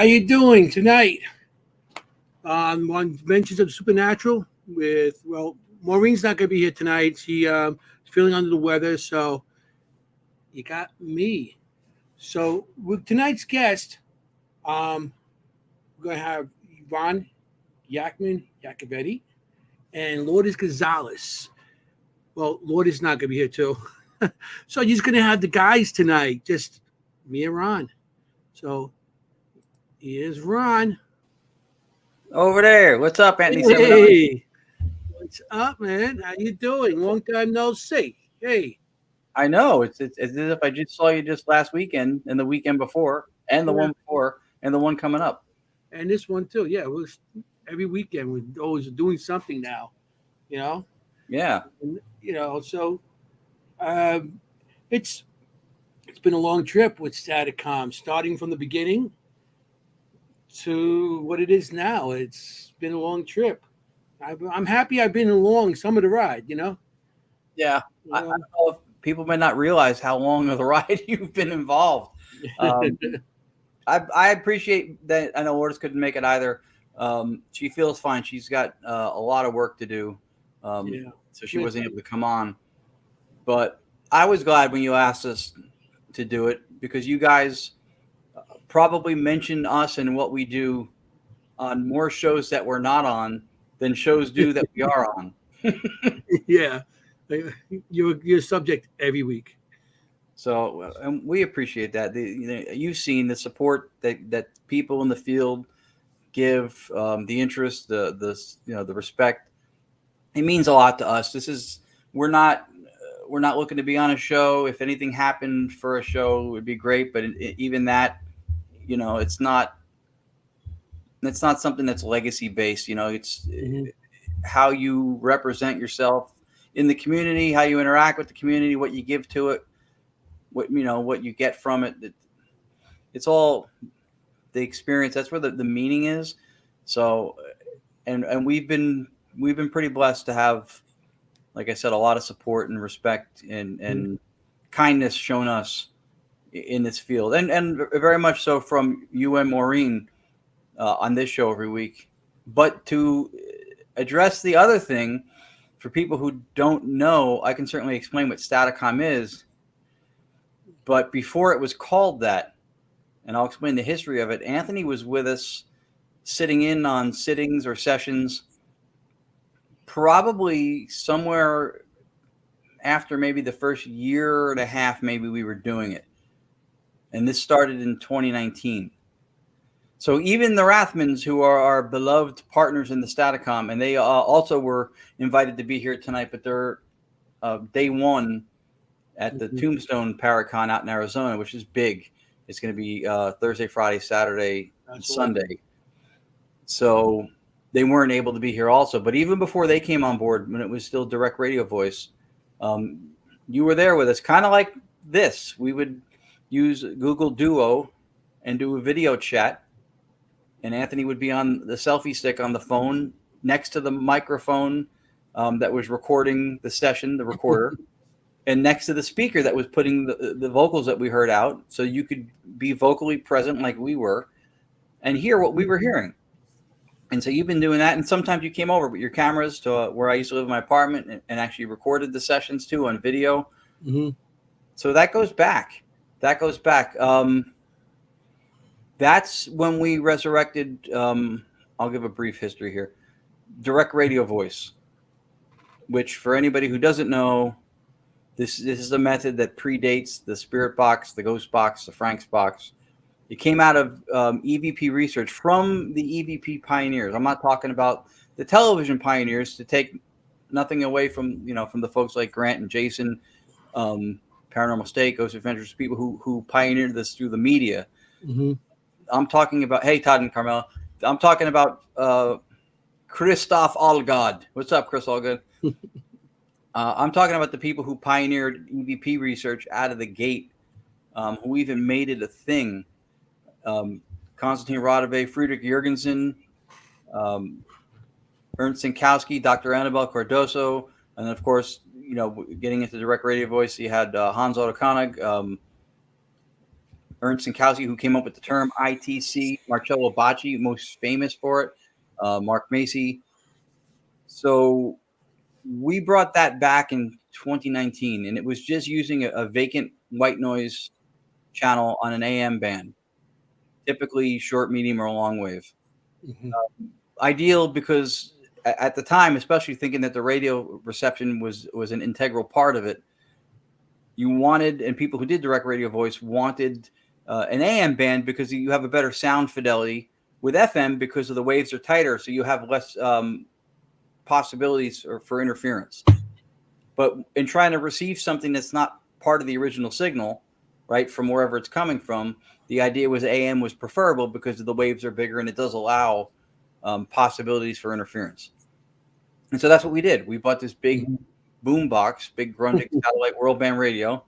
you doing tonight? On Ventures of Supernatural with, well, Maureen's not going to be here tonight. She's feeling under the weather, so you got me. So with tonight's guest, we're going to have Yvonne Yacovetti and Lourdes Gonzalez. Well, Lourdes not going to be here too. So you're just going to have the guys tonight, just me and Ron. So here's Ron. Over there. What's up, Anthony? Hey, what's up, man? How you doing? Long time no see. Hey. I know. It's as if I just saw you just last weekend and the weekend before and the one before and the one coming up. And this one too. Yeah, it was every weekend. We're always doing something now, you know? Yeah. And, so it's been a long trip with Staticom, starting from the beginning to what it is now. It's been a long trip. I'm happy I've been along some of the ride, Yeah. I don't know if people may not realize how long of the ride you've been involved. I appreciate that. I know Lourdes couldn't make it either. She feels fine. She's got a lot of work to do. So she wasn't able to come on. But I was glad when you asked us to do it because you guys probably mentioned us and what we do on more shows that we're not on than shows do that we are on. Yeah. You're subject every week. So and we appreciate that. You've seen the support that people in the field give, the interest, the respect. It means a lot to us. We're not looking to be on a show. If anything happened for a show, it would be great. But even that, it's not something that's legacy based. It's how you represent yourself in the community, how you interact with the community, what you give to it, what you get from it. It's all the experience. That's where the meaning is. So, and we've been pretty blessed to have, like I said, a lot of support and respect and kindness shown us in this field, and very much so from you and Maureen on this show every week. But to address the other thing, for people who don't know, I can certainly explain what Staticom is. But before it was called that, and I'll explain the history of it, Anthony was with us sitting in on sittings or sessions probably somewhere after maybe the first year and a half, maybe we were doing it. And this started in 2019. So even the Rathmans, who are our beloved partners in the Staticom, and they also were invited to be here tonight, but they're day one at the Tombstone Paracon out in Arizona, which is big. It's going to be Thursday, Friday, Saturday, and Sunday. So they weren't able to be here also. But even before they came on board, when it was still direct radio voice, you were there with us, kind of like this. We would use Google Duo and do a video chat. And Anthony would be on the selfie stick on the phone next to the microphone that was recording the session, the recorder, and next to the speaker that was putting the vocals that we heard out. So you could be vocally present like we were and hear what we were hearing. And so you've been doing that. And sometimes you came over with your cameras to where I used to live in my apartment and actually recorded the sessions too on video. So that goes back. That's when we resurrected, I'll give a brief history here, direct radio voice, which for anybody who doesn't know, this is a method that predates the Spirit Box, the Ghost Box, the Frank's Box. It came out of EVP research from the EVP pioneers. I'm not talking about the television pioneers, to take nothing away from the folks like Grant and Jason, Paranormal State, Ghost Adventures, people who pioneered this through the media. I'm talking about, hey, Todd and Carmela, I'm talking about Christoph Allgod. What's up, Chris Allgod? I'm talking about the people who pioneered EVP research out of the gate, who even made it a thing. Konstantin Radove, Friedrich Jurgensen, Ernst Sinkowski, Dr. Annabelle Cardoso, and of course, getting into direct radio voice, you had Hans Otto Koenig, Ernst and Kowski, who came up with the term ITC, Marcello Bacci, most famous for it, Mark Macy. So we brought that back in 2019, and it was just using a vacant white noise channel on an AM band, typically short, medium, or long wave. Mm-hmm. Ideal because at the time, especially thinking that the radio reception was an integral part of it, you wanted, and people who did direct radio voice wanted an AM band because you have a better sound fidelity. With FM, because of the waves are tighter, so you have less possibilities for interference. But in trying to receive something that's not part of the original signal, right, from wherever it's coming from, the idea was AM was preferable because the waves are bigger and it does allow possibilities for interference. And so that's what we did. We bought this big boom box, big Grundig satellite world band radio.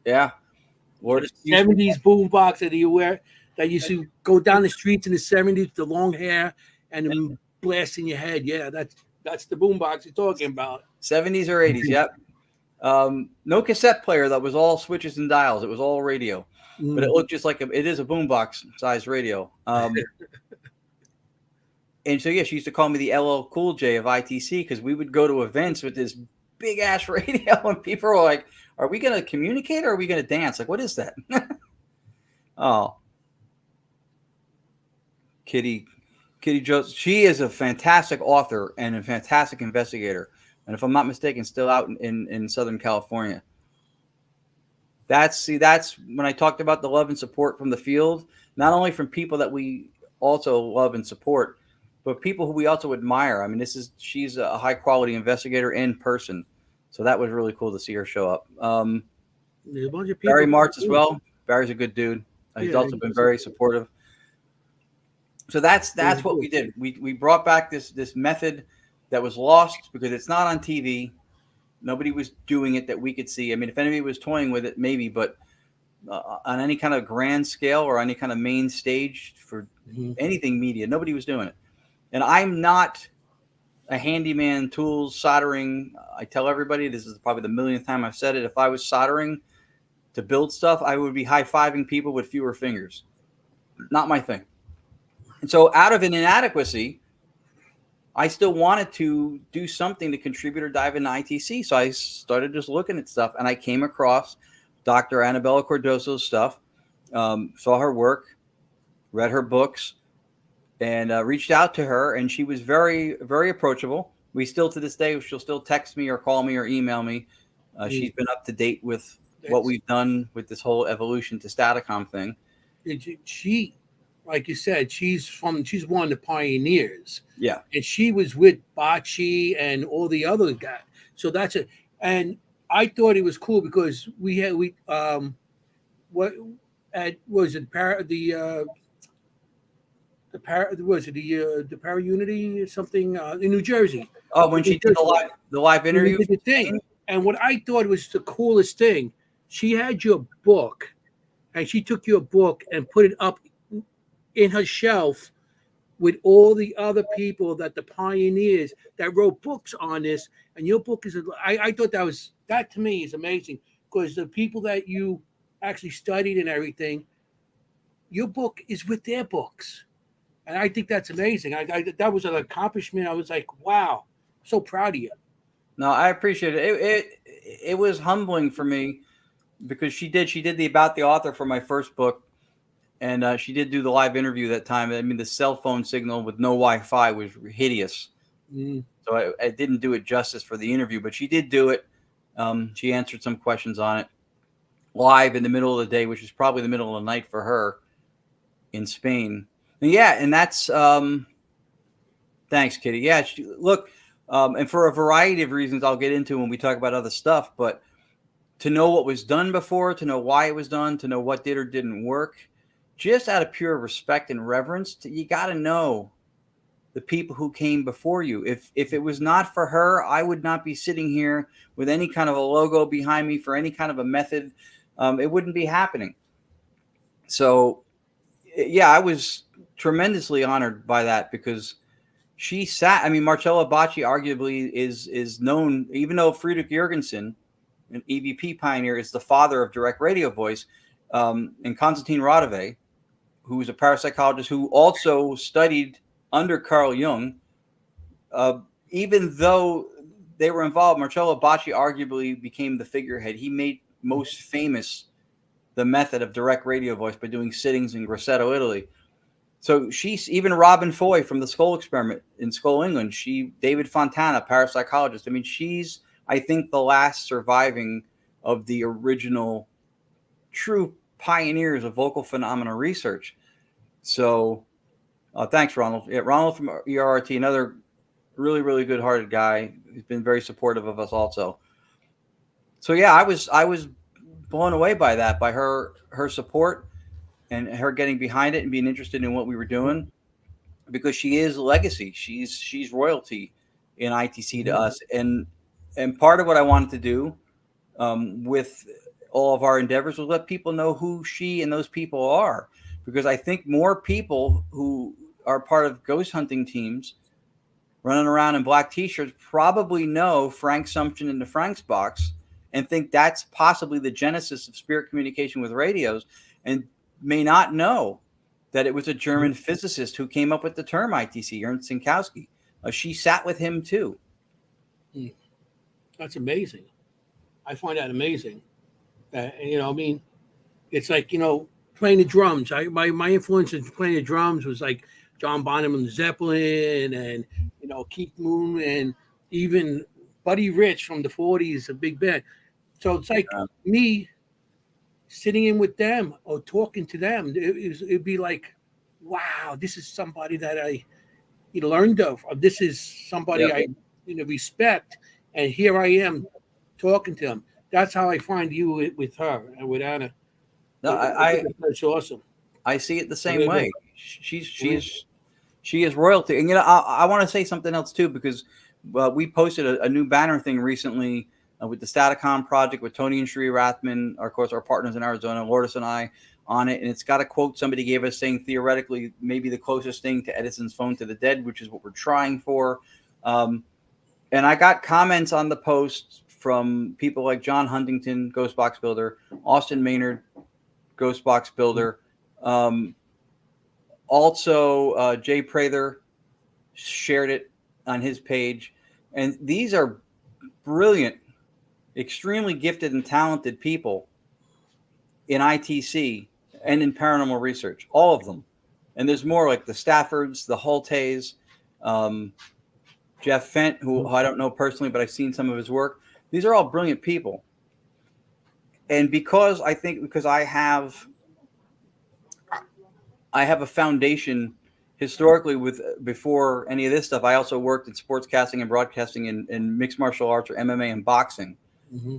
Yeah. Lourdes 70s boom box that you wear, that used to go down the streets in the 70s, the long hair and the blast in your head. Yeah, that's the boom box you're talking about. 70s or 80s, yep. No cassette player. That was all switches and dials. It was all radio, but it looked just like it is a boombox size radio. And so, yeah, she used to call me the LL Cool J of ITC because we would go to events with this big ass radio, and people were like, "Are we going to communicate or are we going to dance? Like, what is that?" Oh, Kitty Jones. She is a fantastic author and a fantastic investigator. And if I'm not mistaken, still out in Southern California. That's when I talked about the love and support from the field, not only from people that we also love and support, but people who we also admire. I mean, she's a high quality investigator in person. So that was really cool to see her show up. There's a bunch of people. Barry Martz as well. Barry's a good dude. He's also been very supportive. So that's what we did. We brought back this method that was lost because it's not on TV. Nobody was doing it that we could see. I mean, if anybody was toying with it, maybe, but on any kind of grand scale or any kind of main stage for anything media, nobody was doing it. And I'm not a handyman, tools, soldering. I tell everybody, this is probably the millionth time I've said it. If I was soldering to build stuff, I would be high-fiving people with fewer fingers. Not my thing. And so out of an inadequacy, I still wanted to do something to contribute or dive into ITC. So I started just looking at stuff, and I came across Dr. Annabella Cordoso's stuff, saw her work, read her books, and reached out to her. And she was very, very approachable. We still, to this day, she'll still text me or call me or email me. She's been up to date with what we've done with this whole evolution to Staticom thing. She, like you said, she's one of the pioneers. Yeah. And she was with Bacci and all the other guys. So that's it. And I thought it was cool because the Para Unity or something in New Jersey. Oh, when she did the live interview. Did the thing. And what I thought was the coolest thing, she had your book, and she took your book and put it up in her shelf with all the other people that the pioneers that wrote books on this. And your book is, I thought that to me is amazing because the people that you actually studied and everything, your book is with their books. And I think that's amazing. That was an accomplishment. I was like, wow, I'm so proud of you. No, I appreciate it. It was humbling for me because she did the About the Author for my first book. And she did do the live interview that time. I mean, the cell phone signal with no Wi-Fi was hideous. So I didn't do it justice for the interview, but she did do it. She answered some questions on it live in the middle of the day, which is probably the middle of the night for her in Spain. And and that's thanks, Kitty. Yeah, look, and for a variety of reasons I'll get into when we talk about other stuff, but to know what was done before, to know why it was done, to know what did or didn't work, just out of pure respect and reverence, you got to know the people who came before you. If it was not for her, I would not be sitting here with any kind of a logo behind me for any kind of a method. It wouldn't be happening. So, yeah, I was tremendously honored by that because she sat. I mean, Marcello Bacci arguably is known, even though Friedrich Jurgensen, an EVP pioneer, is the father of direct radio voice. and Konstantin Radove, who was a parapsychologist who also studied under Carl Jung. Even though they were involved, Marcello Bacci arguably became the figurehead. He made most famous the method of direct radio voice by doing sittings in Grosseto, Italy. So she's even Robin Foy from the Skull Experiment in Skull, England. David Fontana, parapsychologist. I mean, she's, I think, the last surviving of the original true pioneers of vocal phenomena research. So thanks, Ronald. Yeah, Ronald from ERRT, another really, really good-hearted guy. He's been very supportive of us also. So yeah, I was blown away by that, by her support and her getting behind it and being interested in what we were doing, because she is legacy. She's royalty in ITC to us. And part of what I wanted to do with all of our endeavors was let people know who she and those people are, because I think more people who are part of ghost hunting teams running around in black t-shirts probably know Frank Sumption and the Frank's Box and think that's possibly the genesis of spirit communication with radios, and may not know that it was a German physicist who came up with the term ITC, Ernst Sinkowski. She sat with him too. That's amazing. I find that amazing. You know, I mean, it's like, you know, playing the drums. My influence in playing the drums was like John Bonham and Zeppelin, and, you know, Keith Moon, and even Buddy Rich from the 40s, a big band. So it's like me sitting in with them or talking to them. It'd be like, wow, this is somebody that I learned of. Or this is somebody I respect. And here I am talking to them. That's how I find you with her and with Anna. No, that's awesome. I see it the same way. She is royalty. And, you know, I want to say something else too, because we posted a new banner thing recently with the Staticom project with Tony and Sheree Rathman, of course, our partners in Arizona, Lourdes and I, on it. And it's got a quote somebody gave us saying, theoretically, maybe the closest thing to Edison's phone to the dead, which is what we're trying for. And I got comments on the post from people like John Huntington, Ghost Box Builder, Austin Maynard, Ghost Box Builder. Also, Jay Prather shared it on his page. And these are brilliant, extremely gifted and talented people in ITC and in paranormal research, all of them. And there's more, like the Staffords, the Holtes, Jeff Fent, who I don't know personally, but I've seen some of his work. These are all brilliant people. And because I have a foundation historically before any of this stuff, I also worked in sportscasting and broadcasting in mixed martial arts, or MMA, and boxing. Mm-hmm.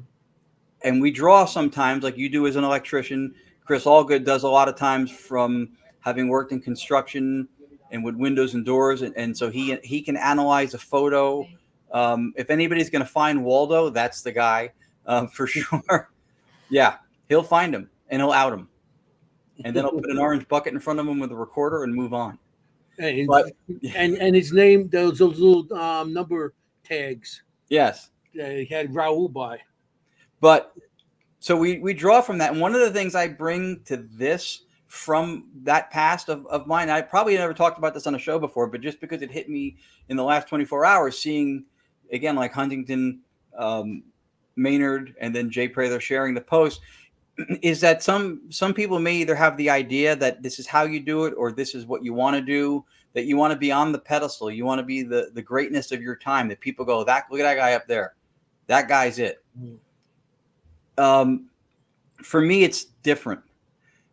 And we draw sometimes, like you do as an electrician. Chris Allgood does a lot of times from having worked in construction and with windows and doors. And so he can analyze a photo. If anybody's going to find Waldo, that's the guy for sure. Yeah, he'll find him and he'll out him. And then he'll put an orange bucket in front of him with a recorder and move on. And his name, those little number tags. Yes. He had Raoul by. But so we draw from that. And one of the things I bring to this from that past of mine, I probably never talked about this on a show before, but just because it hit me in the last 24 hours, seeing, again, like Huntington, Maynard, and then Jay Prather sharing the post, is that some people may either have the idea that this is how you do it, or this is what you want to do, that you want to be on the pedestal. You want to be the greatness of your time, that people go, look at that guy up there. That guy's it. For me, it's different.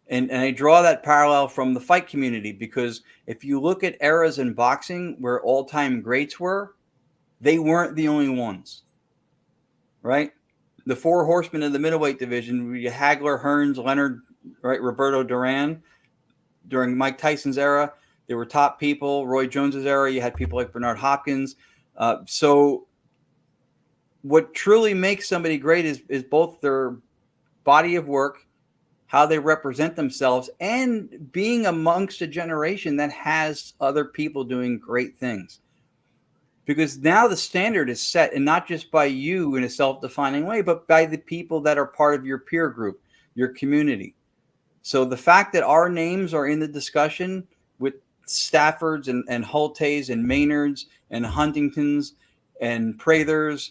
And I draw that parallel from the fight community, because if you look at eras in boxing where all-time greats were, they weren't the only ones, right? The four horsemen of the middleweight division, Hagler, Hearns, Leonard, right, Roberto Duran. During Mike Tyson's era, they were top people. Roy Jones's era, you had people like Bernard Hopkins. So what truly makes somebody great is both their body of work, how they represent themselves, and being amongst a generation that has other people doing great things. Because now the standard is set, and not just by you in a self-defining way, but by the people that are part of your peer group, your community. So the fact that our names are in the discussion with Staffords and Holtes and Maynards and Huntingtons and Prathers,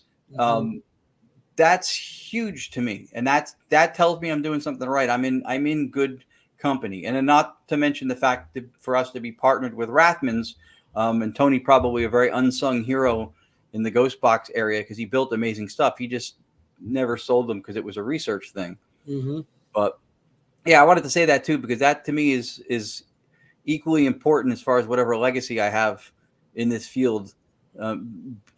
that's huge to me, and that tells me I'm doing something right. I'm in good company, and then not to mention the fact that for us to be partnered with Rathmans, and Tony probably a very unsung hero in the ghost box area because he built amazing stuff. He just never sold them because it was a research thing. But yeah, I wanted to say that too because that to me is equally important as far as whatever legacy I have in this field.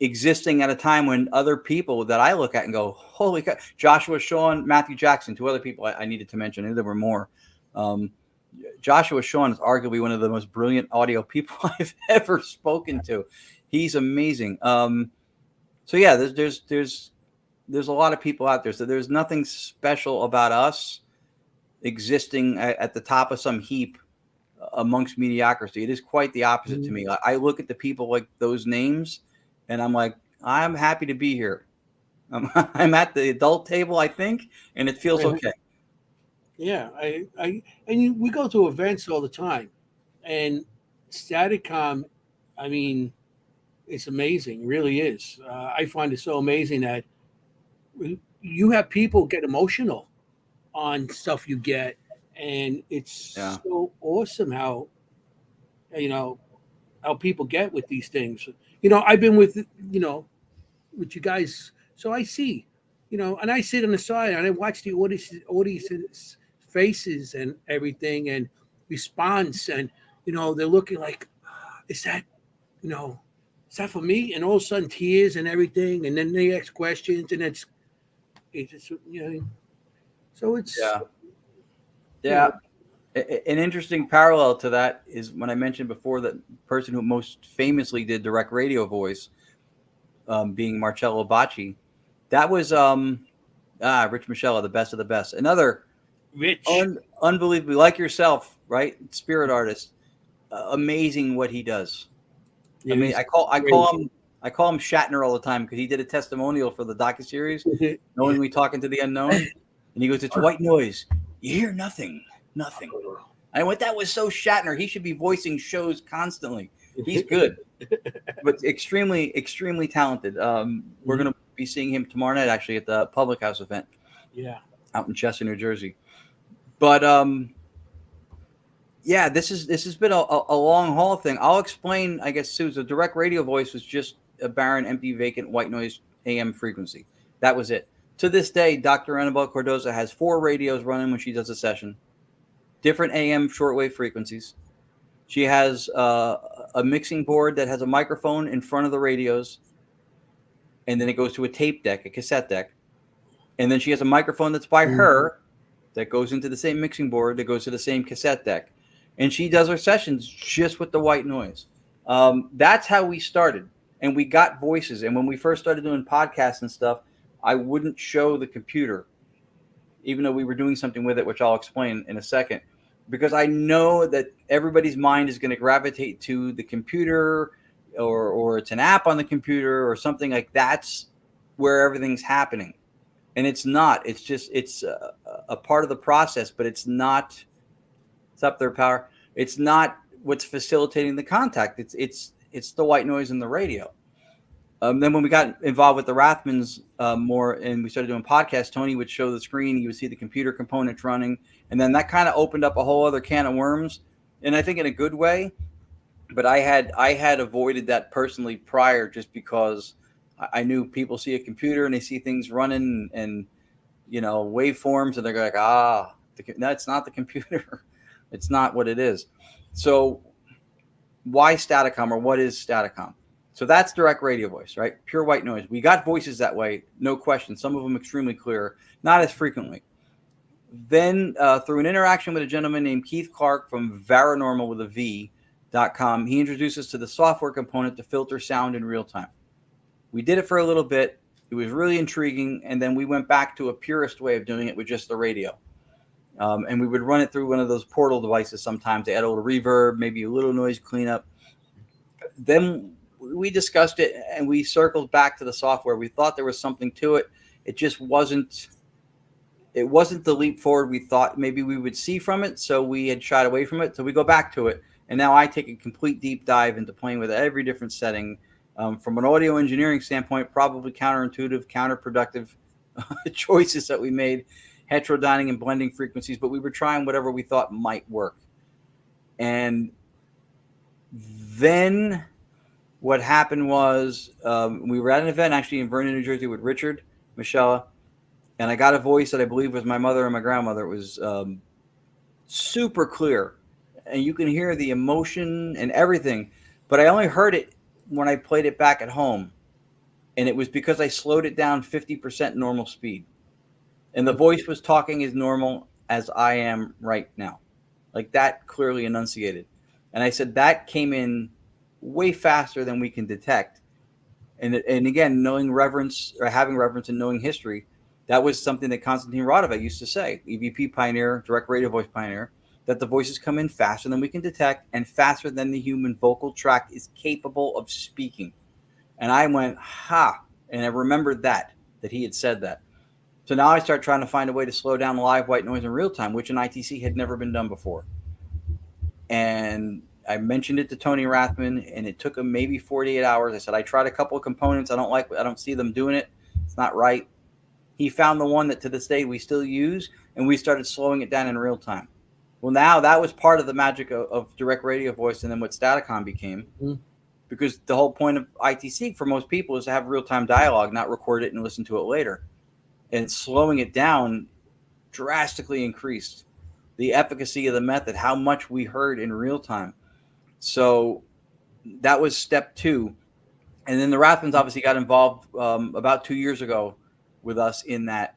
Existing at a time when other people that I look at and go, holy cow, Joshua Shawn, Matthew Jackson, two other people I needed to mention. I knew there were more. Joshua Shawn is arguably one of the most brilliant audio people I've ever spoken to. He's amazing. So yeah, there's a lot of people out there. So there's nothing special about us existing at the top of some heap amongst mediocrity. It is quite the opposite to me. I look at the people like those names and I'm like, I'm happy to be here. I'm at the adult table, I think, and it feels okay. Yeah, we go to events all the time, and Staticom, I mean, it's amazing, it really is. I find it so amazing that you have people get emotional on stuff you get, and it's so awesome how people get with these things. I've been with with you guys, so I see, and I sit on the side and I watch the audience's faces and everything and response, and they're looking like, is that for me? And all of a sudden tears and everything, and then they ask questions, and it's just so it's An interesting parallel to that is when I mentioned before that person who most famously did direct radio voice, being Marcello Bacci. That was Rich Michello, the best of the best. Another Rich, unbelievably like yourself, right? Spirit artist, amazing what he does. yeah, I mean, I call him Shatner all the time because he did a testimonial for the docuseries, knowingly talking to the unknown, and he goes, "It's white noise. You hear nothing." I went, that was so Shatner. He should be voicing shows constantly. He's good, but extremely, extremely talented. We're going to be seeing him tomorrow night, actually, at the Public House event. Yeah, out in Chester, New Jersey. But yeah, this has been a long haul thing. I'll explain. I guess Sue, the direct radio voice was just a barren, empty, vacant white noise AM frequency. That was it. To this day, Dr. Annabelle Cardoza has 4 radios running when she does a session. Different AM shortwave frequencies. She has a mixing board that has a microphone in front of the radios, and then it goes to a tape deck, a cassette deck, and then she has a microphone that's by her that goes into the same mixing board that goes to the same cassette deck, and she does her sessions just with the white noise. That's how we started, and we got voices. And when we first started doing podcasts and stuff, I wouldn't show the computer, even though we were doing something with it, which I'll explain in a second, because I know that everybody's mind is going to gravitate to the computer, or it's an app on the computer or something like that's where everything's happening. And it's not. It's just it's a part of the process, but it's not. It's up there, power. It's not what's facilitating the contact. It's the white noise in the radio. Then when we got involved with the Rathmans more and we started doing podcasts, Tony would show the screen. You would see the computer components running. And then that kind of opened up a whole other can of worms. And I think in a good way. But I had avoided that personally prior just because I knew people see a computer and they see things running and waveforms, and they're like, that's not the computer. It's not what it is. So why Staticom, or what is Staticom? So that's direct radio voice, right? Pure white noise. We got voices that way, no question. Some of them extremely clear, not as frequently. Then through an interaction with a gentleman named Keith Clark from Paranormal with a V.com, he introduced us to the software component to filter sound in real time. We did it for a little bit. It was really intriguing. And then we went back to a purist way of doing it with just the radio. And we would run it through one of those portal devices sometimes to add a little reverb, maybe a little noise cleanup. Then we discussed it and we circled back to the software. We thought there was something to it. It just wasn't it wasn't the leap forward we thought maybe we would see from it. So we had shied away from it. So we go back to it. And now I take a complete deep dive into playing with every different setting. From an audio engineering standpoint, probably counterintuitive, counterproductive choices that we made, heterodyning and blending frequencies, but we were trying whatever we thought might work. And then what happened was we were at an event actually in Vernon, New Jersey with Richard, Michelle, and I got a voice that I believe was my mother and my grandmother. It was super clear, and you can hear the emotion and everything, but I only heard it when I played it back at home, and it was because I slowed it down 50% normal speed, and the voice was talking as normal as I am right now, like that, clearly enunciated. And I said that came in way faster than we can detect. And again, knowing reverence or having reverence and knowing history, that was something that Konstantin Radovec used to say, EVP pioneer, direct radio voice pioneer, that the voices come in faster than we can detect and faster than the human vocal tract is capable of speaking. And I went, ha, and I remembered that he had said that. So now I start trying to find a way to slow down live white noise in real time, which in ITC had never been done before. And I mentioned it to Tony Rathman, and it took him maybe 48 hours. I said, I tried a couple of components. I don't see them doing it. It's not right. He found the one that to this day we still use, and we started slowing it down in real time. Well, now that was part of the magic of direct radio voice, and then what Staticom became, because the whole point of ITC for most people is to have real-time dialogue, not record it and listen to it later. And slowing it down drastically increased the efficacy of the method, how much we heard in real time. So that was step 2. And then the Rathmans obviously got involved about 2 years ago with us in that.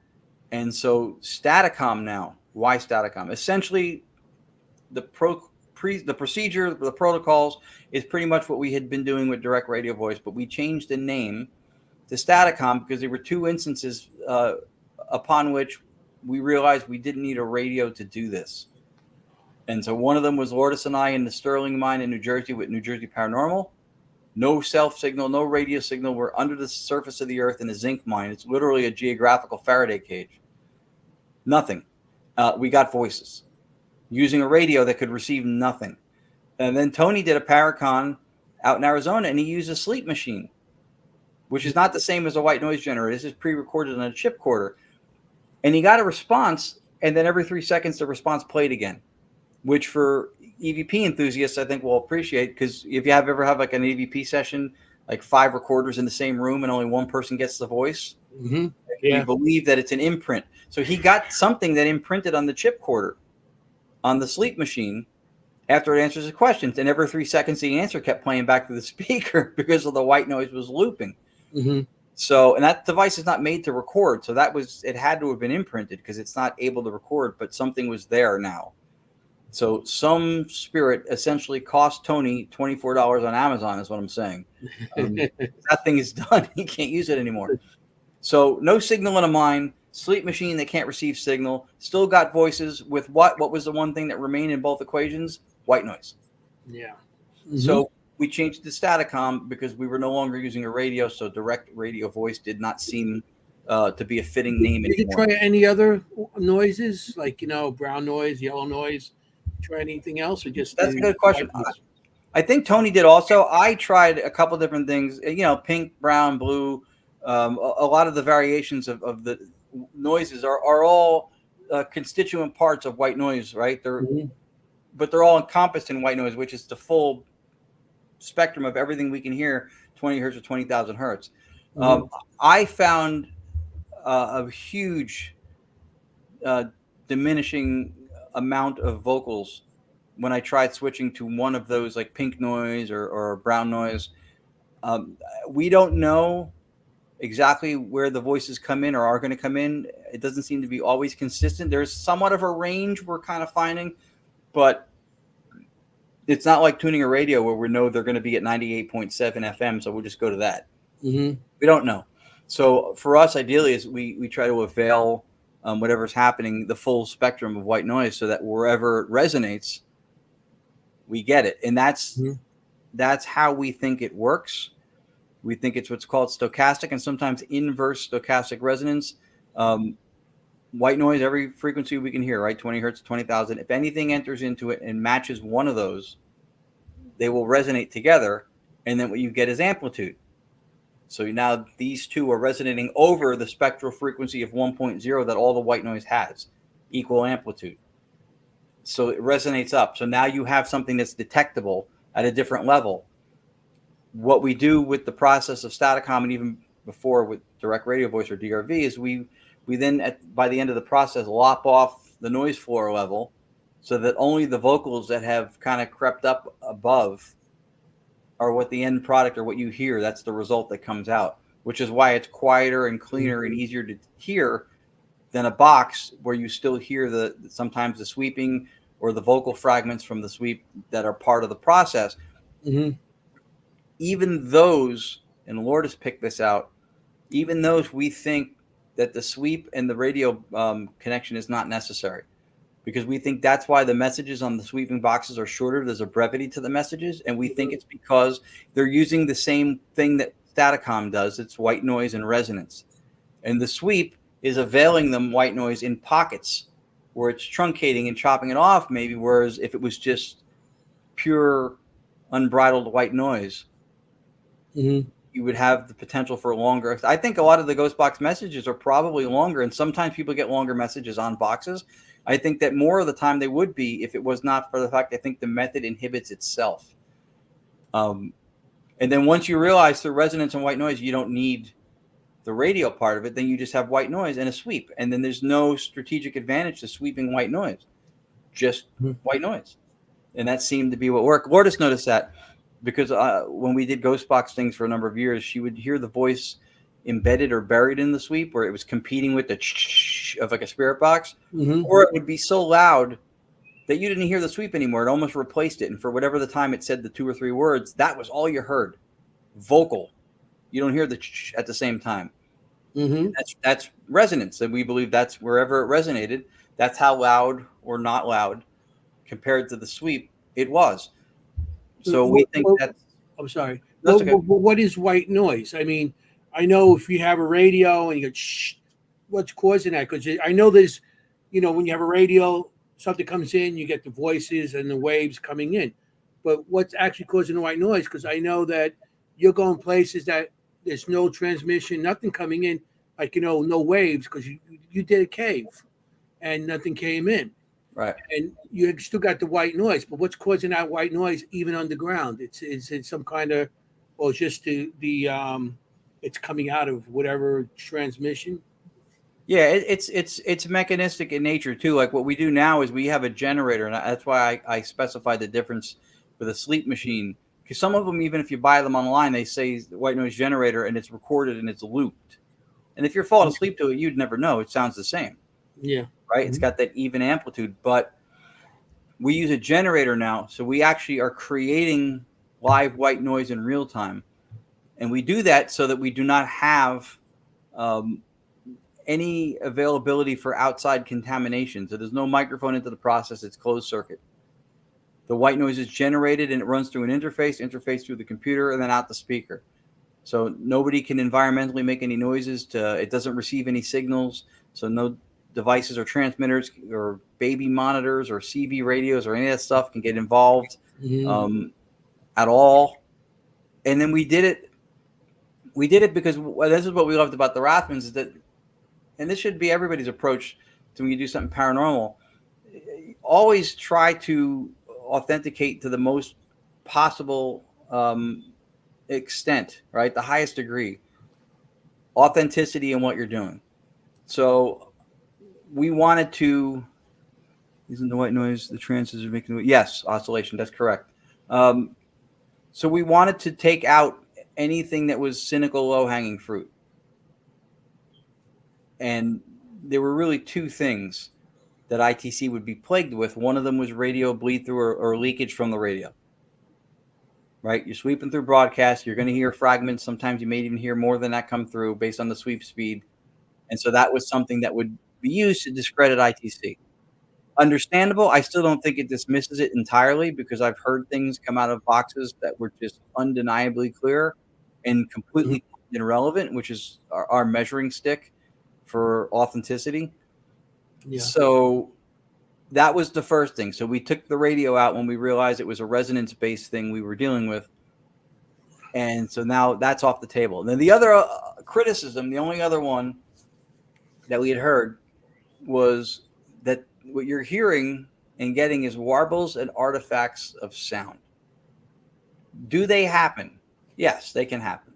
And so Staticom now, why Staticom? Essentially, the procedure, the protocols is pretty much what we had been doing with direct radio voice, but we changed the name to Staticom because there were 2 instances upon which we realized we didn't need a radio to do this. And so one of them was Lourdes and I in the Sterling mine in New Jersey with New Jersey Paranormal. No self signal, no radio signal. We're under the surface of the earth in a zinc mine. It's literally a geographical Faraday cage. Nothing. We got voices using a radio that could receive nothing. And then Tony did a Paracon out in Arizona, and he used a sleep machine, which is not the same as a white noise generator. This is pre-recorded on a chipcorder. And he got a response, and then every 3 seconds, the response played again, which for EVP enthusiasts, I think will appreciate, because if you ever have like an EVP session, like 5 recorders in the same room and only one person gets the voice, we believe that it's an imprint. So he got something that imprinted on the chipcorder on the sleep machine after it answers the questions. And every 3 seconds, the answer kept playing back to the speaker because of the white noise was looping. So, and that device is not made to record. So it had to have been imprinted because it's not able to record, but something was there now. So some spirit essentially cost Tony $24 on Amazon is what I'm saying. That thing is done. He can't use it anymore. So no signal in a mine, sleep machine that can't receive signal, still got voices with what was the one thing that remained in both equations? White noise. Yeah. So we changed to Staticom because we were no longer using a radio. So direct radio voice did not seem to be a fitting name anymore. Did you try any other noises like, brown noise, yellow noise? Try anything else or just? That's a good question. I think Tony did also. I tried a couple different things, pink, brown, blue. A lot of the variations of the noises are all constituent parts of white noise, right? But they're all encompassed in white noise, which is the full spectrum of everything we can hear, 20 hertz or 20,000 hertz. I found a huge diminishing amount of vocals when I tried switching to one of those, like pink noise or brown noise. We don't know exactly where the voices come in or are going to come in. It doesn't seem to be always consistent. There's somewhat of a range we're kind of finding, but it's not like tuning a radio where we know they're going to be at 98.7 FM, so we'll just go to that. We don't know. So for us, ideally, is we try to avail whatever's happening, the full spectrum of white noise, so that wherever it resonates, we get it. And that's how we think it works. We think it's what's called stochastic and sometimes inverse stochastic resonance. white noise, every frequency we can hear, right? 20 hertz, 20,000. If anything enters into it and matches one of those, they will resonate together. And then what you get is amplitude. So now these two are resonating over the spectral frequency of 1.0 that all the white noise has, equal amplitude. So it resonates up. So now you have something that's detectable at a different level. What we do with the process of Staticom, and even before with direct radio voice or DRV, is we then by the end of the process lop off the noise floor level so that only the vocals that have kind of crept up above are what the end product or what you hear. That's the result that comes out, which is why it's quieter and cleaner and easier to hear than a box where you still hear sometimes the sweeping or the vocal fragments from the sweep that are part of the process. Mm-hmm. Even those, and Lourdes picked this out, even those we think that the sweep and the radio connection is not necessary, because we think that's why the messages on the sweeping boxes are shorter. There's a brevity to the messages, and we think it's because they're using the same thing that Staticom does. It's white noise and resonance. And the sweep is availing them white noise in pockets where it's truncating and chopping it off, maybe, whereas if it was just pure unbridled white noise, Mm-hmm. you would have the potential for longer. I think a lot of the ghost box messages are probably longer, and sometimes people get longer messages on boxes. I think that more of the time they would be if it was not for the fact I think the method inhibits itself. And then once you realize through resonance and white noise, you don't need the radio part of it, then you just have white noise and a sweep. And then there's no strategic advantage to sweeping white noise, just white noise. And that seemed to be what worked. Lourdes noticed that because when we did ghost box things for a number of years, she would hear the voice embedded or buried in the sweep where it was competing with the of like a spirit box, or it would be so loud that you didn't hear the sweep anymore. It almost replaced it. And for whatever the time it said the 2 or 3 words, that was all you heard. Vocal. You don't hear the at the same time. Mm-hmm. That's resonance. And we believe that's wherever it resonated, that's how loud or not loud compared to the sweep it was. So we think that's... I'm sorry. That's okay. What is white noise? I mean, I know if you have a radio and you go, shh, what's causing that? Because I know there's, when you have a radio, something comes in, you get the voices and the waves coming in. But what's actually causing the white noise? Because I know that you're going places that there's no transmission, nothing coming in, like, no waves, because you did a cave and nothing came in. Right. And you still got the white noise, but what's causing that white noise even underground? It's some kind of, or just the it's coming out of whatever transmission. Yeah, it's mechanistic in nature too. Like what we do now is we have a generator, and that's why I specify the difference with a sleep machine. Because some of them, even if you buy them online, they say white noise generator, and it's recorded and it's looped. And if you're falling asleep to it, you'd never know. It sounds the same. Yeah. Right. It's got that even amplitude, but we use a generator now, so we actually are creating live white noise in real time, and we do that so that we do not have any availability for outside contamination. So there's no microphone into the process. It's closed circuit. The white noise is generated and it runs through an interface through the computer, and then out the speaker. So nobody can environmentally make any noises. It doesn't receive any signals. So no devices or transmitters or baby monitors or CB radios or any of that stuff can get involved at all. And then we did it because this is what we loved about the Rathmans, is that, and this should be everybody's approach to when you do something paranormal, always try to authenticate to the most possible extent, right? The highest degree authenticity in what you're doing. So we wanted to, isn't the white noise, the trances are making, yes, oscillation, that's correct. So we wanted to take out anything that was cynical, low-hanging fruit. And there were really 2 things that ITC would be plagued with. One of them was radio bleed through or leakage from the radio. Right? You're sweeping through broadcast. You're going to hear fragments. Sometimes you may even hear more than that come through based on the sweep speed. And so that was something that would be used to discredit ITC. Understandable. I still don't think it dismisses it entirely, because I've heard things come out of boxes that were just undeniably clear and completely irrelevant, which is our measuring stick for authenticity. Yeah. So that was the first thing. So we took the radio out when we realized it was a resonance-based thing we were dealing with. And so now that's off the table. And then the other criticism, the only other one that we had heard was that what you're hearing and getting is warbles and artifacts of sound. Do they happen? Yes, they can happen.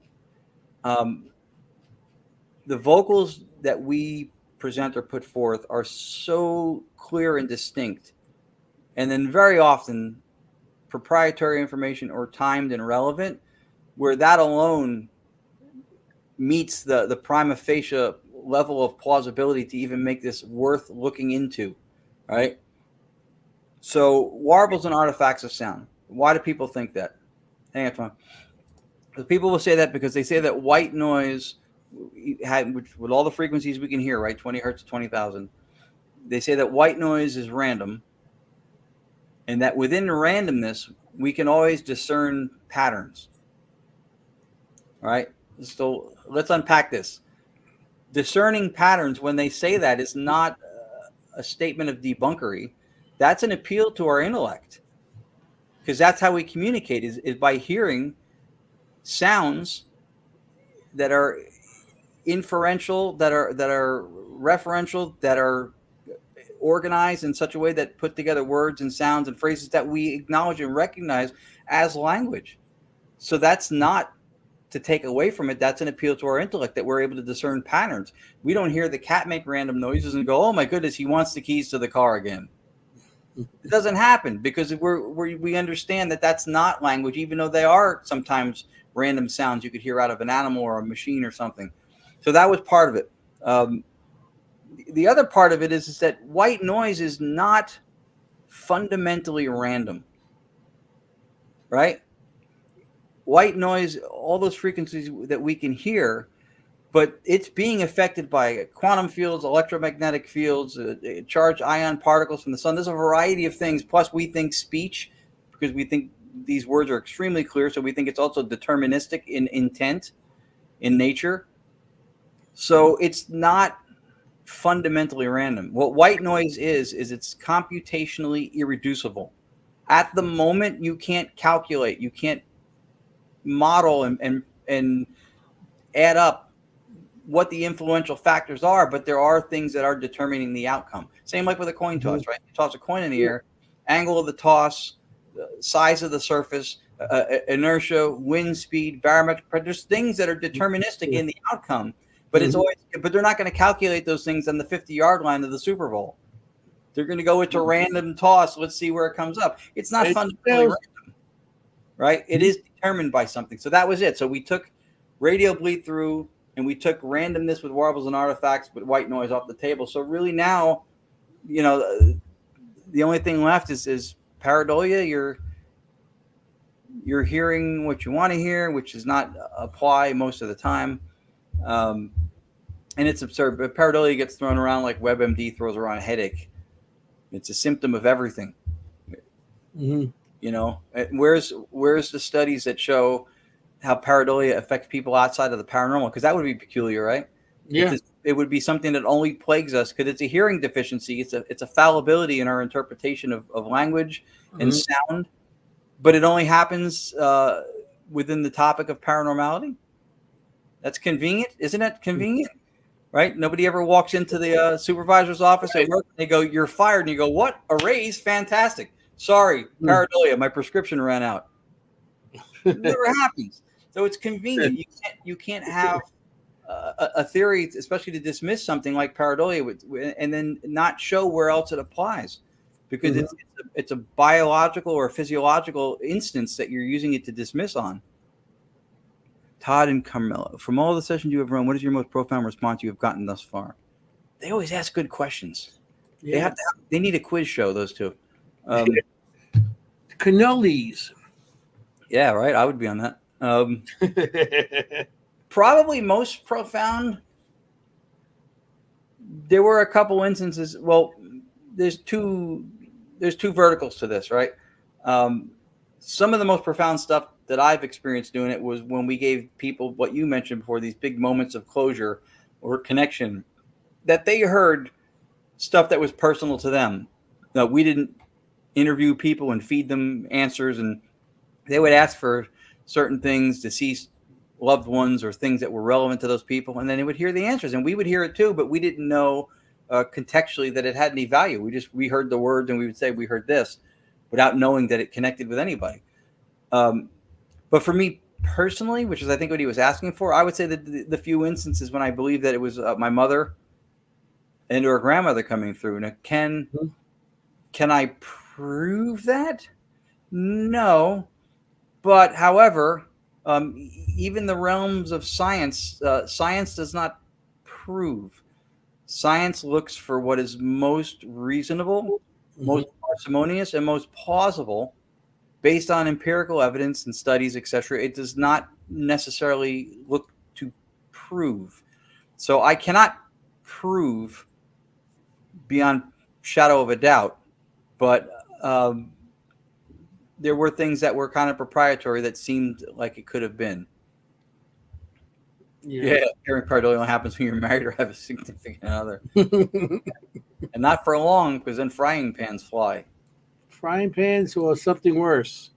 The vocals that we present or put forth are so clear and distinct, and then very often proprietary information or timed and relevant, where that alone meets the prima facie level of plausibility to even make this worth looking into, right? So warbles and artifacts of sound. Why do people think that? Hang on, Tom. The people will say that because they say that white noise, with all the frequencies we can hear, right, 20 hertz to 20,000, they say that white noise is random, and that within randomness, we can always discern patterns. All right? So let's unpack this. Discerning patterns, when they say that, is not a statement of debunkery. That's an appeal to our intellect, because that's how we communicate, is by hearing sounds that are inferential, that are referential, that are organized in such a way that put together words and sounds and phrases that we acknowledge and recognize as language. So that's not to take away from it. That's an appeal to our intellect, that we're able to discern patterns. We don't hear the cat make random noises and go, oh my goodness, he wants the keys to the car again. It doesn't happen, because we understand that that's not language, even though they are sometimes random sounds you could hear out of an animal or a machine or something. So that was part of it. The other part of it is that white noise is not fundamentally random, right? White noise, all those frequencies that we can hear, but it's being affected by quantum fields, electromagnetic fields, charged ion particles from the sun. There's a variety of things. Plus, we think speech, because we think these words are extremely clear, so we think it's also deterministic in intent, in nature. So it's not fundamentally random. What white noise is it's computationally irreducible. At the moment, you can't calculate, you can't model and add up what the influential factors are, but there are things that are determining the outcome. Same like with a coin toss, right? You toss a coin in the air, angle of the toss, size of the surface, inertia, wind speed, barometric pressure. There's things that are deterministic in the outcome, but it's always, but they're not going to calculate those things on the 50-yard line of the Super Bowl. They're going to go into random toss. Let's see where it comes up. It's not fundamentally random, right? It is determined by something. So that was it. So we took radio bleed through, and we took randomness with warbles and artifacts, but white noise off the table. So really now, you know, the only thing left is pareidolia. You're hearing what you want to hear, which does not apply most of the time. And it's absurd. But pareidolia gets thrown around like WebMD throws around a headache. It's a symptom of everything. You know, where's the studies that show how pareidolia affects people outside of the paranormal? Because that would be peculiar, right? Yeah. It would be something that only plagues us because it's a hearing deficiency. It's a fallibility in our interpretation of language and sound, but it only happens within the topic of paranormality. That's convenient, isn't it? Convenient, right? Nobody ever walks into the supervisor's office at work and they go, "You're fired," and you go, "What? A raise? Fantastic! Sorry, pareidolia. My prescription ran out." It never happens. So it's convenient. You can't have a theory, especially to dismiss something like pareidolia, and then not show where else it applies, because it's a biological or physiological instance that you're using it to dismiss on. Todd and Carmelo, from all the sessions you have run, what is your most profound response you have gotten thus far? They always ask good questions. Yeah. They need a quiz show, those two. Cannolis. Yeah, right. I would be on that. Probably most profound. There were a couple instances. Well, there's two verticals to this, right? Some of the most profound stuff that I've experienced doing it was when we gave people what you mentioned before, these big moments of closure or connection, that they heard stuff that was personal to them. No, we didn't interview people and feed them answers, and they would ask for certain things, deceased loved ones or things that were relevant to those people, and then they would hear the answers, and we would hear it too, but we didn't know contextually that it had any value. We heard the words, and we would say we heard this without knowing that it connected with anybody. But for me personally, which is I think what he was asking for, I would say that the few instances when I believe that it was my mother and or grandmother coming through. Now, can I prove that? No. But however, even the realms of science, science does not prove. Science looks for what is most reasonable, most parsimonious, and most plausible based on empirical evidence and studies, etc. It does not necessarily look to prove. So I cannot prove beyond shadow of a doubt, but there were things that were kind of proprietary that seemed like it could have been. Yeah, hearing part only happens when you're married or have a significant other, and not for long, because then frying pans fly. Frying pans or something worse,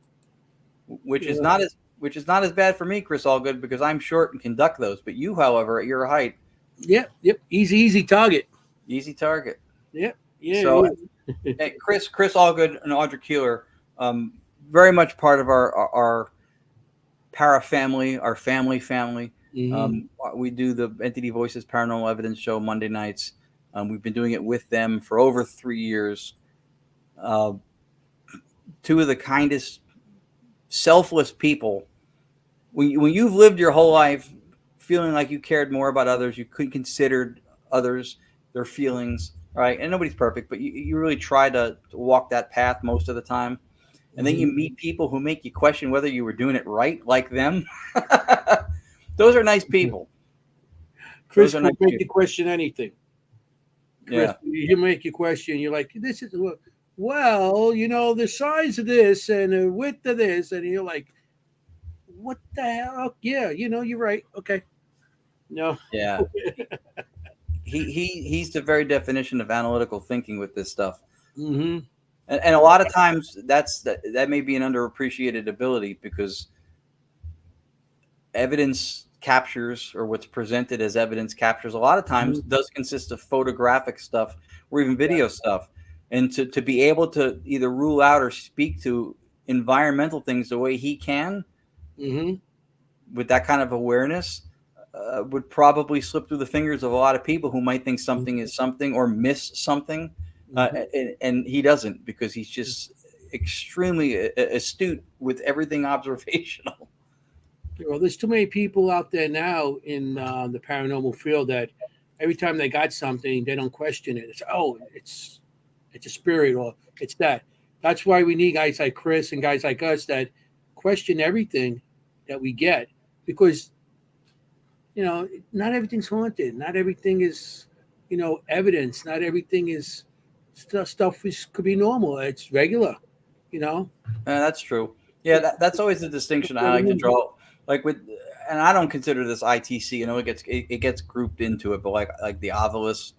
which is not as bad for me, Chris Allgood, because I'm short and can duck those. But you, however, at your height, yep, easy target. Easy target. Yep, yeah. So, Chris Allgood and Audra Keeler, very much part of our para family, our family. We do the Entity Voices Paranormal Evidence Show Monday nights. We've been doing it with them for over 3 years. Two of the kindest, selfless people. When you've lived your whole life feeling like you cared more about others, you could consider others, their feelings, right? And nobody's perfect, but you really try to walk that path most of the time. And then you meet people who make you question whether you were doing it right, like them. Those are nice people. Chris will make you question anything. Chris, he'll make you question. You're like, this is, well, the size of this and the width of this. And you're like, what the hell? Oh, yeah, you're right. Okay. No. Yeah. He's the very definition of analytical thinking with this stuff. Mm-hmm. And a lot of times that may be an underappreciated ability, because evidence captures, or what's presented as evidence captures, a lot of times does consist of photographic stuff or even video stuff. And to be able to either rule out or speak to environmental things the way he can, with that kind of awareness, would probably slip through the fingers of a lot of people who might think something is something or miss something. And he doesn't, because he's just extremely astute with everything observational. Well, there's too many people out there now in the paranormal field that every time they got something, they don't question it. It's a spirit, or it's that. That's why we need guys like Chris and guys like us that question everything that we get, because not everything's haunted. Not everything is evidence. Not everything is stuff could be normal. It's regular. That's true. Yeah, that's always the distinction I like to draw. Like and I don't consider this ITC. It gets grouped into it, but like the Ovilus,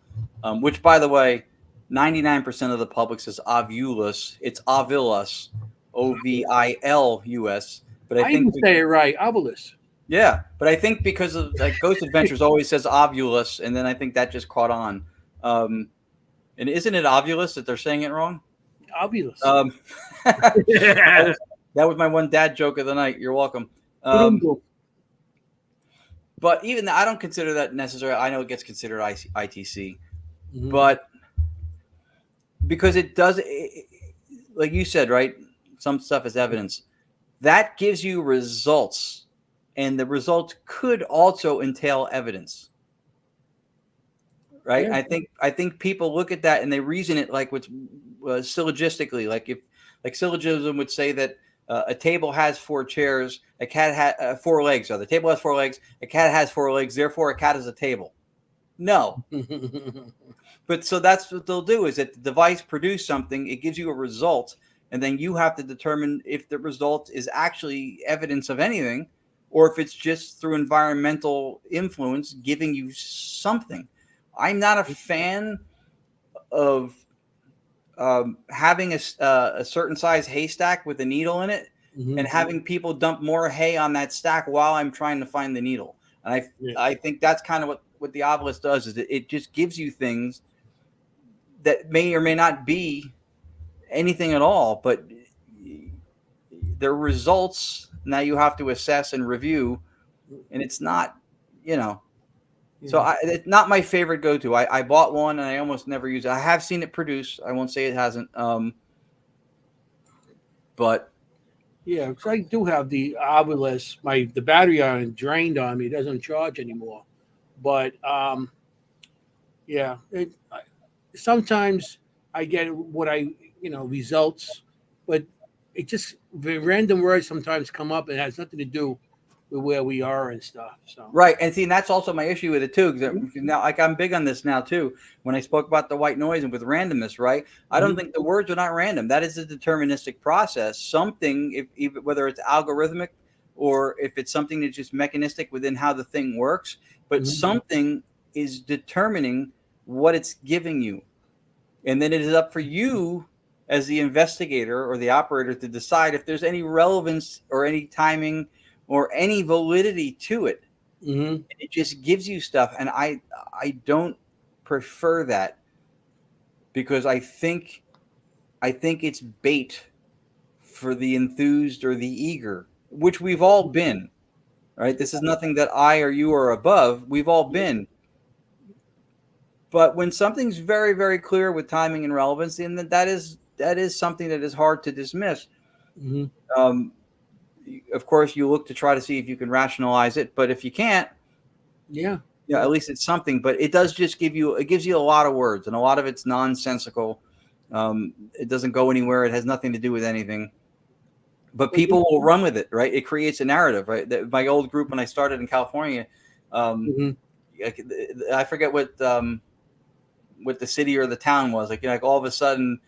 which, by the way, 99% of the public says Ovulus. It's Ovilus, Ovilus. But I think say it right, Ovilus. Yeah, but I think because of Ghost Adventures always says Ovulus, and then I think that just caught on. And isn't it Ovulus that they're saying it wrong? Ovulus. That was my one dad joke of the night. You're welcome. But even I don't consider that necessary. I know it gets considered ITC, but because it does, like you said, right? Some stuff is evidence. That gives you results, and the results could also entail evidence, right? Yeah. I think people look at that and they reason it like what's syllogistically, like syllogism would say that a table has 4 chairs, a cat has 4 legs. So the table has 4 legs, a cat has 4 legs, therefore a cat is a table. No. But so that's what they'll do, is that the device produce something, it gives you a result, and then you have to determine if the result is actually evidence of anything, or if it's just through environmental influence giving you something. I'm not a fan having a certain size haystack with a needle in it, and having people dump more hay on that stack while I'm trying to find the needle. And I think that's kind of what the obelisk does, is it just gives you things that may or may not be anything at all, but their results now you have to assess and review, and it's not, So it's not my favorite go-to. I bought one and I almost never use it. I have seen it produce. I won't say it hasn't. But yeah, because I do have the obelisk. The battery on drained on me. It doesn't charge anymore. But sometimes I get what results, but it just the random words sometimes come up. It has nothing to do with where we are and stuff. So right, and see, and that's also my issue with it too. Because now, like, I'm big on this now too. When I spoke about the white noise and with randomness, right? I don't think the words are not random. That is a deterministic process. Something, whether it's algorithmic or if it's something that's just mechanistic within how the thing works, but something is determining what it's giving you, and then it is up for you as the investigator or the operator to decide if there's any relevance or any timing or any validity to it. It just gives you stuff, and I don't prefer that, because I think it's bait for the enthused or the eager, which we've all been, right? This is nothing that I or you are above. We've all been. But when something's very, very clear with timing and relevance, then that is something that is hard to dismiss. Of course, you look to try to see if you can rationalize it, but if you can't, at least it's something. But it does just gives you a lot of words, and a lot of it's nonsensical. It doesn't go anywhere. It has nothing to do with anything. But people will run with it, right? It creates a narrative, right? My old group, when I started in California, I forget what the city or the town was. Like all of a sudden,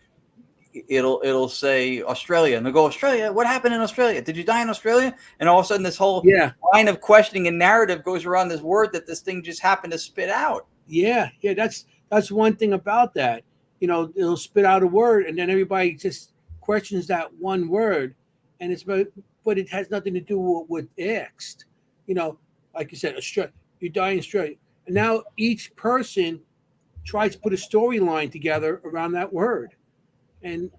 it'll say Australia, and they'll go, Australia, what happened in Australia? Did you die in Australia? And all of a sudden this whole line of questioning and narrative goes around this word that this thing just happened to spit out. That's one thing about that. It'll spit out a word, and then everybody just questions that one word, and but it has nothing to do with what asked. Like you said, Australia, you die in Australia, and now each person tries to put a storyline together around that word. And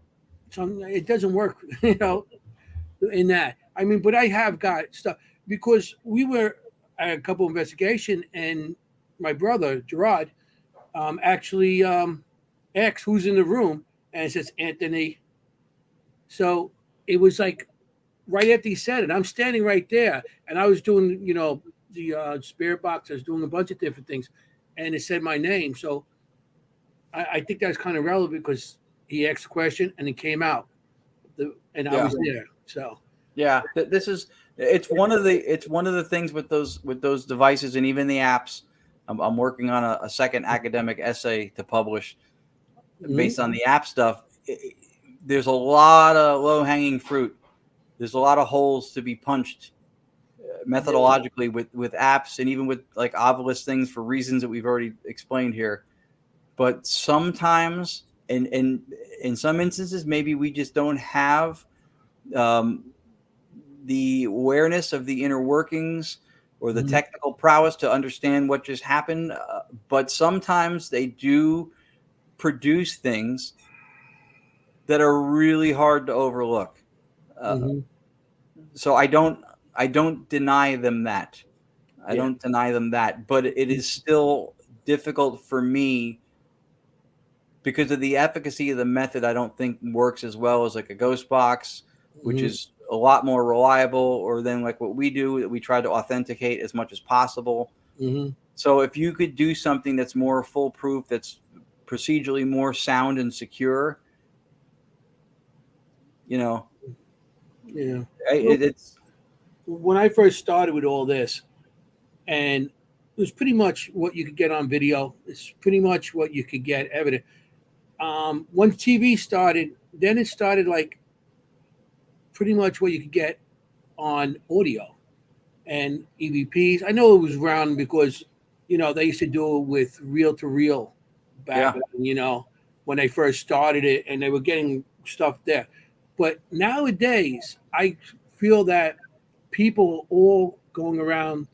so it doesn't work, in that. I mean, but I have got stuff, because we were at a couple of investigations, and my brother, Gerard, actually asked who's in the room, and it says Anthony. So it was like right after he said it, I'm standing right there, and I was doing, the spirit box. I was doing a bunch of different things, and it said my name. So I think that's kind of relevant, because he asked a question and it came out, and I was there. So it's one of the things with those devices, and even the apps. I'm working on a second academic essay to publish based on the app stuff. There's a lot of low-hanging fruit. There's a lot of holes to be punched methodologically with apps, and even with like obelisk things, for reasons that we've already explained here. But sometimes, and in some instances, maybe we just don't have the awareness of the inner workings or the technical prowess to understand what just happened. But sometimes they do produce things that are really hard to overlook. So I don't deny them that. I don't deny them that, but it is still difficult for me, because of the efficacy of the method. I don't think works as well as like a ghost box, which is a lot more reliable, or then like what we do, that we try to authenticate as much as possible. So if you could do something that's more foolproof, that's procedurally more sound and secure, it's when I first started with all this, and it was pretty much what you could get on video. It's pretty much what you could get evident. Once TV started, then it started like pretty much what you could get on audio and EVPs. I know it was around because, they used to do it with reel to reel back then, when they first started it, and they were getting stuff there. But nowadays, I feel that people are all going around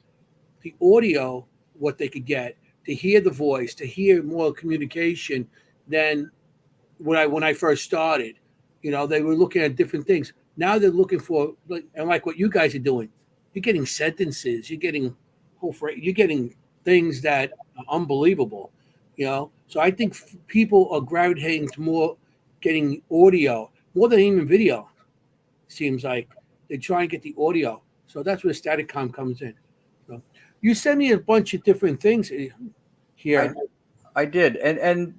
the audio, what they could get to hear the voice, to hear more communication than when I first started. They were looking at different things. Now they're looking for, and like what you guys are doing, you're getting sentences, you're getting you're getting things that are unbelievable. So I think people are gravitating to more getting audio more than even video. Seems like they try and get the audio. So that's where Staticom comes in. So you send me a bunch of different things here. I did, and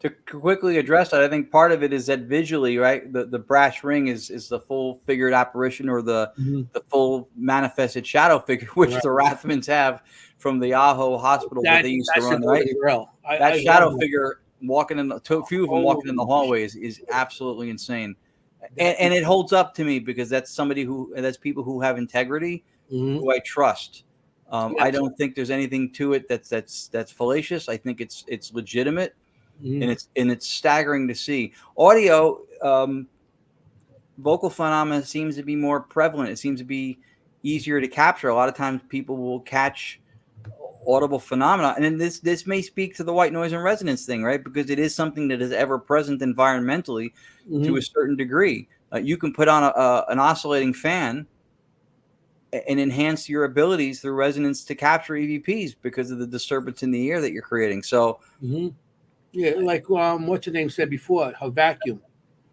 to quickly address that, I think part of it is that visually, right, the brass ring is the full figured apparition, or the full manifested shadow figure, which the Rathmans have from the Aho Hospital that they used to run, right? That shadow figure walking in, a few of them walking in the hallways is absolutely insane. And it holds up to me because that's people who have integrity, who I trust. I don't think there's anything to it that's fallacious. I think it's legitimate, and it's staggering to see. Audio, vocal phenomena seems to be more prevalent. It seems to be easier to capture. A lot of times, people will catch audible phenomena, and then this may speak to the white noise and resonance thing, right? Because it is something that is ever present environmentally to a certain degree. You can put on an oscillating fan and enhance your abilities through resonance to capture EVPs because of the disturbance in the air that you're creating. So, yeah, like what's her name said before, her vacuum,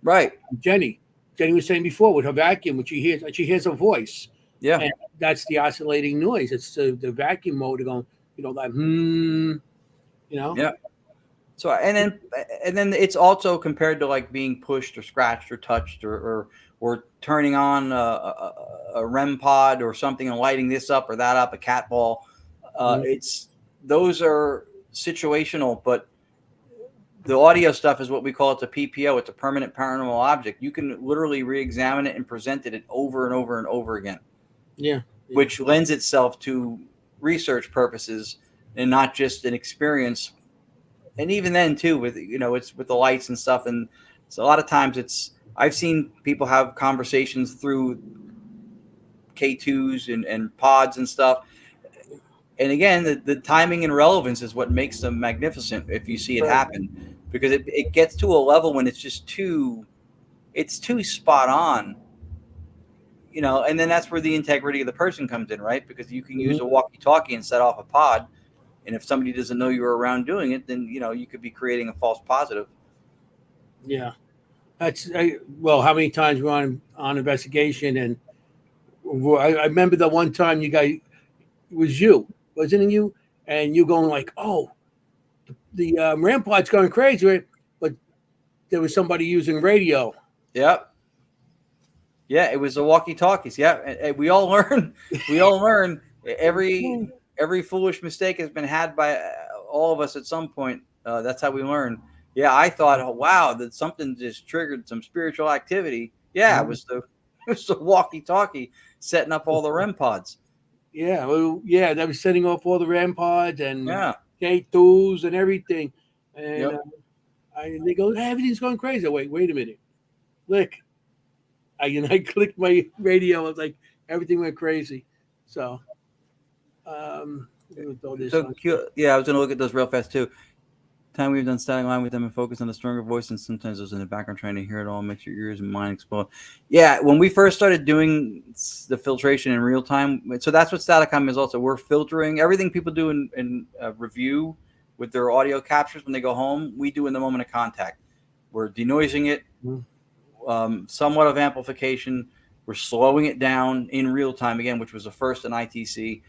right? Jenny was saying before with her vacuum, when she hears a voice, and that's the oscillating noise. It's the vacuum motor going, Yeah. So and then it's also compared to like being pushed or scratched or touched or turning on a REM pod or something and lighting this up or that up, a cat ball. Those are situational, but the audio stuff is what we call it's a PPO. It's a permanent paranormal object. You can literally re-examine it and present it over and over and over again. Yeah. Which lends itself to research purposes and not just an experience. And even then too, with it's with the lights and stuff, and so a lot of times I've seen people have conversations through K2s and pods and stuff. And again, the timing and relevance is what makes them magnificent if you see it happen, because it gets to a level when it's just too spot on. And then that's where the integrity of the person comes in, right? Because you can use a walkie-talkie and set off a pod. And if somebody doesn't know you're around doing it, then, you could be creating a false positive. Yeah. How many times we're on investigation, and I remember the one time you guys, it was you, wasn't it you? And you going like, oh, the Rampart's going crazy, right? But there was somebody using radio. Yep. Yeah, it was the walkie-talkies. Yeah, and we all learn. We all learn. Every foolish mistake has been had by all of us at some point. That's how we learn. Yeah, I thought, oh, wow, that something just triggered some spiritual activity. Yeah, it was the walkie-talkie setting up all the REM pods. Yeah, that was setting off all the REM pods and K2s and everything. And they go, hey, everything's going crazy. Wait a minute. Click. I clicked my radio. I was like, everything went crazy. So, I was going to look at those real fast too. Time we've done standing line with them and focus on the stronger voice, and sometimes those in the background trying to hear it all makes your ears and mind explode. Yeah, when we first started doing the filtration in real time, so that's what Staticom is also. We're filtering everything people do in review with their audio captures when they go home. We do in the moment of contact. We're denoising it, somewhat of amplification. We're slowing it down in real time again, which was the first in ITC.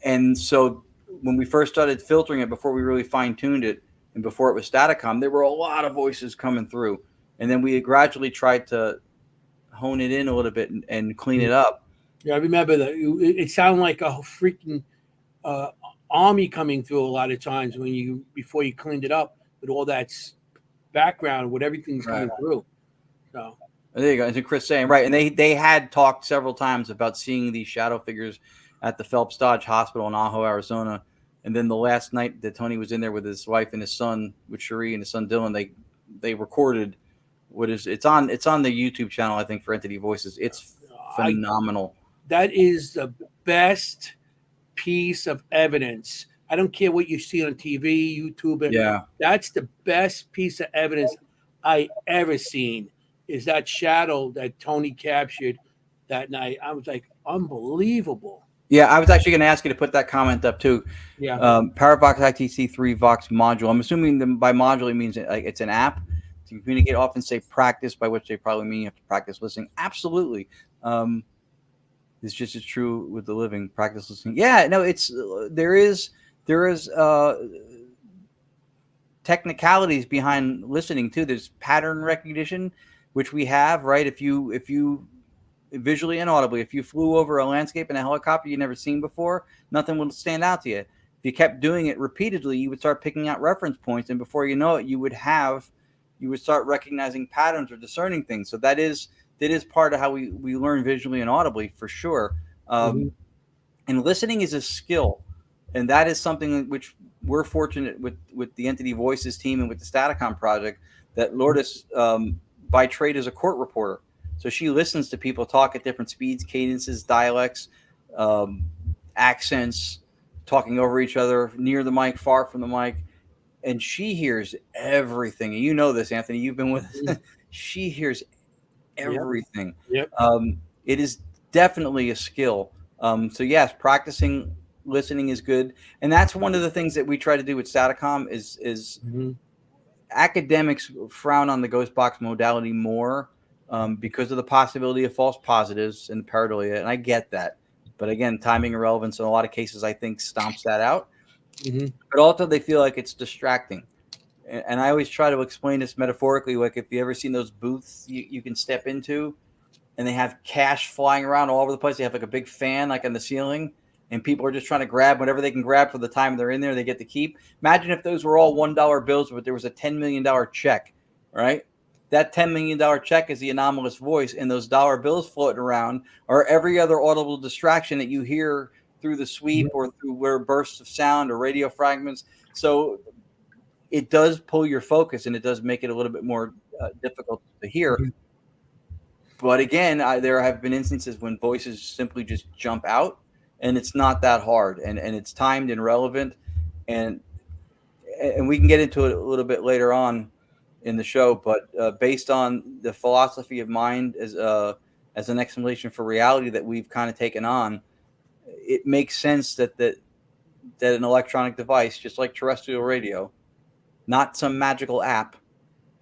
And so when we first started filtering it, before we really fine-tuned it, and before it was Staticom, there were a lot of voices coming through. And then we gradually tried to hone it in a little bit and clean it up. Yeah, I remember that. It sounded like a freaking army coming through a lot of times before you cleaned it up with all that background, with everything's coming through. So there you go. As Chris saying, right. And they had talked several times about seeing these shadow figures at the Phelps Dodge Hospital in Ajo, Arizona. And then the last night that Tony was in there with his wife and his son, with Cherie and his son Dylan, they recorded it's on the YouTube channel, I think, for Entity Voices. It's phenomenal. That is the best piece of evidence. I don't care what you see on TV, YouTube. Yeah. That's the best piece of evidence I ever seen, is that shadow that Tony captured that night. I was like, unbelievable. Yeah, I was actually going to ask you to put that comment up too. Yeah. Paravox ITC3 Vox module. I'm assuming by module it means it's an app to communicate. Often say practice, by which they probably mean you have to practice listening. Absolutely. It's just as true with the living. Practice listening. Yeah, no, there is technicalities behind listening too. There's pattern recognition, which we have, right? If you visually and audibly, if you flew over a landscape in a helicopter you've never seen before, nothing will stand out to you. If you kept doing it repeatedly, you would start picking out reference points, and before you know it, you would start recognizing patterns or discerning things. So that is part of how we learn visually and audibly, for sure. And listening is a skill, and that is something which we're fortunate with the Entity Voices team and with the Staticom project, that Lourdes by trade is a court reporter. So she listens to people talk at different speeds, cadences, dialects, accents, talking over each other, near the mic, far from the mic. And she hears everything. And you know this, Anthony. You've been with us. She hears everything. Yep. It is definitely a skill. So yes, practicing listening is good. And that's one of the things that we try to do with Staticom is academics frown on the ghost box modality more. Because of the possibility of false positives and pareidolia, and I get that. But again, timing and relevance in a lot of cases, I think, stomps that out. But also they feel like it's distracting. And I always try to explain this metaphorically, like if you ever seen those booths you can step into, and they have cash flying around all over the place. They have like a big fan like on the ceiling, and people are just trying to grab whatever they can grab for the time they're in there, they get to keep. Imagine if those were all $1 bills, but there was a $10 million check, right? That $10 million check is the anomalous voice, and those dollar bills floating around are every other audible distraction that you hear through the sweep or through where bursts of sound or radio fragments. So it does pull your focus, and it does make it a little bit more difficult to hear. But again, there have been instances when voices simply just jump out, and it's not that hard, and it's timed and relevant, and we can get into it a little bit later on in the show, but based on the philosophy of mind as an explanation for reality that we've kind of taken on, it makes sense that an electronic device, just like terrestrial radio, not some magical app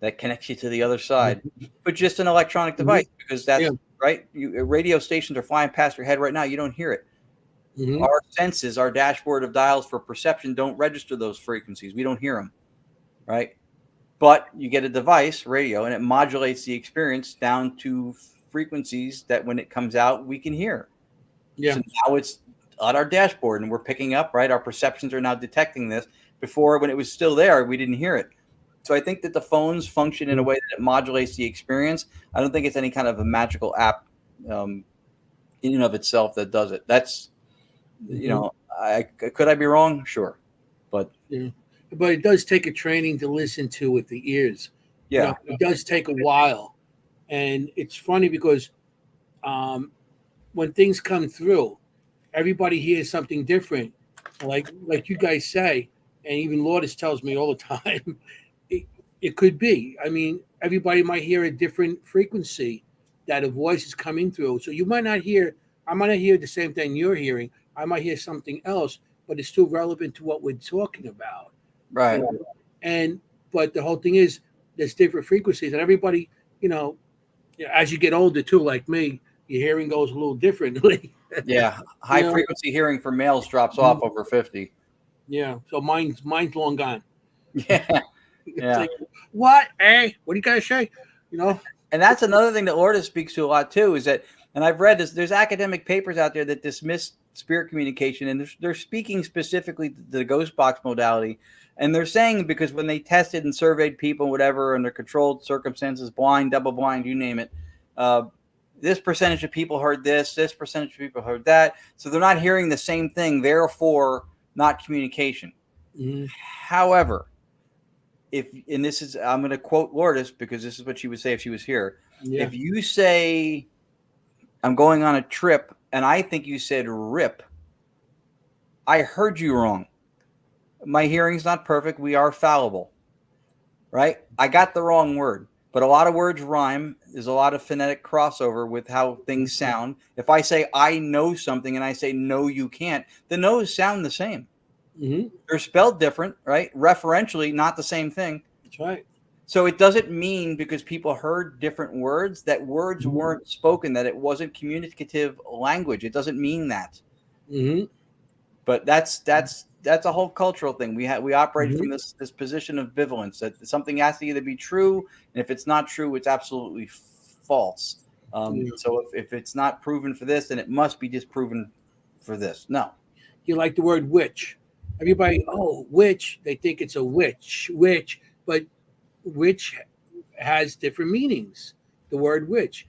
that connects you to the other side, but just an electronic device, because that's right. Radio stations are flying past your head right now. You don't hear it. Our senses, our dashboard of dials for perception, don't register those frequencies. We don't hear them, right? But you get a device, radio, and it modulates the experience down to frequencies that when it comes out, we can hear. So now it's on our dashboard, and we're picking up, right? Our perceptions are now detecting this. Before, when it was still there, we didn't hear it. So I think that the phones function in a way that it modulates the experience. I don't think it's any kind of a magical app in and of itself that does it. That's, could I be wrong? Sure. But but it does take a training to listen to with the ears. Yeah. It does take a while. And it's funny because when things come through, everybody hears something different. Like you guys say, and even Lourdes tells me all the time, it could be. I mean, everybody might hear a different frequency that a voice is coming through. So I might not hear the same thing you're hearing. I might hear something else, but it's still relevant to what we're talking about. Right. But the whole thing is there's different frequencies, and everybody, as you get older too, like me, your hearing goes a little differently. Yeah. High frequency hearing for males drops off over 50. Yeah. So mine's long gone. Yeah. Yeah. Like, what? Hey, what do you guys say? And that's another thing that Lourdes speaks to a lot too, is that, and I've read this, there's academic papers out there that dismiss spirit communication, and they're speaking specifically to the ghost box modality. And they're saying because when they tested and surveyed people, whatever, under controlled circumstances, blind, double blind, you name it, this percentage of people heard this percentage of people heard that. So they're not hearing the same thing. Therefore, not communication. Mm-hmm. However, and this is, I'm going to quote Lourdes because this is what she would say if she was here. Yeah. If you say, I'm going on a trip, and I think you said rip, I heard you wrong. My hearing's not perfect. We are fallible, right? I got the wrong word, but a lot of words rhyme. There's a lot of phonetic crossover with how things sound. If I say I know something and I say no, you can't, the no's sound the same. Mm-hmm. They're spelled different, right? Referentially, not the same thing. That's right. So it doesn't mean because people heard different words that words weren't spoken, that it wasn't communicative language. It doesn't mean that. Mm-hmm. But that's a whole cultural thing. We operate from this position of ambivalence that something has to either be true, and if it's not true, it's absolutely false. So if it's not proven for this, then it must be disproven for this. No. You like the word witch. Everybody, witch, they think it's a witch, but witch has different meanings. The word witch,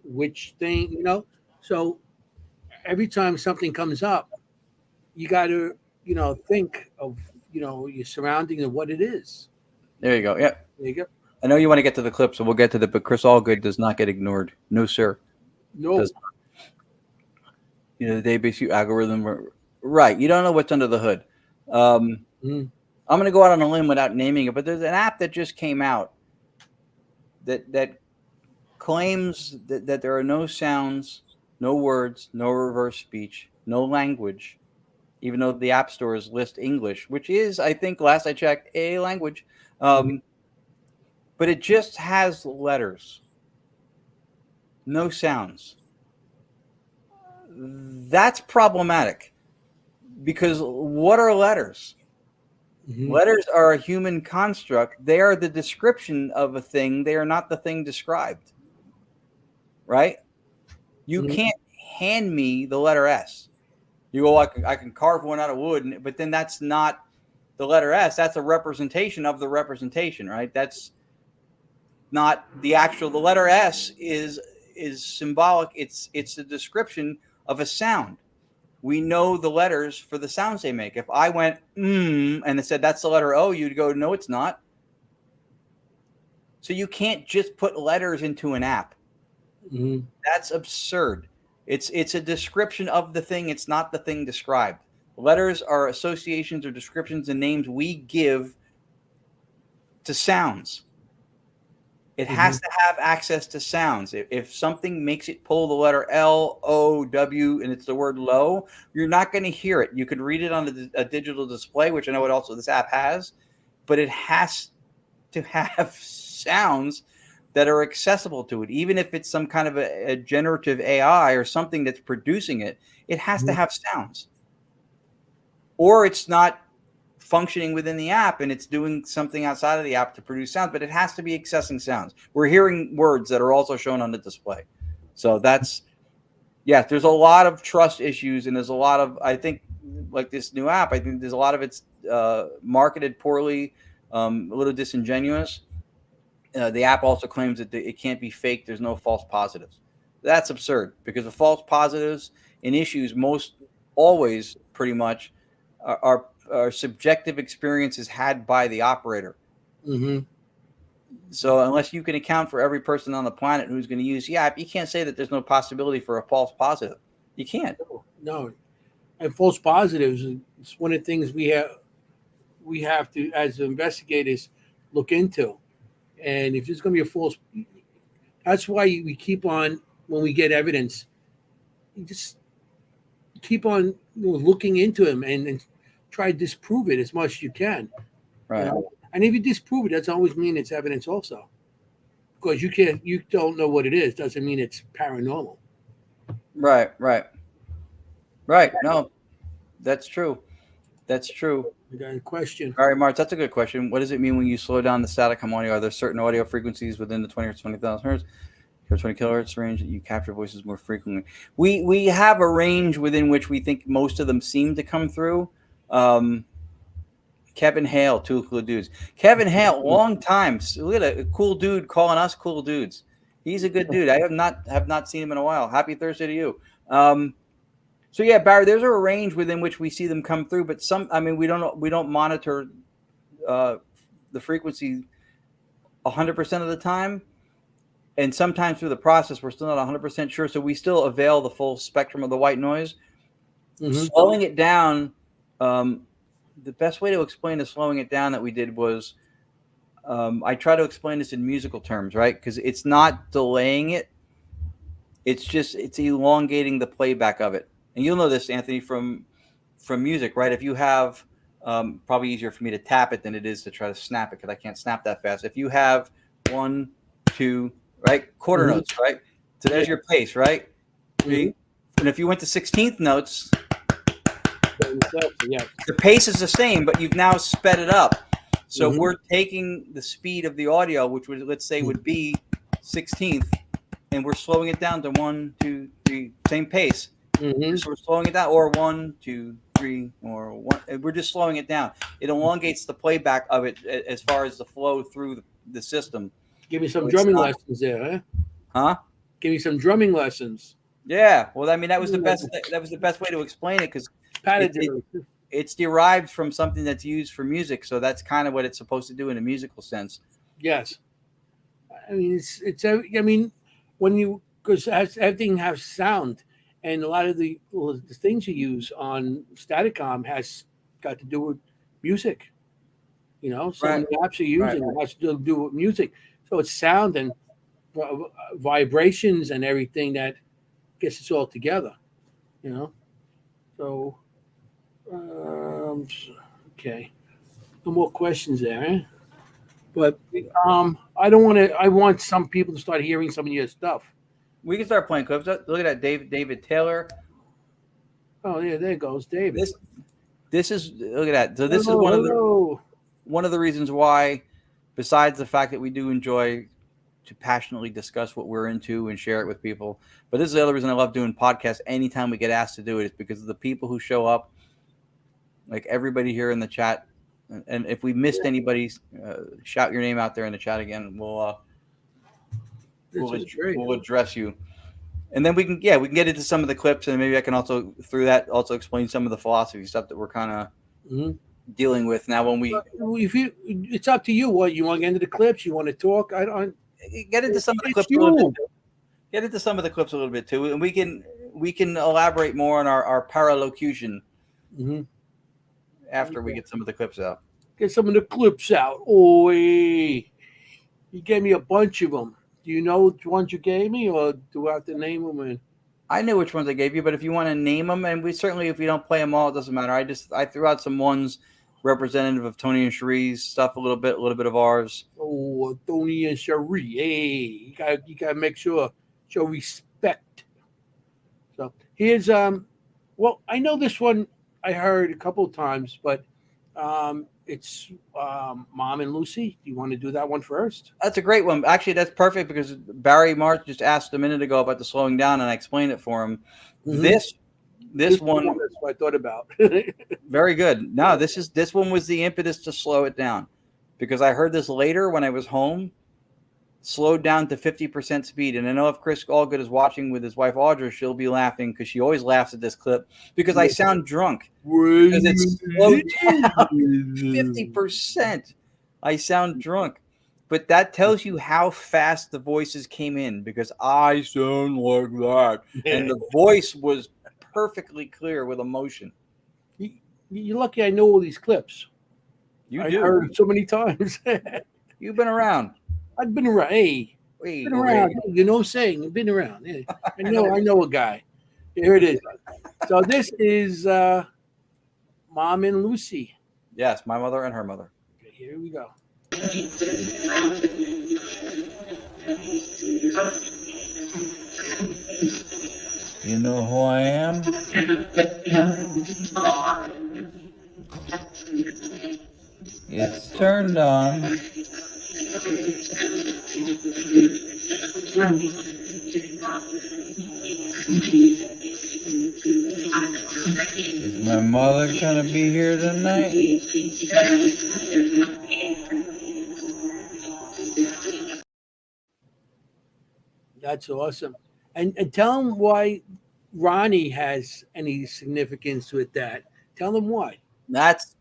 witch thing, So every time something comes up, you got to, think of, your surrounding and what it is. There you go. Yeah. There you go. I know you want to get to the clip, so we'll get to the. But Chris Allgood does not get ignored. No, sir. No. The database algorithm. Right. You don't know what's under the hood. I'm going to go out on a limb without naming it, but there's an app that just came out that claims that there are no sounds, no words, no reverse speech, no language, even though the app stores list English, which is, I think, last I checked, a language. But it just has letters, no sounds. That's problematic because what are letters? Letters are a human construct. They are the description of a thing. They are not the thing described. Right? You can't hand me the letter S. You go, I can carve one out of wood, but then that's not the letter S. That's a representation of the representation, right? That's not the actual. The letter S is symbolic. It's a description of a sound. We know the letters for the sounds they make. If I went and it said that's the letter O, you'd go, no, it's not. So you can't just put letters into an app. That's absurd. It's a description of the thing. It's not the thing described. Letters are associations or descriptions and names we give to sounds. It has to have access to sounds. If something makes it pull the letter L, O, W, and it's the word low, you're not going to hear it. You could read it on a digital display, which I know also this app has, but it has to have sounds that are accessible to it. Even if it's some kind of a generative AI or something that's producing it, it has to have sounds. Or it's not functioning within the app and it's doing something outside of the app to produce sounds, but it has to be accessing sounds. We're hearing words that are also shown on the display. So there's a lot of trust issues, and there's a lot of, I think, like this new app, I think there's a lot of it's marketed poorly, a little disingenuous. The app also claims that it can't be fake. There's no false positives. That's absurd because the false positives and issues most always pretty much are subjective experiences had by the operator. So unless you can account for every person on the planet who's going to use the app, you can't say that there's no possibility for a false positive. You can't. No. And false positives is one of the things we have to, as investigators, look into. And if there's going to be a false, that's why we keep on, when we get evidence, you just keep on looking into them and try to disprove it as much as you can. Right. And if you disprove it, that doesn't always mean it's evidence also. Because you don't know what it is, doesn't mean it's paranormal. Right. No, that's true. I got a question. All right, Mark, that's a good question. What does it mean when you slow down the Staticom audio? Are there certain audio frequencies within the 20 or 20,000 hertz, or 20 kilohertz range that you capture voices more frequently? We have a range within which we think most of them seem to come through. Kevin Hale, two cool dudes. Kevin Hale, long time. Look at a cool dude calling us cool dudes. He's a good dude. I have not seen him in a while. Happy Thursday to you. So yeah, Barry, there's a range within which we see them come through, but we don't monitor the frequency 100% of the time, and sometimes through the process we're still not 100% sure. So we still avail the full spectrum of the white noise. Slowing it down. The best way to explain the slowing it down that we did was I try to explain this in musical terms, right? Because it's not delaying it. It's elongating the playback of it. And you'll know this, Anthony, from music, right? If you have probably easier for me to tap it than it is to try to snap it because I can't snap that fast. If you have 1, 2, right, quarter notes, right? So there's your pace, right? And if you went to 16th notes, the pace is the same, but you've now sped it up. So we're taking the speed of the audio, which would, let's say, would be 16th, and we're slowing it down to 1, 2, 3, same pace. So we're slowing it down, or 1, 2, 3, or 1. We're just slowing it down. It elongates the playback of it as far as the flow through the system. Give me some drumming lessons there, huh? Give me some drumming lessons. Yeah, well, I mean, that was the best. That was the best way to explain it because it's derived from something that's used for music, so that's kind of what it's supposed to do in a musical sense. Yes, I mean it's. I mean, because everything has sound, and a lot of the things you use on Staticom has got to do with music. You know, some of the apps you're using has to do with music, so it's sound and vibrations and everything that gets us all together. You know, so. Okay, no more questions there, eh? But I don't want to. I want some people to start hearing some of your stuff. We can start playing clips. Look at that, David Taylor. Oh yeah, there goes David. This is look at that. So this is one of the reasons why, besides the fact that we do enjoy to passionately discuss what we're into and share it with people, but this is the other reason I love doing podcasts. Anytime we get asked to do it, is because of the people who show up. Like everybody here in the chat, and if we missed anybody, shout your name out there in the chat again. We'll address you, and then we can get into some of the clips, and maybe I can also through that also explain some of the philosophy stuff that we're kind of dealing with now. It's up to you. What you want to get into the clips? You want to talk? I don't get into some of the clips a little bit. Get into some of the clips a little bit too, and we can elaborate more on our paralocution. After we get some of the clips out. Get some of the clips out. Oh, you gave me a bunch of them. Do you know which ones you gave me, or do I have to name them? And I know which ones I gave you, but if you want to name them, and we certainly, if we don't play them all, it doesn't matter. I threw out some ones representative of Tony and Cherie's stuff, a little bit of ours. Oh, Tony and Cherie. Hey, you gotta make sure show respect. So here's well, I know this one. I heard a couple of times, but it's Mom and Lucy. Do you want to do that one first? That's a great one. Actually, that's perfect because Barry March just asked a minute ago about the slowing down, and I explained it for him. This one, that's what I thought about. Very good. No, this one was the impetus to slow it down because I heard this later when I was home. Slowed down to 50% speed. And I know if Chris Allgood is watching with his wife Audra, she'll be laughing because she always laughs at this clip because I sound drunk. Because it's slowed down 50%. I sound drunk. But that tells you how fast the voices came in because I sound like that. And the voice was perfectly clear with emotion. You're lucky I know all these clips. I heard it so many times. You've been around. I've been around. Hey, been around. You know, saying I've been around. Yeah. I know a guy. Here it is. So this is Mom and Lucy. Yes, my mother and her mother. Okay, here we go. You know who I am? It's turned on. Is my mother gonna be here tonight? That's awesome. And tell them why Ronnie has any significance with that. Tell them why. That's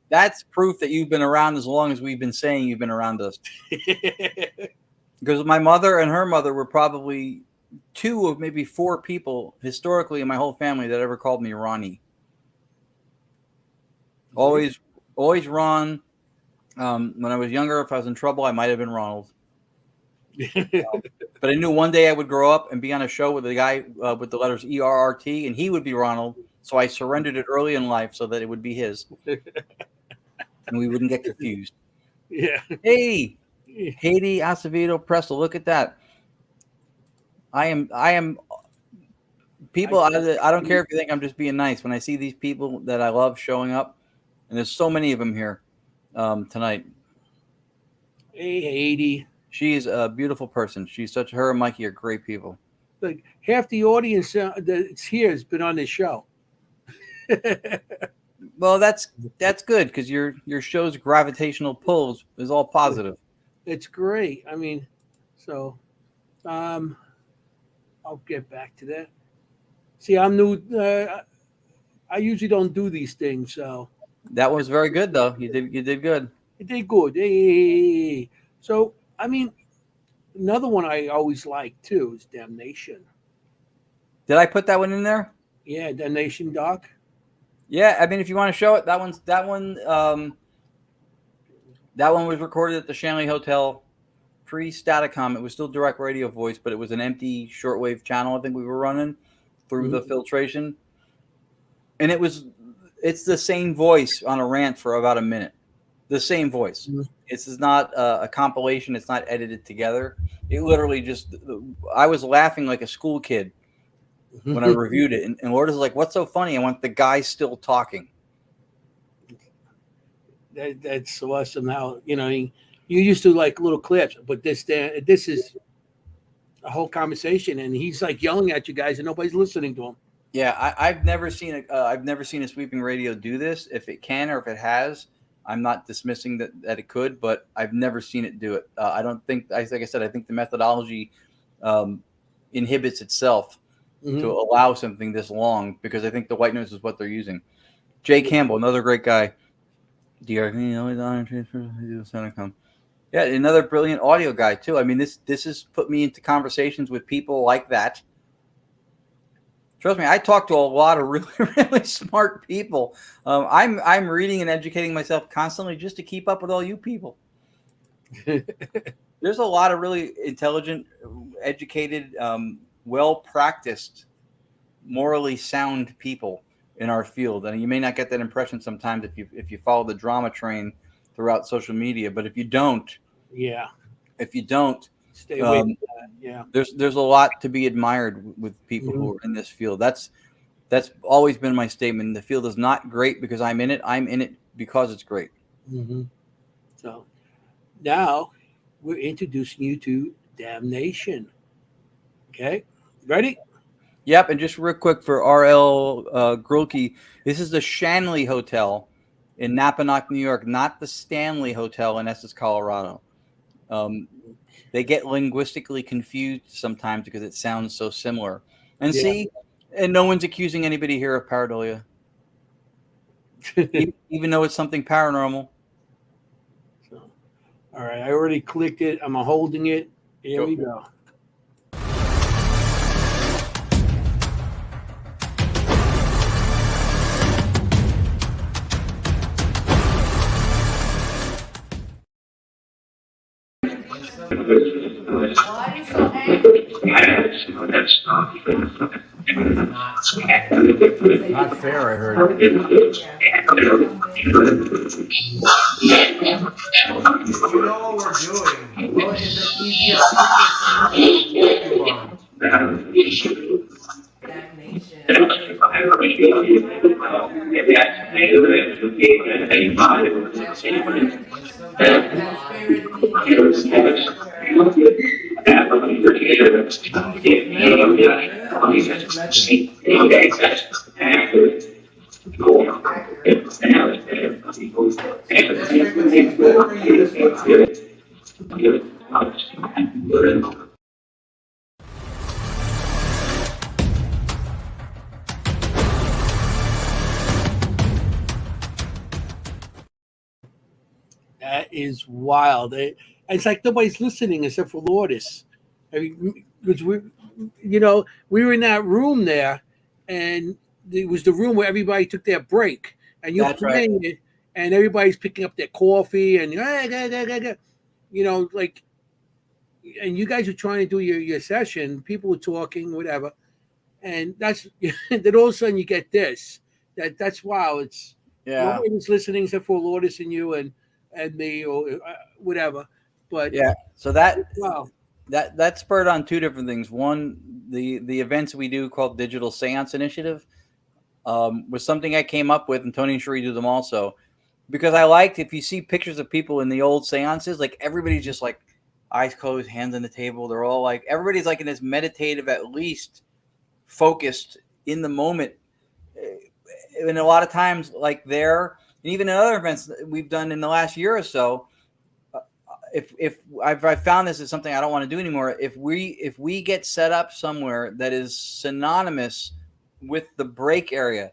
proof that you've been around as long as we've been saying you've been around us. Because my mother and her mother were probably 2 of maybe 4 people historically in my whole family that ever called me Ronnie. Always Ron. When I was younger, if I was in trouble, I might have been Ronald. But I knew one day I would grow up and be on a show with a guy with the letters ERRT, and he would be Ronald. So I surrendered it early in life so that it would be his, and we wouldn't get confused. Yeah. Hey, Haiti Acevedo Presto, look at that. I am. People, I don't care if you think I'm just being nice. When I see these people that I love showing up, and there's so many of them here tonight. Hey, Haiti. She's a beautiful person. Her and Mikey are great people. Like half the audience that's here has been on this show. Well, that's good because your show's gravitational pull is all positive. It's great. I mean, so I'll get back to that. See, I'm new. I usually don't do these things, so that was very good, though. You did good. You did good. Hey. So, I mean, another one I always like too is Damnation. Did I put that one in there? Yeah, Damnation Doc. Yeah, I mean, if you want to show it, that one was recorded at the Shanley Hotel pre-Staticom. It was still direct radio voice, but it was an empty shortwave channel. I think we were running through the filtration, and it's the same voice on a rant for about a minute. The same voice. This is not a compilation. It's not edited together. It literally I was laughing like a school kid when I reviewed it. And Lourdes is like, what's so funny? I want the guy still talking. That's awesome. How, you used to like little clips, but this is a whole conversation, and he's like yelling at you guys and nobody's listening to him. Yeah, I've never seen a sweeping radio do this. If it can or if it has, I'm not dismissing that it could, but I've never seen it do it. I don't think, like I said, I think the methodology inhibits itself to allow something this long, because I think the white noise is what they're using. Jay Campbell, another great guy. Yeah, another brilliant audio guy too. I mean, this has put me into conversations with people like that. Trust me, I talk to a lot of really, really smart people. I'm reading and educating myself constantly just to keep up with all you people. There's a lot of really intelligent, educated, well-practiced, morally sound people in our field, and you may not get that impression sometimes if you follow the drama train throughout social media. But if you don't, stay away from that. Yeah, there's a lot to be admired with people who are in this field. That's always been my statement. The field is not great because I'm in it. I'm in it because it's great. So now we're introducing you to Damnation. Okay, ready? Yep, and just real quick for R.L. Grulke, this is the Shanley Hotel in Napanoch, New York, not the Stanley Hotel in Estes, Colorado. They get linguistically confused sometimes because it sounds so similar. And and no one's accusing anybody here of pareidolia, even though it's something paranormal. So, all right, I already clicked it. I'm holding it. Here we go. Why are you so angry? Not fair, I heard. You know what we're doing. Well, is it easier That is wild. It's like nobody's listening except for Lourdes. I mean, because we were in that room there, and it was the room where everybody took their break, and you're That's right. playing it, and everybody's picking up their coffee, and like, and you guys were trying to do your session. People were talking, whatever, and that's then all of a sudden you get this. That's wow. It's nobody was listening except for Lourdes and you and me or whatever. But Yeah, so that wow. that spurred on two different things. One, the events we do called Digital Seance Initiative was something I came up with, and Tony and Sheree do them also, because I liked, if you see pictures of people in the old seances, like everybody's just like eyes closed, hands on the table. They're all like, everybody's like in this meditative, at least focused in the moment. And a lot of times, like there, and even in other events that we've done in the last year or so, if I've found this is something I don't want to do anymore. If we get set up somewhere that is synonymous with the break area,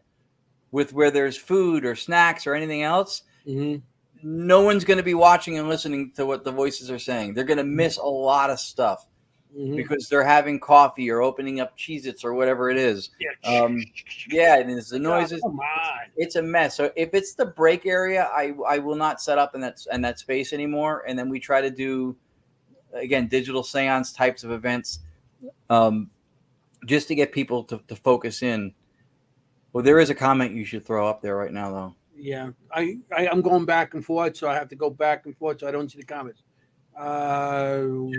with where there's food or snacks or anything else, no one's going to be watching and listening to what the voices are saying. They're going to miss a lot of stuff because they're having coffee or opening up Cheez-Its or whatever it is. Yeah, and it's the noises. Come on. It's a mess. So if it's the break area, I will not set up in that space anymore. And then we try to do, again, digital seance types of events, just to get people to focus in. Well, there is a comment you should throw up there right now, though. Yeah, I'm going back and forth, so I have to go back and forth so I don't see the comments.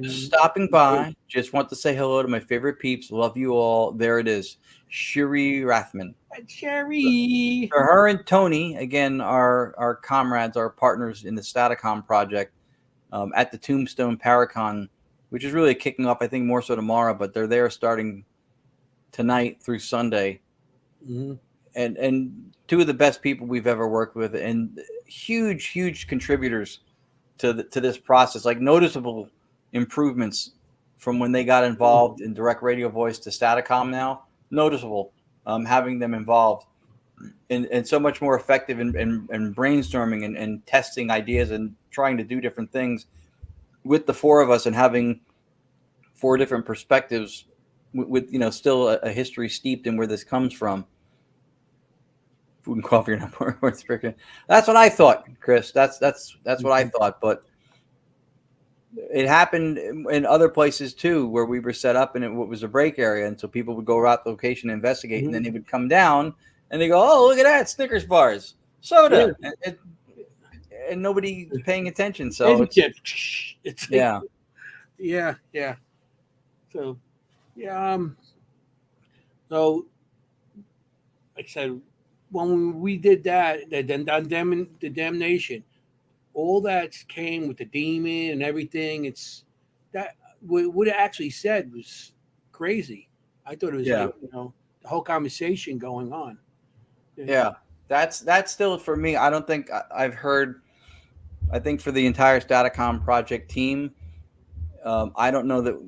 Just stopping by. Just want to say hello to my favorite peeps. Love you all. There it is. Shiri Rathman. Sherry. For her and Tony, again, our comrades, our partners in the Staticom project at the Tombstone Paracon, which is really kicking off, I think, more so tomorrow, but they're there starting tonight through Sunday. And two of the best people we've ever worked with, and huge contributors to this process, like noticeable improvements from when they got involved in direct radio voice to Staticom now. Noticeable, having them involved, and so much more effective in brainstorming and testing ideas and trying to do different things with the four of us, and having four different perspectives with still a history steeped in where this comes from. Food and coffee are not worth freaking. That's what I thought, Chris. That's what I thought. But it happened in other places too, where we were set up and it was a break area, and so people would go out the location and investigate, and then they would come down and they go, "Oh, look at that, Snickers bars, soda," and nobody paying attention. So it's yeah. So so like I said, when we did that, the damnation, all that came with the demon and everything. It's that what it actually said was crazy. I thought it was like, the whole conversation going on. Yeah, that's still for me. I don't think I've heard. I think for the entire Staticom project team, I don't know that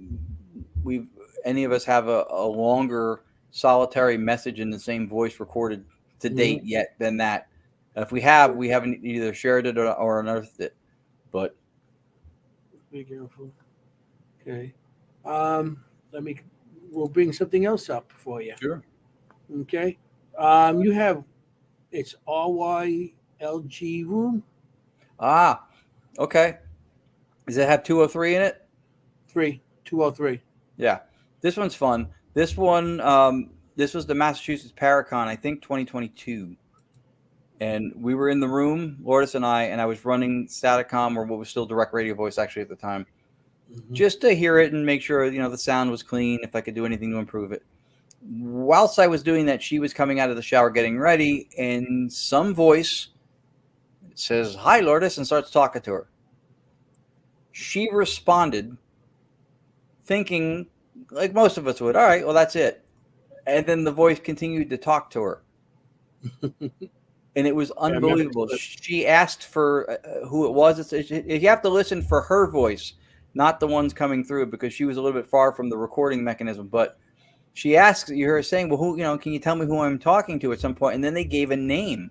any of us have a longer solitary message in the same voice recorded to date yet than that. If we haven't either shared it or unearthed it. But be careful. Okay. We'll bring something else up for you. Sure. Okay. You have, it's RYLG room. Okay. Does it have 203 in it? 203. Yeah. This one's fun. This one, this was the Massachusetts Paracon, I think 2022. And we were in the room, Lourdes and I was running Staticom, or what was still direct radio voice actually at the time, just to hear it and make sure, the sound was clean, if I could do anything to improve it. Whilst I was doing that, she was coming out of the shower getting ready, and some voice says, "Hi, Lourdes," and starts talking to her. She responded thinking, like most of us would, all right, well, that's it. And then the voice continued to talk to her. And it was unbelievable. She asked for who it was. You have to listen for her voice, not the ones coming through, because she was a little bit far from the recording mechanism. But she asked, you hear her saying, "Well, who, can you tell me who I'm talking to?" at some point? And then they gave a name.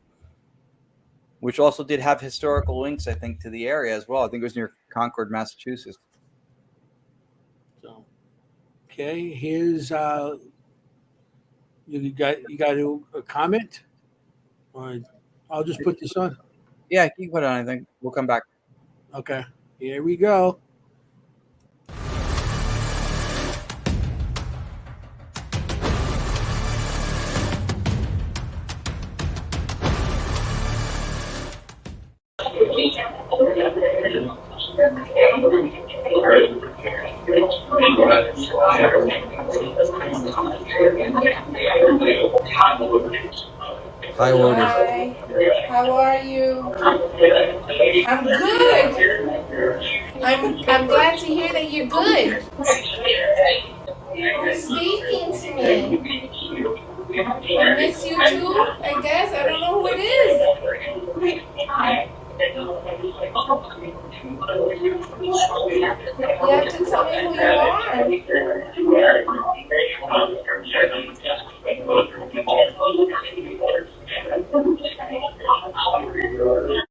which also did have historical links, I think, to the area as well. I think it was near Concord, Massachusetts. So, okay, here's you got a comment, or I'll just put this on. Yeah, you can put it on anything. We'll come back. Okay, here we go. Hi, Lourdes. Hi. How are you? I'm good. I'm glad to hear that you're good. Who's speaking to me? I miss you too, I guess. I don't know who it is. You have to tell me who you are.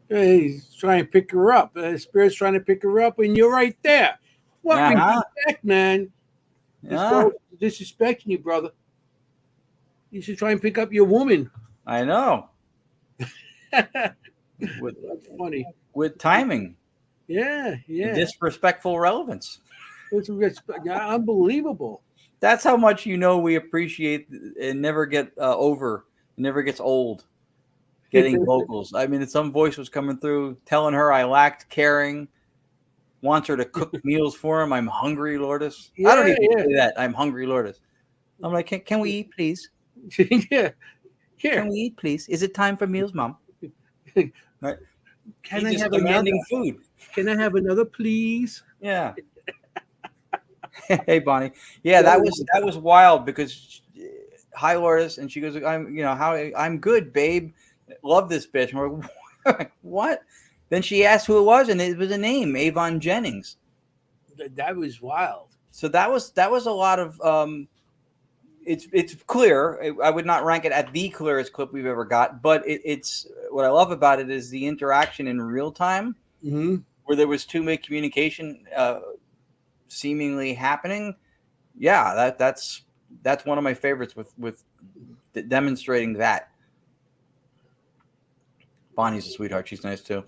Hey, he's trying to pick her up. Spirit's trying to pick her up, and you're right there. What respect, man? This girl is disrespecting you, brother. You should try and pick up your woman. I know. That's funny. With timing. Yeah. Disrespectful relevance. Yeah, unbelievable. That's how much we appreciate and never get never gets old. Getting vocals. I mean, some voice was coming through telling her I lacked caring, wants her to cook meals for him. I'm hungry, Lourdes. I don't even say that. I'm hungry, Lourdes. I'm like, can we eat, please? Yeah. Can we eat, please? Is it time for meals, Mom? Right. Can I have another food? Can I have another, please? Yeah. Hey, Bonnie. Yeah, that was wild because hi, Lourdes, and she goes, I'm good, babe. Love this bitch. And we're like, what? Then she asked who it was, and it was a name, Avon Jennings. That was wild. So that was a lot of. It's clear. I would not rank it at the clearest clip we've ever got, but it's what I love about it is the interaction in real time, where there was two-way communication seemingly happening. Yeah, that's one of my favorites with demonstrating that. Bonnie's a sweetheart. She's nice too.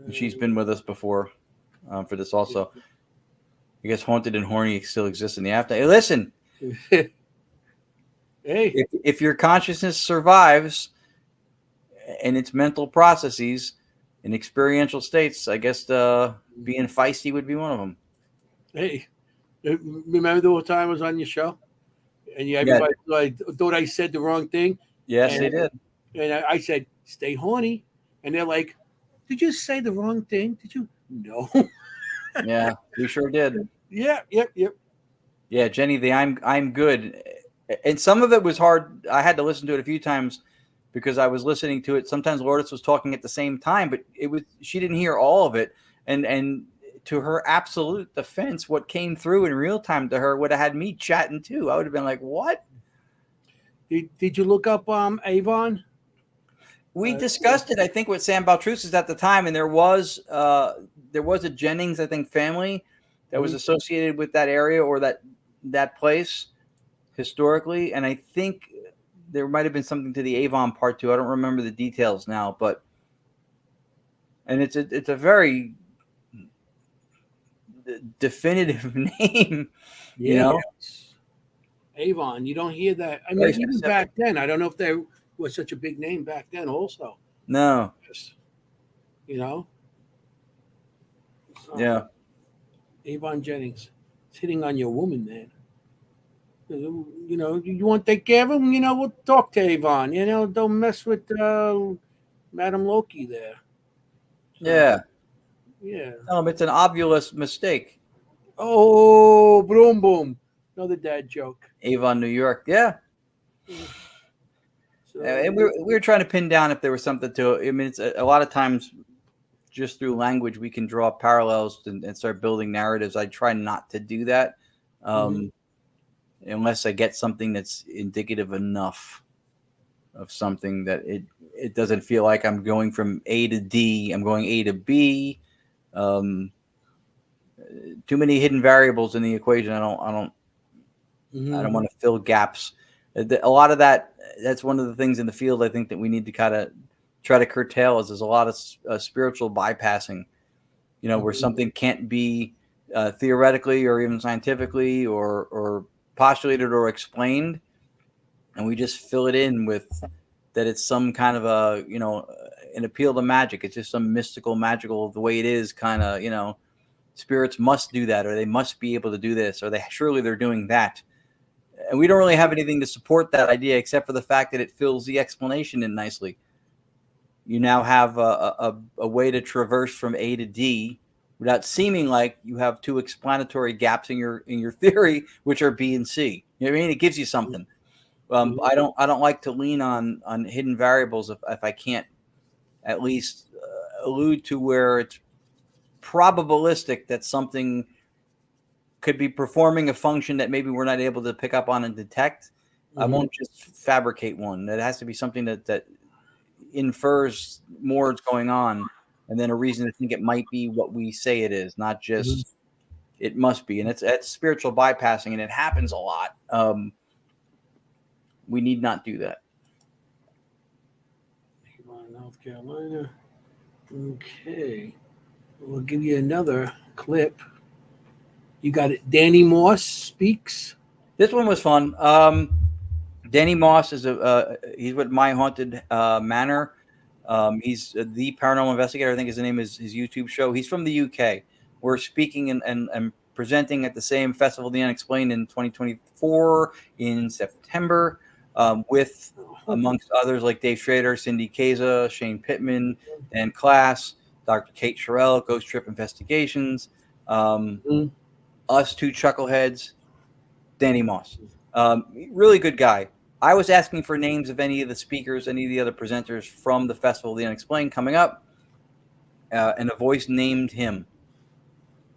And she's been with us before for this also. I guess Haunted and Horny still exists in the after. Hey, listen. Hey. If your consciousness survives and its mental processes in experiential states, I guess being feisty would be one of them. Hey, remember the time I was on your show? And everybody thought I said the wrong thing? Yes, they did. And I said, stay horny. And they're like, did you say the wrong thing? Did you? No. Yeah, we sure did. Yep. Yeah, Jenny, the I'm good. And some of it was hard. I had to listen to it a few times because I was listening to it. Sometimes Lourdes was talking at the same time, but she didn't hear all of it. And to her absolute defense, what came through in real time to her would have had me chatting too. I would have been like, what? Did you look up Avon? We discussed it, I think, with Sam Baltrusis at the time, and there was a Jennings, I think, family that was associated with that area or that place historically, and I think there might have been something to the Avon part too. I don't remember the details now, and it's a very definitive name, you know. Avon, you don't hear that. I mean, even back then, I don't know if there was such a big name back then also. No. You know? So, yeah. Avon Jennings. It's hitting on your woman, man. You know, you want to take care of him? You know, we'll talk to Avon. You know, don't mess with Madam Loki there. So, yeah. Yeah. It's an obvious mistake. Oh, boom, boom. Another dad joke. Avon, New York. Yeah. So, and we were trying to pin down if there was something to it. I mean, it's a lot of times just through language we can draw parallels and start building narratives. I try not to do that unless I get something that's indicative enough of something that it doesn't feel like I'm going from A to D. I'm going A to B. Too many hidden variables in the equation. I don't want to fill gaps. A lot of that's one of the things in the field I think that we need to kind of try to curtail is there's a lot of spiritual bypassing, where something can't be theoretically or even scientifically or postulated or explained. And we just fill it in with that it's some kind of an appeal to magic. It's just some mystical, magical, the way it is kind of, spirits must do that, or they must be able to do this, or surely they're doing that. And we don't really have anything to support that idea except for the fact that it fills the explanation in nicely. You now have a way to traverse from A to D without seeming like you have two explanatory gaps in your theory, which are B and C. You know what I mean? It gives you something. I don't like to lean on hidden variables if I can't at least allude to where it's probabilistic that something could be performing a function that maybe we're not able to pick up on and detect. I won't just fabricate one. That has to be something that infers more is going on, and then a reason to think it might be what we say it is, not just it must be. And it's spiritual bypassing, and it happens a lot. We need not do that. North Carolina. Okay. We'll give you another clip. You got it. Danny Moss speaks. This one was fun. Danny Moss is he's with My Haunted Manor. He's the paranormal investigator. I think his name is his YouTube show. He's from the UK. We're speaking and presenting at the same Festival of the Unexplained in 2024 in September with, amongst others, like Dave Schrader, Cindy Keza, Shane Pittman, Dan Class, Dr. Kate Sherrill, Ghost Trip Investigations, us two chuckleheads, Danny Moss. Really good guy. I was asking for names of any of the speakers, any of the other presenters from the Festival of the Unexplained coming up, and a voice named him.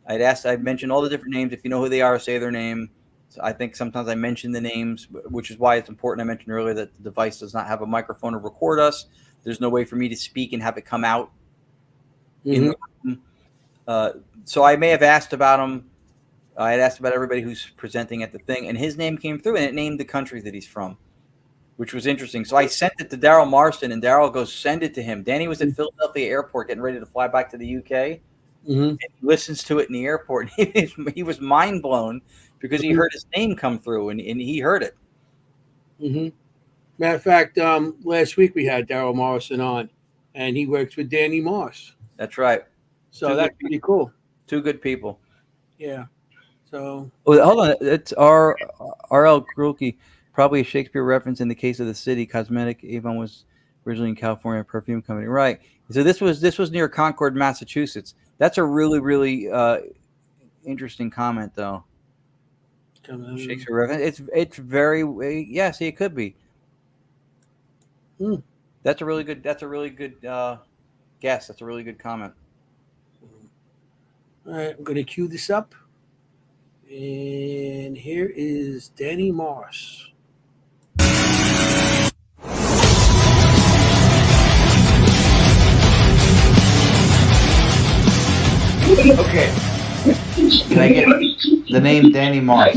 I'd mentioned all the different names. If you know who they are, say their name. So I think sometimes I mention the names, which is why it's important. I mentioned earlier that the device does not have a microphone to record us. There's no way for me to speak and have it come out. In the room. So I may have asked about him. I had asked about everybody who's presenting at the thing, and his name came through, and it named the country that he's from, which was interesting. So I sent it to Daryl Marston, and Daryl goes, send it to him. Danny was at Philadelphia Airport getting ready to fly back to the UK. And he listens to it in the airport. He was mind blown because he heard his name come through, and he heard it. Matter of fact, last week we had Daryl Morrison on, and he works with Danny Moss. That's right. So that's pretty cool. Two good people. Yeah. So hold on. It's R.L. Krulke, probably a Shakespeare reference in the case of the city. Cosmetic Avon was originally in California, perfume company. Right. So this was near Concord, Massachusetts. That's a really, really interesting comment, though. Shakespeare reference. It's very see, it could be. That's a really good guess. That's a really good comment. All right, I'm going to cue this up. And here is Danny Moss. Okay. Can I get the name Danny Moss?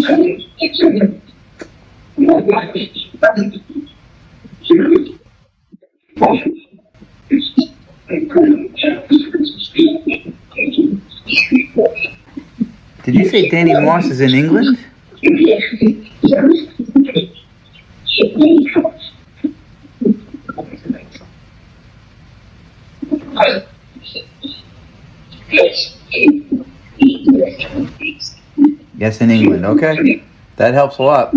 Did you say Danny Moss is in England? Yes, in England. Okay. That helps a lot.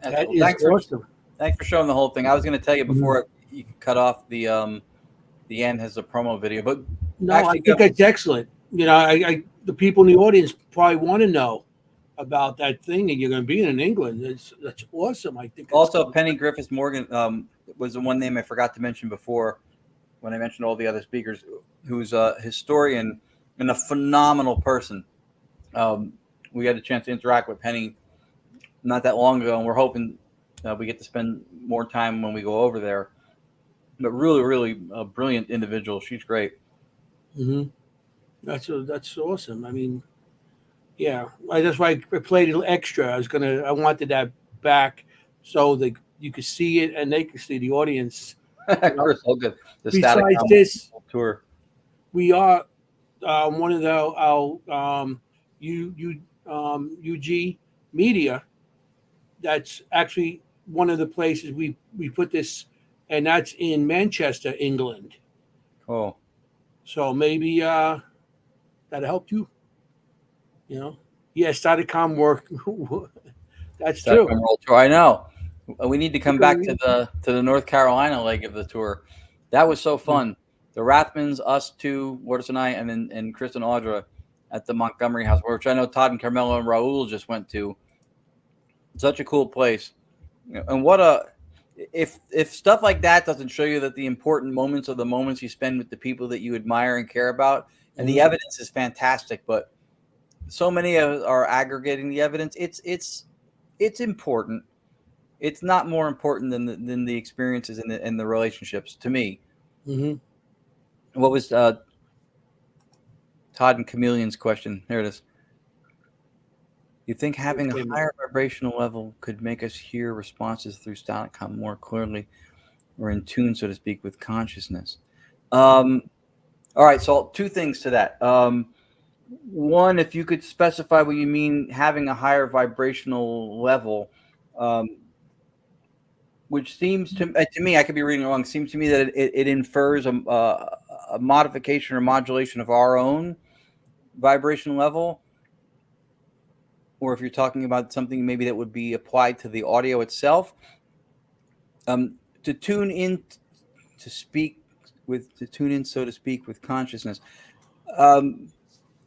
That's That cool. is awesome. Thanks for showing the whole thing. I was going to tell you before you cut off the end has a promo video, but No, actually, I think that's excellent. You know, the people in the audience probably want to know about that thing that you're going to be in England. That's awesome. I think. Also, Penny Griffiths Morgan was the one name I forgot to mention before when I mentioned all the other speakers, who's a historian and a phenomenal person. We had a chance to interact with Penny not that long ago, and we're hoping we get to spend more time when we go over there. But really, really a brilliant individual. She's great. Mm-hmm. That's awesome. I mean, yeah, that's why I played it extra. I wanted that back so that you could see it and they could see the audience. Chris Hogan, the Besides Staticom this tour. We are one of our UG media. That's actually one of the places we put this, and that's in Manchester, England. Oh, so maybe that helped you. You know, yeah, Staticom work. That's true. World Tour. I know. We need to come back to the North Carolina leg of the tour. That was so fun. The Rathmans, us two, Lourdes and I, and Chris and Audra at the Montgomery House, which I know Todd and Carmelo and Raul just went to. Such a cool place. And what if stuff like that doesn't show you that the important moments are the moments you spend with the people that you admire and care about, and the evidence is fantastic, but so many are aggregating the evidence. It's important. It's not more important than the experiences and the relationships to me. Mm-hmm. What was Todd and Chameleon's question? There it is. You think having a higher vibrational level could make us hear responses through Staticom more clearly, or in tune, so to speak, with consciousness? All right, so two things to that. One, if you could specify what you mean having a higher vibrational level, which seems to me, I could be reading it wrong, seems to me that it infers a modification or modulation of our own vibration level. Or if you're talking about something maybe that would be applied to the audio itself, to tune in, so to speak, with consciousness.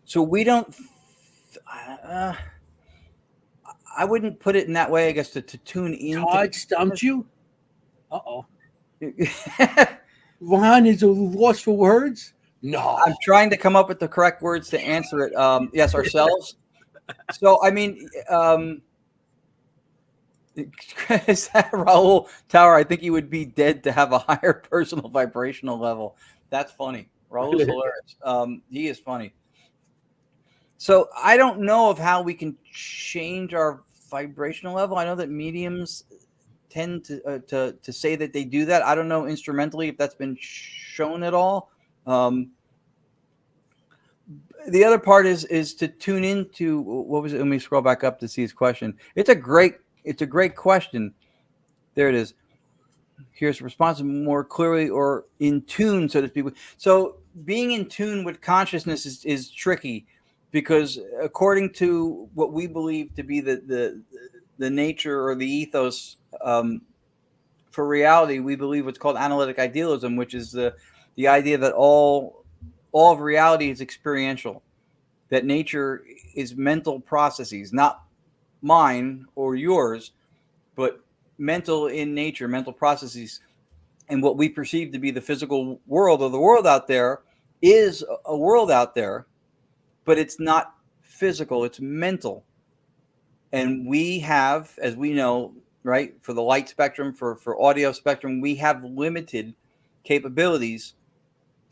So we don't. I wouldn't put it in that way. I guess to tune in. Todd stumped you. Ron is a loss for words. No, I'm trying to come up with the correct words to answer it. Yes, ourselves. So, I mean, Raul Tower, I think he would be dead to have a higher personal vibrational level. That's funny. Raul's hilarious. He is funny. So I don't know of how we can change our vibrational level. I know that mediums tend to say that they do that. I don't know instrumentally if that's been shown at all. The other part is to tune into what was it? Let me scroll back up to see his question. It's a great question. There it is. Here's the response more clearly or in tune, so to speak. So being in tune with consciousness is tricky because according to what we believe to be the nature or the ethos for reality, we believe what's called analytic idealism, which is the idea that all of reality is experiential, that nature is mental processes, not mine or yours, but mental in nature, mental processes. And what we perceive to be the physical world or the world out there is a world out there, but it's not physical, it's mental. And we have, as we know, right, for the light spectrum, for audio spectrum, we have limited capabilities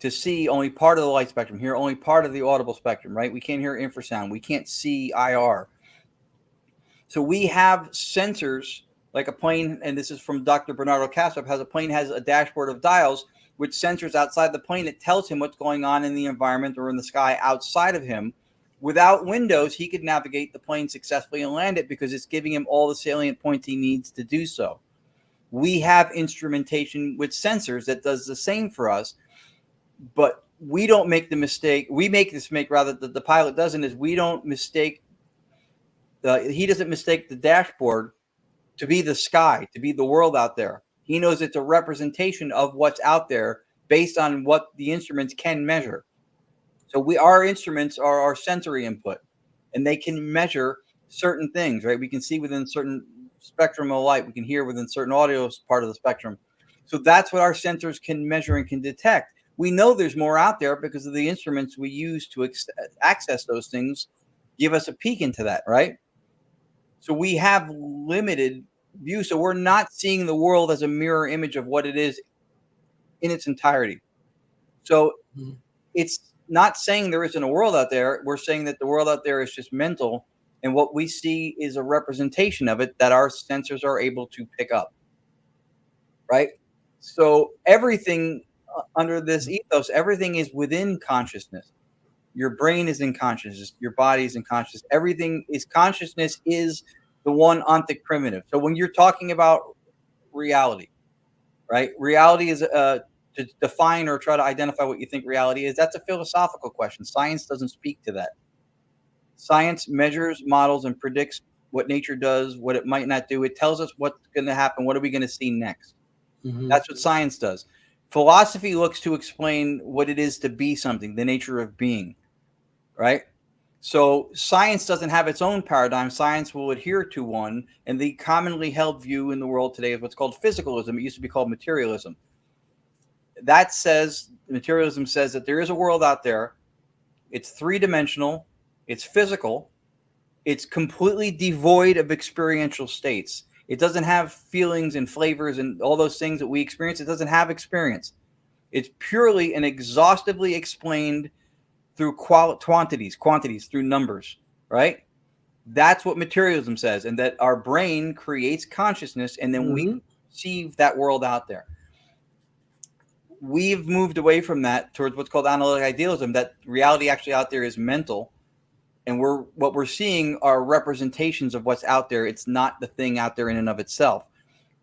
to see only part of the light spectrum, hear only part of the audible spectrum, right? We can't hear infrasound. We can't see IR. So we have sensors like a plane, and this is from Dr. Bernardo Kastrup, has a dashboard of dials with sensors outside the plane that tells him what's going on in the environment or in the sky outside of him. Without windows, he could navigate the plane successfully and land it because it's giving him all the salient points he needs to do so. We have instrumentation with sensors that does the same for us. But we don't make the mistake. We make this mistake, rather, that the pilot doesn't, is we don't mistake. He doesn't mistake the dashboard to be the sky, to be the world out there. He knows it's a representation of what's out there based on what the instruments can measure. So our instruments are our sensory input, and they can measure certain things, right? We can see within certain spectrum of light. We can hear within certain audio part of the spectrum. So that's what our sensors can measure and can detect. We know there's more out there because of the instruments we use to access those things, give us a peek into that, right? So we have limited view. So we're not seeing the world as a mirror image of what it is in its entirety. So it's not saying there isn't a world out there. We're saying that the world out there is just mental, and what we see is a representation of it that our sensors are able to pick up, right? So everything under this ethos, everything is within consciousness. Your brain is in consciousness. Your body is in consciousness. Everything is consciousness is the one ontic primitive. So when you're talking about reality, right? Reality is to define or try to identify what you think reality is. That's a philosophical question. Science doesn't speak to that. Science measures, models, and predicts what nature does, what it might not do. It tells us what's going to happen. What are we going to see next? That's what science does. Philosophy looks to explain what it is to be something, the nature of being, right? So science doesn't have its own paradigm. Science will adhere to one, and the commonly held view in the world today is what's called physicalism. It used to be called materialism. That says, materialism says that there is a world out there. It's three-dimensional. It's physical. It's completely devoid of experiential states. It doesn't have feelings and flavors and all those things that we experience. It doesn't have experience. It's purely and exhaustively explained through quantities, through numbers, right? That's what materialism says, and that our brain creates consciousness, and then we perceive that world out there. We've moved away from that towards what's called analytic idealism, that reality actually out there is mental, and what we're seeing are representations of what's out there. It's not the thing out there in and of itself.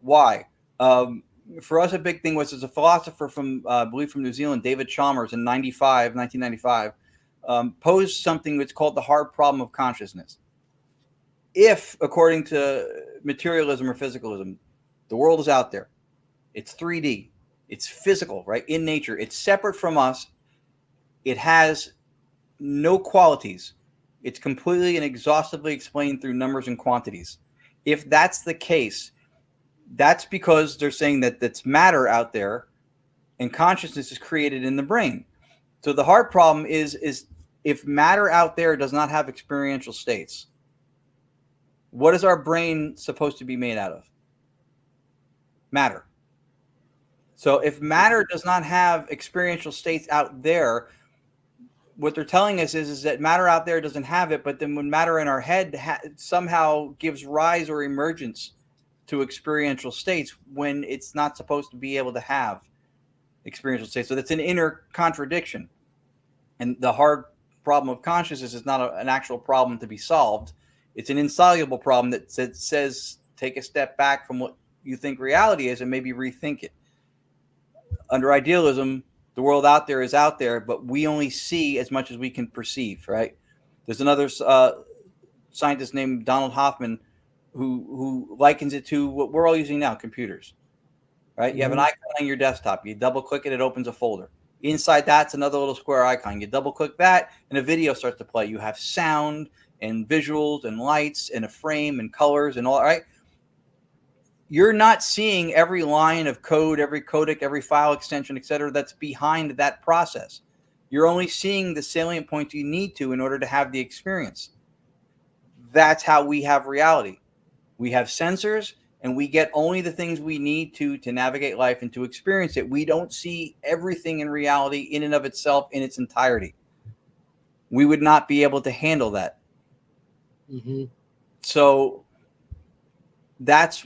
Why? For us, a big thing was, as a philosopher from, I believe from New Zealand, David Chalmers in 1995, posed something that's called the hard problem of consciousness. If, according to materialism or physicalism, the world is out there, it's 3D, it's physical, right? In nature, it's separate from us. It has no qualities. It's completely and exhaustively explained through numbers and quantities. If that's the case, that's because they're saying that that's matter out there, and consciousness is created in the brain. So the hard problem is if matter out there does not have experiential states, what is our brain supposed to be made out of? Matter. So if matter does not have experiential states out there, what they're telling us is that matter out there doesn't have it, but then when matter in our head somehow gives rise or emergence to experiential states when it's not supposed to be able to have experiential states. So that's an inner contradiction. And the hard problem of consciousness is not an actual problem to be solved. It's an insoluble problem that says take a step back from what you think reality is and maybe rethink it. Under idealism, the world out there is out there, but we only see as much as we can perceive, right? There's another scientist named Donald Hoffman who likens it to what we're all using now, computers, right? You have an icon on your desktop. You double click it, it opens a folder. Inside that's another little square icon. You double click that and a video starts to play. You have sound and visuals and lights and a frame and colors and all, right? You're not seeing every line of code, every codec, every file extension, et cetera, that's behind that process. You're only seeing the salient points you need to in order to have the experience. That's how we have reality. We have sensors, and we get only the things we need to navigate life and to experience it. We don't see everything in reality in and of itself in its entirety. We would not be able to handle that. So that's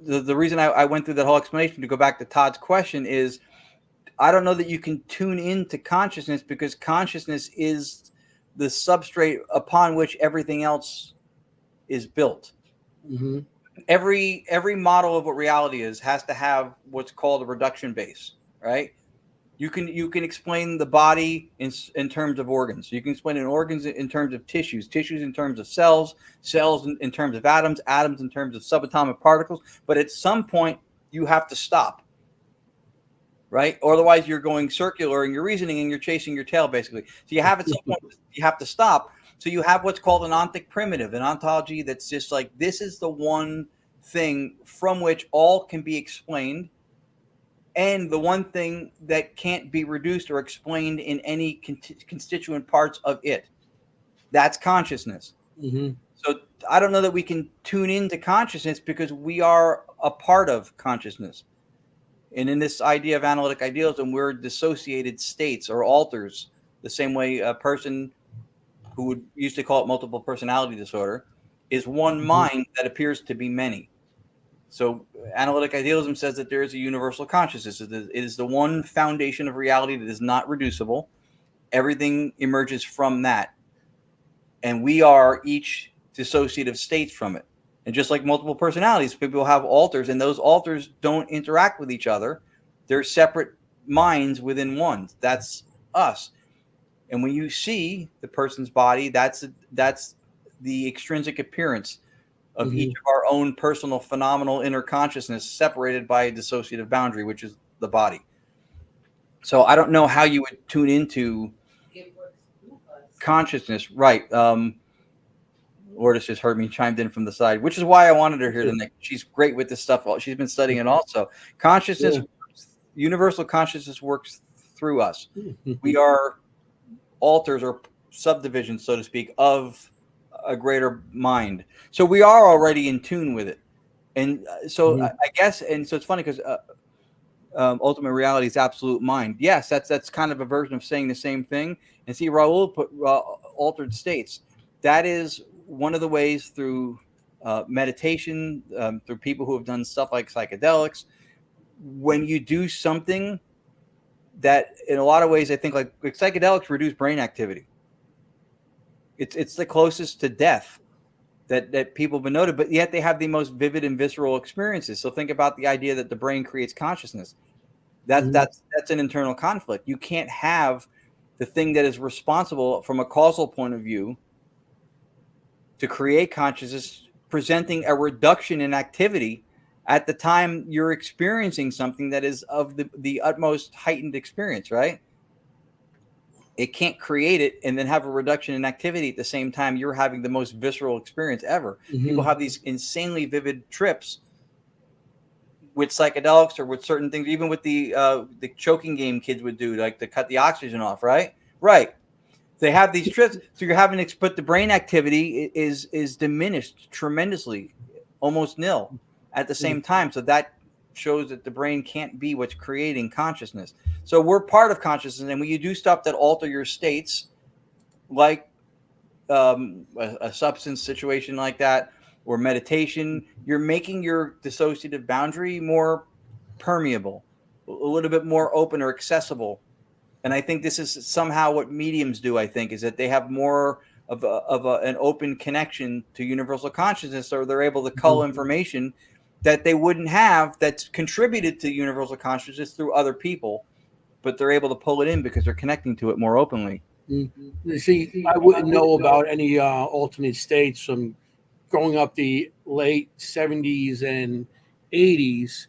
the reason I went through that whole explanation. To go back to Todd's question is, I don't know that you can tune into consciousness, because consciousness is the substrate upon which everything else is built. Every model of what reality is has to have what's called a reduction base, right? You can explain the body in terms of organs. You can explain organs in terms of tissues in terms of cells in terms of atoms in terms of subatomic particles. But at some point, you have to stop, right? Or otherwise, you're going circular in your reasoning and you're chasing your tail, basically. So you have at some point you have to stop. So you have what's called an ontic primitive, an ontology that's just like, this is the one thing from which all can be explained, and the one thing that can't be reduced or explained in any constituent parts of it. That's consciousness. Mm-hmm. So I don't know that we can tune into consciousness because we are a part of consciousness. And in this idea of analytic idealism, we're dissociated states or alters, the same way a person who would usually call it multiple personality disorder is one mind that appears to be many. So analytic idealism says that there is a universal consciousness. It is the one foundation of reality that is not reducible. Everything emerges from that. And we are each dissociative states from it. And just like multiple personalities, people have alters, and those alters don't interact with each other. They're separate minds within one. That's us. And when you see the person's body, that's the extrinsic appearance of each of our own personal phenomenal inner consciousness, separated by a dissociative boundary, which is the body. So I don't know how you would tune into consciousness, right? Lourdes just heard me chimed in from the side, which is why I wanted her here tonight. She's great with this stuff. She's been studying it also. Consciousness, universal consciousness works through us. We are alters or subdivisions, so to speak, of a greater mind. So we are already in tune with it. And so I guess, and so it's funny because ultimate reality is absolute mind. Yes, that's kind of a version of saying the same thing. And see, Raul put altered states. That is one of the ways through meditation, through people who have done stuff like psychedelics. When you do something that, in a lot of ways, I think like psychedelics reduce brain activity. It's the closest to death that people have been noted, but yet they have the most vivid and visceral experiences. So think about the idea that the brain creates consciousness. That's an internal conflict. You can't have the thing that is responsible from a causal point of view to create consciousness presenting a reduction in activity at the time you're experiencing something that is of the utmost heightened experience, right? It can't create it and then have a reduction in activity at the same time you're having the most visceral experience ever. People have these insanely vivid trips with psychedelics or with certain things, even with the choking game kids would do, like to cut the oxygen off, right? Right. They have these trips, so you're having to, but the brain activity is diminished tremendously, almost nil at the same time. So that shows that the brain can't be what's creating consciousness. So we're part of consciousness, and when you do stuff that alter your states, like a substance situation like that, or meditation, you're making your dissociative boundary more permeable, a little bit more open or accessible. And I think this is somehow what mediums do, I think, is that they have more of an open connection to universal consciousness, or they're able to cull information that they wouldn't have that's contributed to universal consciousness through other people, but they're able to pull it in because they're connecting to it more openly. You see, I wouldn't know about any alternate states from growing up the late 70s and 80s,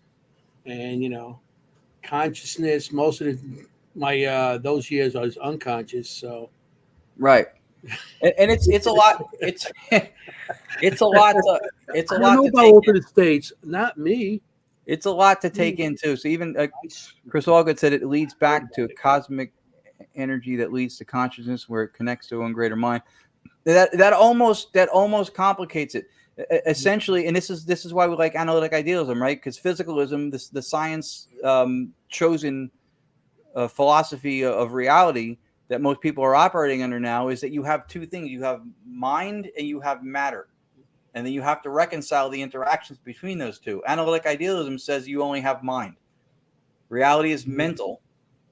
and consciousness. Most of my those years I was unconscious. So right, and it's a lot. It's a lot. It's a lot. I don't know about alternate states. Not me. It's a lot to take in too. So even Chris Allgood said it leads back to cosmic energy that leads to consciousness, where it connects to one greater mind. That almost complicates it essentially. And this is why we like analytic idealism, right? Because physicalism, the science chosen philosophy of reality that most people are operating under now, is that you have two things: you have mind and you have matter. And then you have to reconcile the interactions between those two. Analytic idealism says you only have mind. Reality is mental.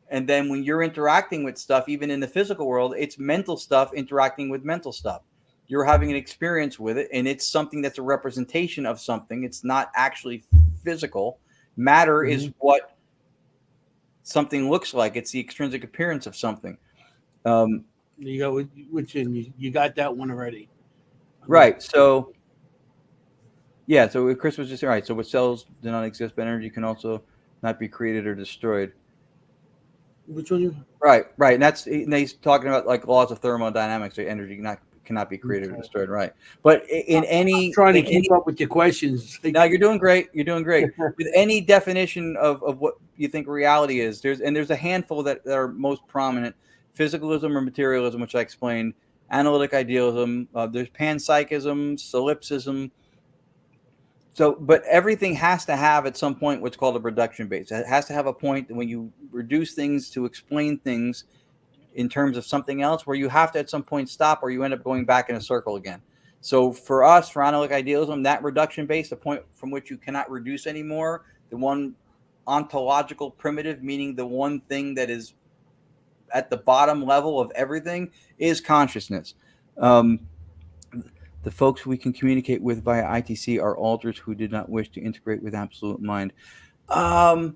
And then when you're interacting with stuff, even in the physical world, it's mental stuff interacting with mental stuff. You're having an experience with it, and it's something that's a representation of something. It's not actually physical. Matter is what something looks like. It's the extrinsic appearance of something. You go with which you got that one already. Right. So, yeah. So Chris was just right. So what cells do not exist, but energy can also not be created or destroyed. Which one you? Right. And he's talking about like laws of thermodynamics. So energy cannot be created or destroyed. Right. But I'm trying to keep up with your questions. No, you're doing great. You're doing great. With any definition of what you think reality is, there's a handful that are most prominent: physicalism or materialism, which I explained, analytic idealism. There's panpsychism, solipsism. So, but everything has to have at some point what's called a reduction base. It has to have a point when you reduce things to explain things in terms of something else, where you have to at some point stop, or you end up going back in a circle again. So for us, for analytic idealism, that reduction base, the point from which you cannot reduce anymore, the one ontological primitive, meaning the one thing that is at the bottom level of everything, is consciousness. The folks we can communicate with via ITC are alters who did not wish to integrate with absolute mind. I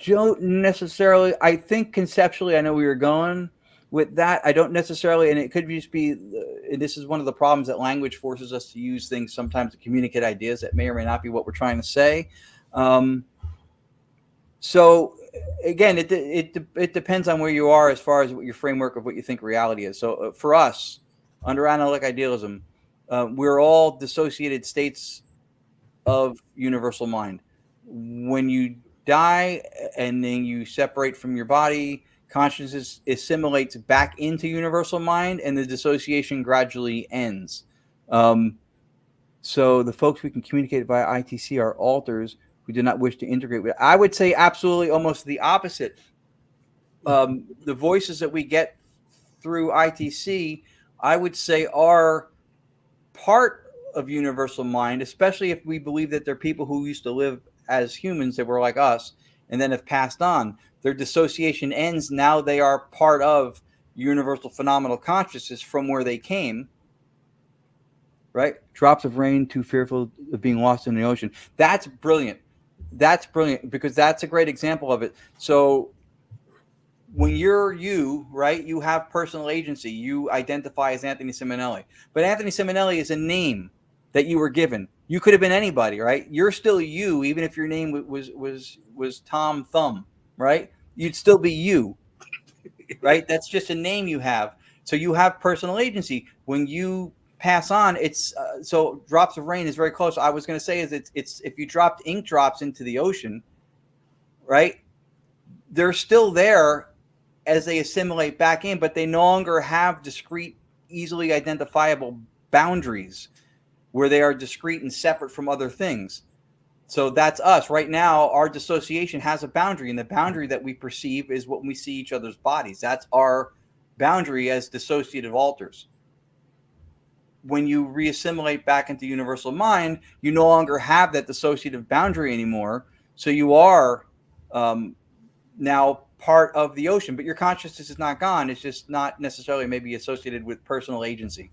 don't necessarily. I think conceptually, I know we were going with that. I don't necessarily, and it could just be. This is one of the problems that language forces us to use things sometimes to communicate ideas that may or may not be what we're trying to say. So again, it depends on where you are as far as what your framework of what you think reality is. So for us, under analytic idealism, we're all dissociated states of universal mind. When you die and then you separate from your body, consciousness assimilates back into universal mind, and the dissociation gradually ends. So the folks we can communicate via ITC are alters who do not wish to integrate with. I would say absolutely almost the opposite. The voices that we get through ITC, I would say, are part of universal mind, especially if we believe that they're people who used to live as humans that were like us and then have passed on. Their dissociation ends. Now they are part of universal phenomenal consciousness from where they came. Right? Drops of rain too fearful of being lost in the ocean. That's brilliant. That's brilliant because that's a great example of it. So when you're you, right, you have personal agency. You identify as Anthony Simonelli. But Anthony Simonelli is a name that you were given. You could have been anybody, right? You're still you, even if your name was Tom Thumb, right? You'd still be you, right? That's just a name you have. So you have personal agency. When you pass on, it's so drops of rain is very close. I was going to say is it's if you dropped ink drops into the ocean, right? They're still there as they assimilate back in, but they no longer have discrete, easily identifiable boundaries where they are discrete and separate from other things. So that's us right now. Our dissociation has a boundary, and the boundary that we perceive is what we see each other's bodies. That's our boundary as dissociative alters. When you reassimilate back into universal mind, you no longer have that dissociative boundary anymore. So you are now part of the ocean, but your consciousness is not gone. It's just not necessarily maybe associated with personal agency,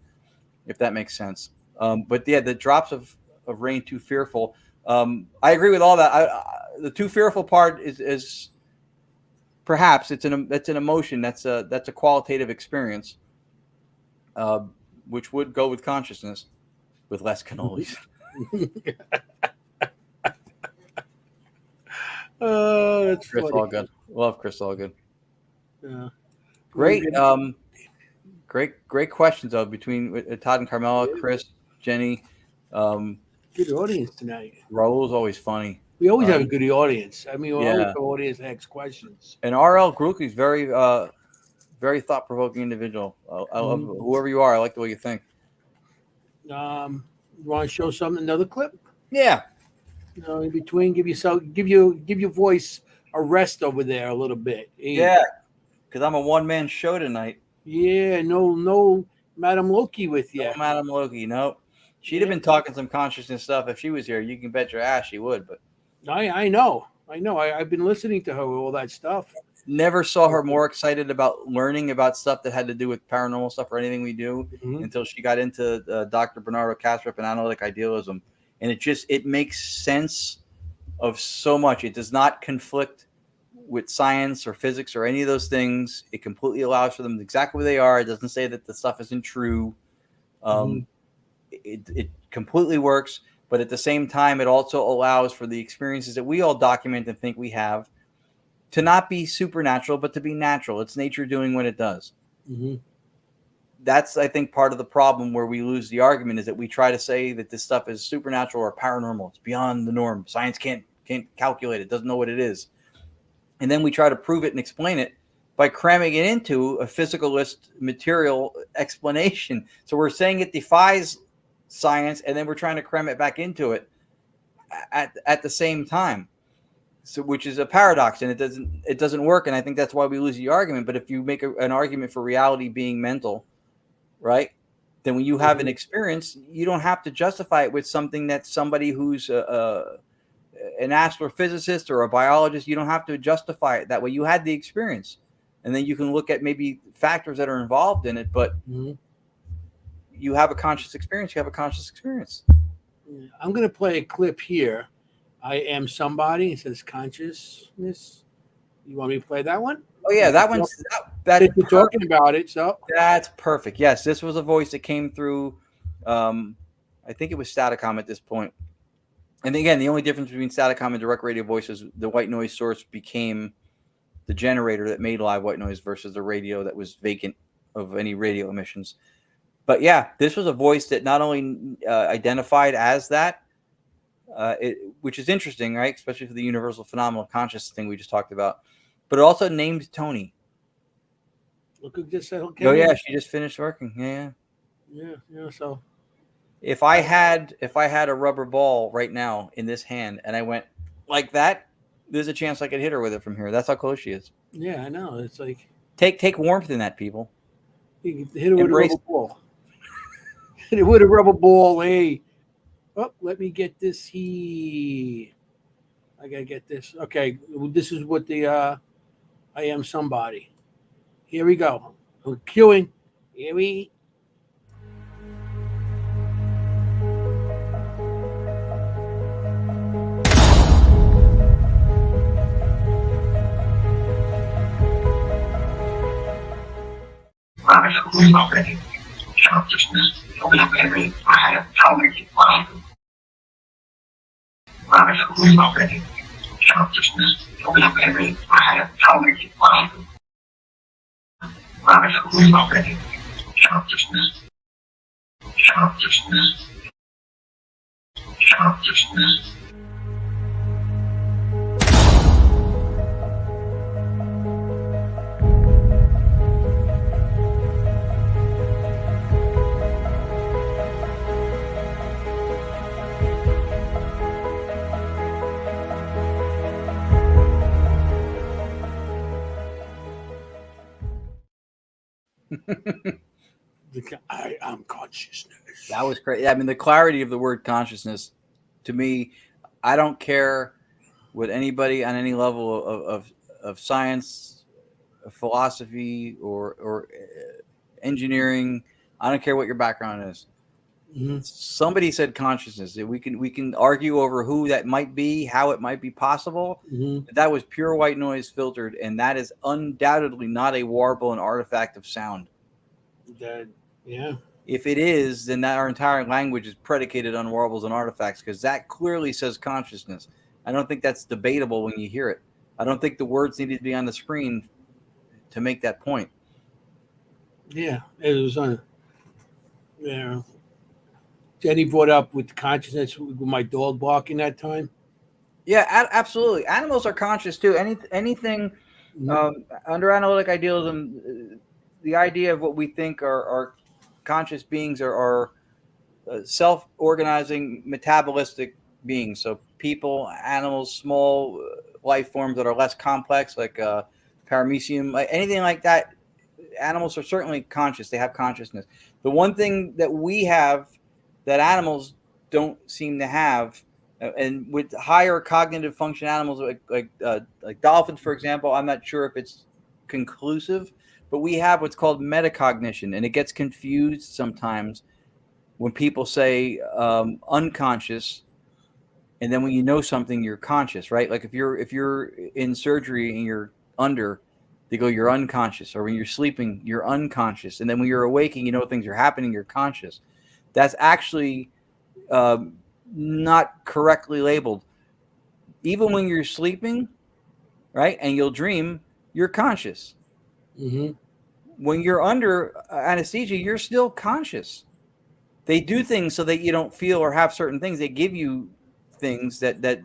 if that makes sense. But yeah, the drops of rain too fearful. I agree with all that. The too fearful part is perhaps it's an emotion. That's a qualitative experience. Which would go with consciousness with less cannolis. Oh, that's Chris funny. Allgood. Love Chris Allgood. Yeah. Great. Great questions though between Todd and Carmela, Chris, Jenny. Good audience tonight. Raul's always funny. We always have a good audience. I mean, we always Yeah. have audience that asks questions. And R.L. Grucky's very thought-provoking individual. I love whoever you are. I like the way you think. You want to show another clip? Yeah. In between, give your voice a rest over there a little bit. Yeah. Because I'm a one-man show tonight. Yeah. No, Madam Loki with you. No, Madam Loki. Nope. She'd have been talking some consciousness stuff if she was here. You can bet your ass she would. But I know. I've been listening to her with all that stuff. Never saw her more excited about learning about stuff that had to do with paranormal stuff or anything we do until she got into Dr. Bernardo Kastrup and analytic idealism. And it makes sense of so much. It does not conflict with science or physics or any of those things. It completely allows for them exactly where they are. It doesn't say that the stuff isn't true. It completely works, but at the same time, it also allows for the experiences that we all document and think we have to not be supernatural, but to be natural. It's nature doing what it does. That's, I think, part of the problem where we lose the argument, is that we try to say that this stuff is supernatural or paranormal. It's beyond the norm. Science can't calculate it, doesn't know what it is. And then we try to prove it and explain it by cramming it into a physicalist material explanation. So we're saying it defies science, and then we're trying to cram it back into it at the same time. So, which is a paradox, and it doesn't work. And I think that's why we lose the argument. But if you make an argument for reality being mental, right, then when you have an experience, you don't have to justify it with something that somebody who's an astrophysicist or a biologist, you don't have to justify it that way. You had the experience, and then you can look at maybe factors that are involved in it, but you have a conscious experience. You have a conscious experience. I'm going to play a clip here. I am somebody. It says consciousness. You want me to play that one? Oh yeah, that one's that you're talking about it, so that's perfect. Yes, this was a voice that came through. I think it was Staticom at this point. And again, the only difference between Staticom and direct radio voices, the white noise source became the generator that made live white noise versus the radio that was vacant of any radio emissions. But yeah, this was a voice that not only identified as that, which is interesting, right? Especially for the universal phenomenal conscious thing we just talked about, but it also named Tony. Look who just said, okay. Oh yeah, she just finished working. Yeah. So if I had a rubber ball right now in this hand and I went like that, there's a chance I could hit her with it from here. That's how close she is. Yeah, I know. It's like take warmth in that, people. You can hit her with a rubber ball. Hit it with a rubber ball, hey. Oh, let me get this here. I gotta get this. Okay, this is what the I am somebody. Here we go. We're queuing. Here we. Consciousness will be very I have already life. Consciousness already. Consciousness will be very I have already life. Consciousness already. Consciousness. Consciousness. Consciousness. I am consciousness. That was great. I mean, the clarity of the word consciousness, to me, I don't care what anybody on any level of science, philosophy, or engineering. I don't care what your background is. Somebody said consciousness. We can argue over who that might be, how it might be possible. That was pure white noise filtered, and that is undoubtedly not a warble, an artifact of sound. Yeah. If it is, then that our entire language is predicated on warbles and artifacts, because that clearly says consciousness. I don't think that's debatable when you hear it. I don't think the words needed to be on the screen to make that point. Yeah, it was on. Yeah. Jenny brought up with consciousness with my dog barking that time. Yeah, absolutely. Animals are conscious too. Anything under analytic idealism, the idea of what we think are conscious beings are self-organizing, metabolistic beings. So people, animals, small life forms that are less complex, like paramecium, anything like that. Animals are certainly conscious. They have consciousness. The one thing that we have that animals don't seem to have, and with higher cognitive function animals like dolphins, for example, I'm not sure if it's conclusive, but we have what's called metacognition, and it gets confused sometimes when people say unconscious And then when you know something, you're conscious, right? Like if you're in surgery and you're under, they go, you're unconscious. Or when you're sleeping, you're unconscious. And then when you're awaking, you know things are happening, you're conscious. That's actually not correctly labeled. Even when you're sleeping, right, and you'll dream, you're conscious. Mm-hmm. When you're under anesthesia, you're still conscious. They do things so that you don't feel or have certain things. They give you things that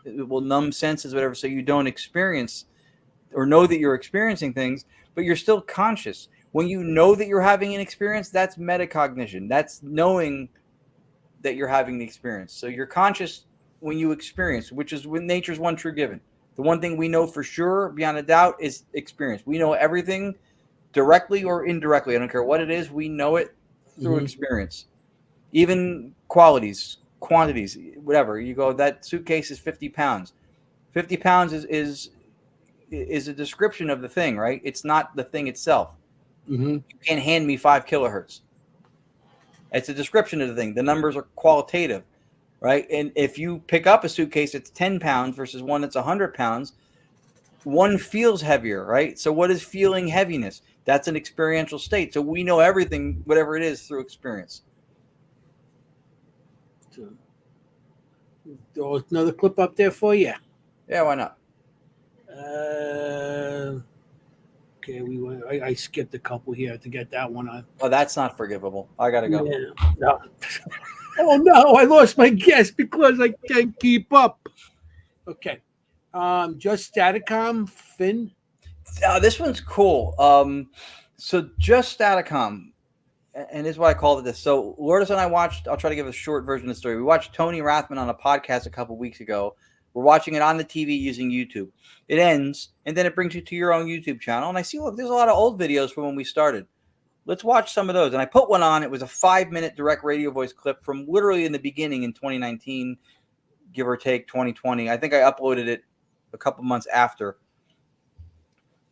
will numb senses, whatever, so you don't experience or know that you're experiencing things, but you're still conscious. When you know that you're having an experience, that's metacognition. That's knowing that you're having the experience. So you're conscious when you experience, which is when nature's one true given. The one thing we know for sure, beyond a doubt, is experience. We know everything directly or indirectly. I don't care what it is. We know it through experience. Even qualities, quantities, whatever. You go, that suitcase is 50 pounds. 50 pounds is a description of the thing, right? It's not the thing itself. You can't hand me 5 kilohertz. It's a description of the thing. The numbers are qualitative, right? And if you pick up a suitcase that's 10 pounds versus one that's 100 pounds, one feels heavier, right? So what is feeling heaviness? That's an experiential state. So we know everything, whatever it is, through experience. Throw another clip up there for you. Yeah, why not? Okay, I skipped a couple here to get that one on. Oh, that's not forgivable. I gotta go. Yeah. No. Oh no, I lost my guess because I can't keep up. Okay. Just Staticom, Finn. This one's cool. So just Staticom, and this is why I called it this. So Lourdes and I watched, I'll try to give a short version of the story. We watched Tony Rathman on a podcast a couple weeks ago. We're watching it on the TV using YouTube. It ends, and then it brings you to your own YouTube channel. And I see, look, there's a lot of old videos from when we started. Let's watch some of those. And I put one on. It was a 5-minute direct radio voice clip from literally in the beginning in 2019, give or take 2020. I think I uploaded it a couple months after.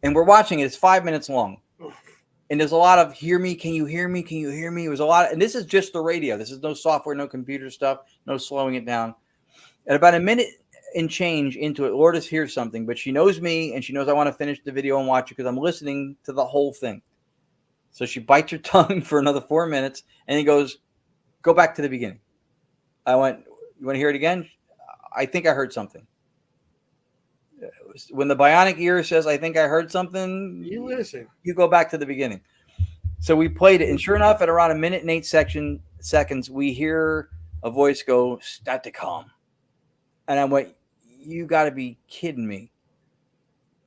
And we're watching it. It's 5 minutes long. And there's a lot of hear me, can you hear me, can you hear me? It was a lot. And this is just the radio. This is no software, no computer stuff, no slowing it down. At about a minute and change into it, Lourdes hears something, but she knows me and she knows I want to finish the video and watch it because I'm listening to the whole thing. So she bites her tongue for another 4 minutes and he goes, go back to the beginning. I went, you want to hear it again? I think I heard something. When the bionic ear says, I think I heard something, You listen. you go back to the beginning. So we played it. And sure enough, at around 1 minute and 8 seconds, we hear a voice go, Staticom. And I went, you got to be kidding me.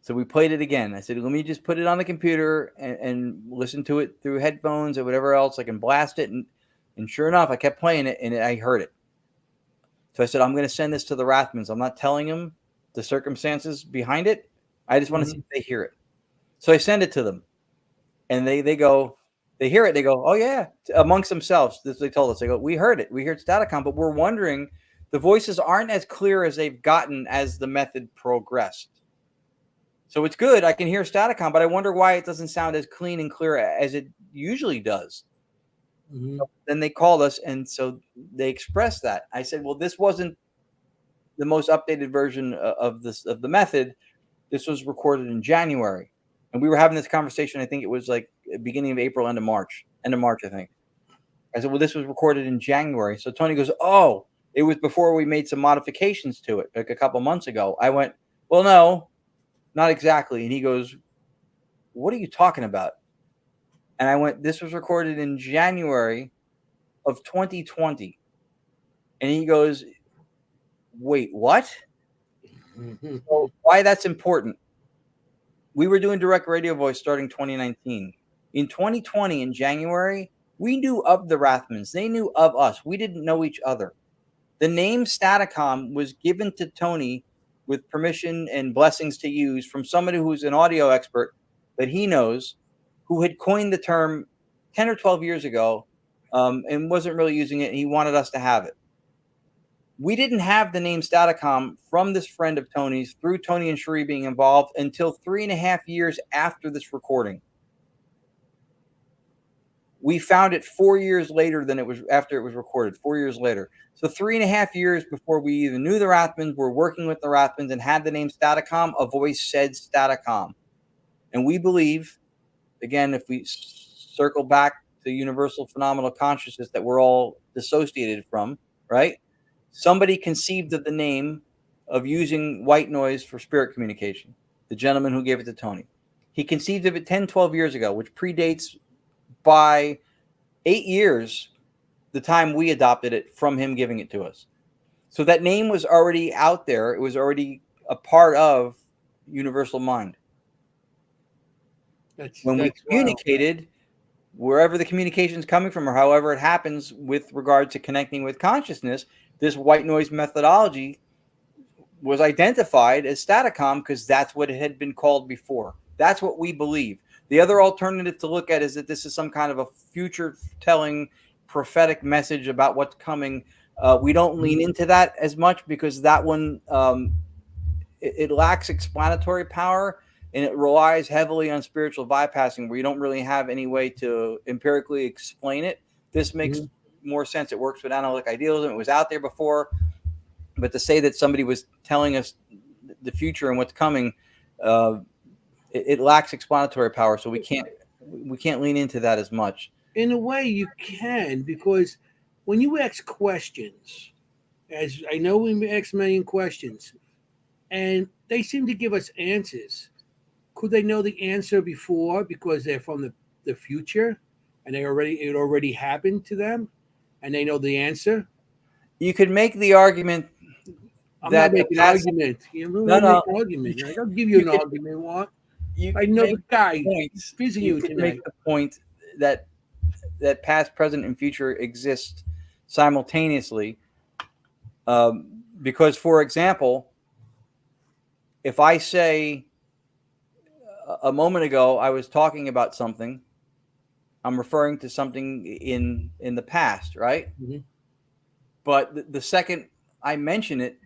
So we played it again. I said, let me just put it on the computer and listen to it through headphones or whatever else. I can blast it. And sure enough, I kept playing it and I heard it. So I said, I'm going to send this to the Rathmans. I'm not telling them the circumstances behind it. I just want to see if they hear it. So I send it to them. And they go, they hear it. They go, oh, yeah. Amongst themselves, they told us. They go, we heard it. We heard Staticom, but we're wondering, the voices aren't as clear as they've gotten as the method progressed. So it's good. I can hear Staticom, but I wonder why it doesn't sound as clean and clear as it usually does. So then they called us, and so they expressed that. I said, well, this wasn't the most updated version of the method. This was recorded in January. And we were having this conversation, I think it was like beginning of April, end of March, I think. I said, well, this was recorded in January. So Tony goes, oh, it was before we made some modifications to it, like a couple months ago. I went, well, no, not exactly. And he goes, what are you talking about? And I went, this was recorded in January of 2020. And he goes, wait, what? So why that's important? We were doing direct radio voice starting 2019. In 2020, in January, we knew of the Rathmans. They knew of us. We didn't know each other. The name Staticom was given to Tony with permission and blessings to use from somebody who's an audio expert that he knows, who had coined the term 10 or 12 years ago and wasn't really using it, and he wanted us to have it. We didn't have the name Staticom from this friend of Tony's through Tony and Cherie being involved until 3.5 years after this recording. We found it 4 years later than it was after it was recorded. 4 years later. So 3.5 years before we even knew the Rathmans, were working with the Rathmans and had the name Staticom, a voice said Staticom. And we believe, again, if we circle back to universal phenomenal consciousness that we're all dissociated from, right? Somebody conceived of the name of using white noise for spirit communication. The gentleman who gave it to Tony. He conceived of it 10, 12 years ago, which predates by 8 years the time we adopted it from him giving it to us. So that name was already out there. It was already a part of universal mind. When we communicated, wherever the communication is coming from or however it happens with regard to connecting with consciousness, this white noise methodology was identified as Staticom because that's what it had been called before. That's what we believe. The other alternative to look at is that this is some kind of a future-telling prophetic message about what's coming. We don't lean into that as much because that one, it lacks explanatory power, and it relies heavily on spiritual bypassing where you don't really have any way to empirically explain it. This makes more sense. It works with analytic idealism. It was out there before. But to say that somebody was telling us the future and what's coming, it lacks explanatory power. So we can't lean into that as much. In a way, you can, because when you ask questions, as I know we ask many questions, and they seem to give us answers. Could they know the answer before because they're from the future and it already happened to them and they know the answer? You could make the argument. I'm not making an argument. No. Argument. I don't give you an argument. What? I know the guy. You could make the point that past, present, and future exist simultaneously. Because, for example, if I say a moment ago I was talking about something, I'm referring to something in the past, right? Mm-hmm. But the second I mention it,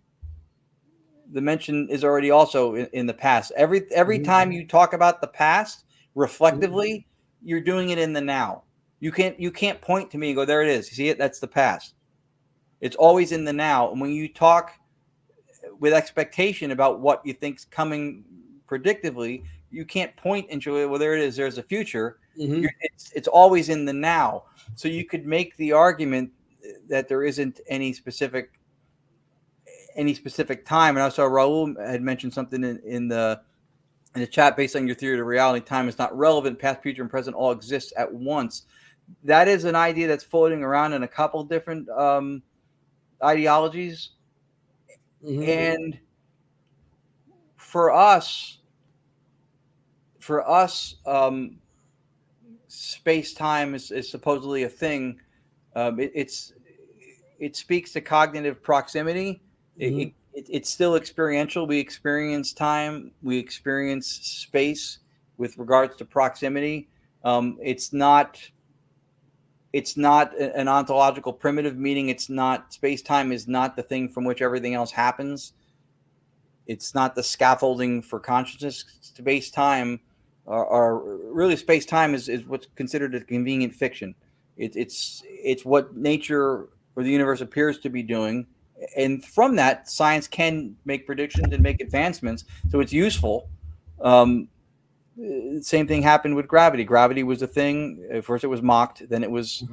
the mention is already also in the past. Every time you talk about the past reflectively, you're doing it in the now. You can't point to me and go, there it is. You see it? That's the past. It's always in the now. And when you talk with expectation about what you think's coming predictively, you can't point and show, well, there it is. There's a future. Mm-hmm. It's always in the now. So you could make the argument that there isn't any specific time. And I saw Raul had mentioned something in the chat based on your theory of reality. Time is not relevant. Past, future, and present all exist at once. That is an idea that's floating around in a couple different ideologies. Mm-hmm. And for us, space-time is supposedly a thing. It speaks to cognitive proximity. Mm-hmm. It's still experiential. We experience time. We experience space with regards to proximity. It's not an ontological primitive, meaning it's not, space-time is not the thing from which everything else happens. It's not the scaffolding for consciousness. Space-time, or really space-time is what's considered a convenient fiction. It's what nature or the universe appears to be doing. And from that, science can make predictions and make advancements. So it's useful. Same thing happened with gravity. Gravity was a thing. At first it was mocked. Then it was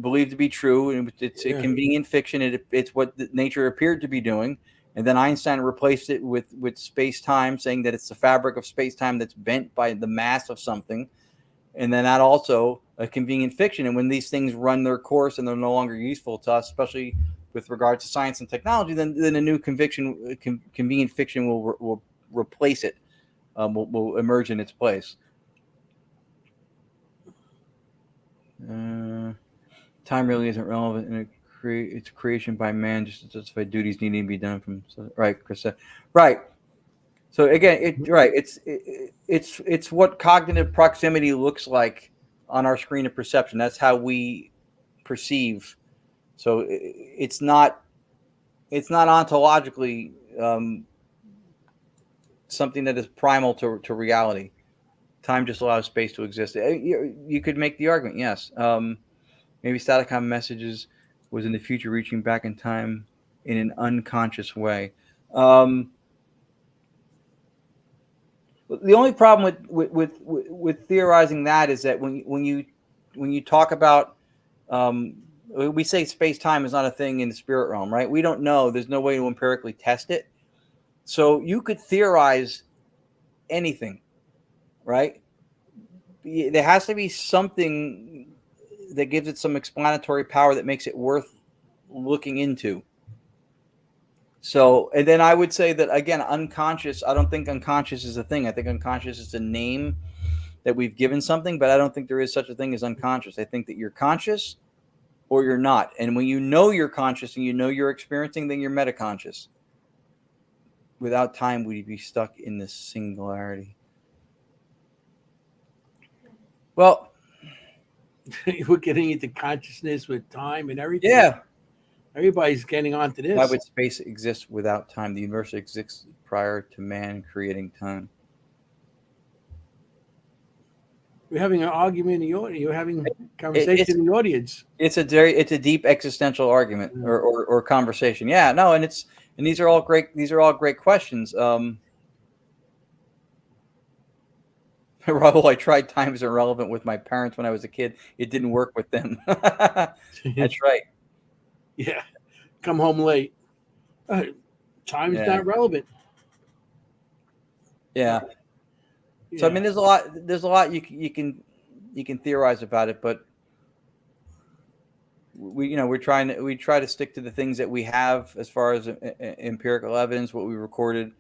believed to be true. And it's a convenient fiction. It's what nature appeared to be doing. And then Einstein replaced it with space-time, saying that it's the fabric of space-time that's bent by the mass of something. And then that also a convenient fiction. And when these things run their course and they're no longer useful to us, especially with regard to science and technology, then a new convenient fiction will replace it, will emerge in its place. Time really isn't relevant in it's creation by man just to justify duties needing to be done from right, Chris said. Right. So again, it's what cognitive proximity looks like on our screen of perception. That's how we perceive. So it's not ontologically something that is primal to reality. Time just allows space to exist. You could make the argument, yes. Maybe Staticom messages was in the future, reaching back in time in an unconscious way. The only problem with theorizing that is that when you talk about we say space-time is not a thing in the spirit realm, right? We don't know. There's no way to empirically test it. So you could theorize anything, right? There has to be something that gives it some explanatory power that makes it worth looking into. So, and then I would say that, again, unconscious, I don't think unconscious is a thing. I think unconscious is a name that we've given something, but I don't think there is such a thing as unconscious. I think that you're conscious or you're not. And when you know you're conscious and you know you're experiencing, then you're metaconscious. Without time, we'd be stuck in this singularity. Well, we're getting into consciousness with time and everything. Yeah. Everybody's getting onto this. Why would space exist without time? The universe exists prior to man creating time. We're having an argument in the audience. You're having a conversation in the audience. It's a deep existential argument or conversation. Yeah, no, and these are all great. These are all great questions. Raul, I tried time is irrelevant with my parents when I was a kid. It didn't work with them. That's right. Yeah, come home late. Time is not relevant. Yeah. So I mean, there's a lot you can theorize about it, but we try to stick to the things that we have as far as empirical evidence, what we recorded,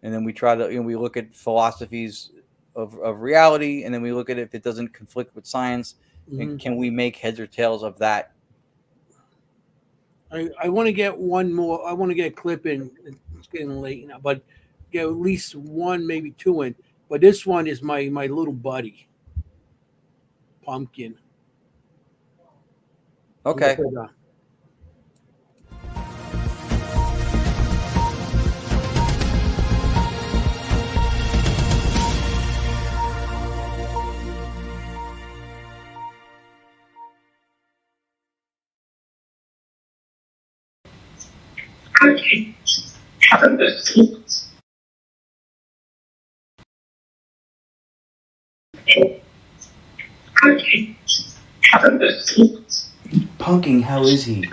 and then we try to we look at philosophies of reality, and then we look at it if it doesn't conflict with science, and can we make heads or tails of that? I want to get one more. I want to get a clip in. It's getting late now, but get at least one, maybe two in. But this one is my little buddy, Pumpkin. Okay. Okay. Haven't this. Okay. Haven't this. Punking, how is he?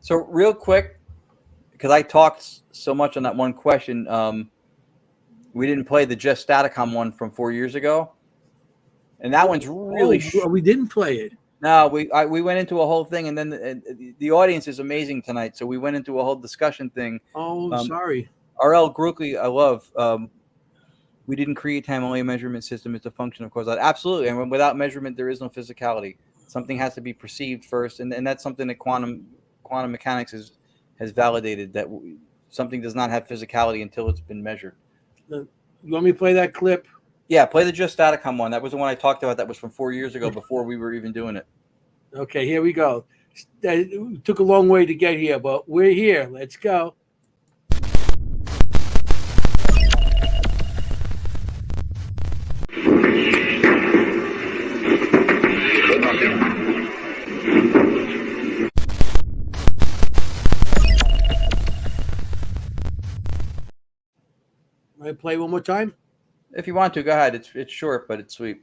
So real quick, because I talked so much on that one question, we didn't play the Just Staticom one from 4 years ago, and that one's really. We didn't play it. No, we went into a whole thing, and then the audience is amazing tonight, so we went into a whole discussion thing. Oh, sorry. R.L. Grukey, I love. We didn't create time, only a measurement system. It's a function of causality. Absolutely, and without measurement, there is no physicality. Something has to be perceived first, and that's something that quantum mechanics has validated, that something does not have physicality until it's been measured. You want me to play that clip? Yeah, play the Just Staticom one. That was the one I talked about. That was from 4 years ago, before we were even doing it. Okay, here we go. It took a long way to get here, but we're here. Let's go. Want to play one more time? If you want to, go ahead. It's short, but it's sweet.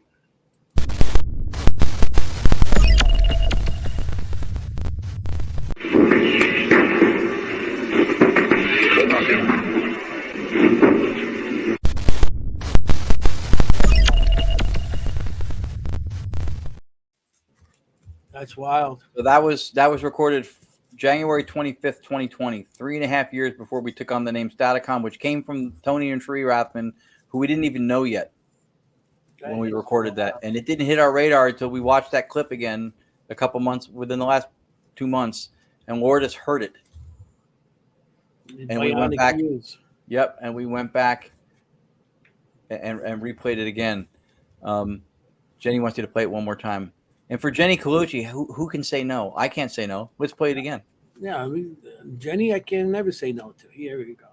That's wild. So that was recorded January 25th, 2020, 3.5 years before we took on the name Staticom, which came from Tony and Sheree Rathman, who we didn't even know yet when we recorded that. And it didn't hit our radar until we watched that clip again a couple months, within the last 2 months, and Lourdes heard it. And we went back. Yep, and we went back and replayed it again. Jenny wants you to play it one more time. And for Jenny Colucci, who can say no? I can't say no. Let's play it again. Yeah, I mean, Jenny, I can never say no to. Here we go.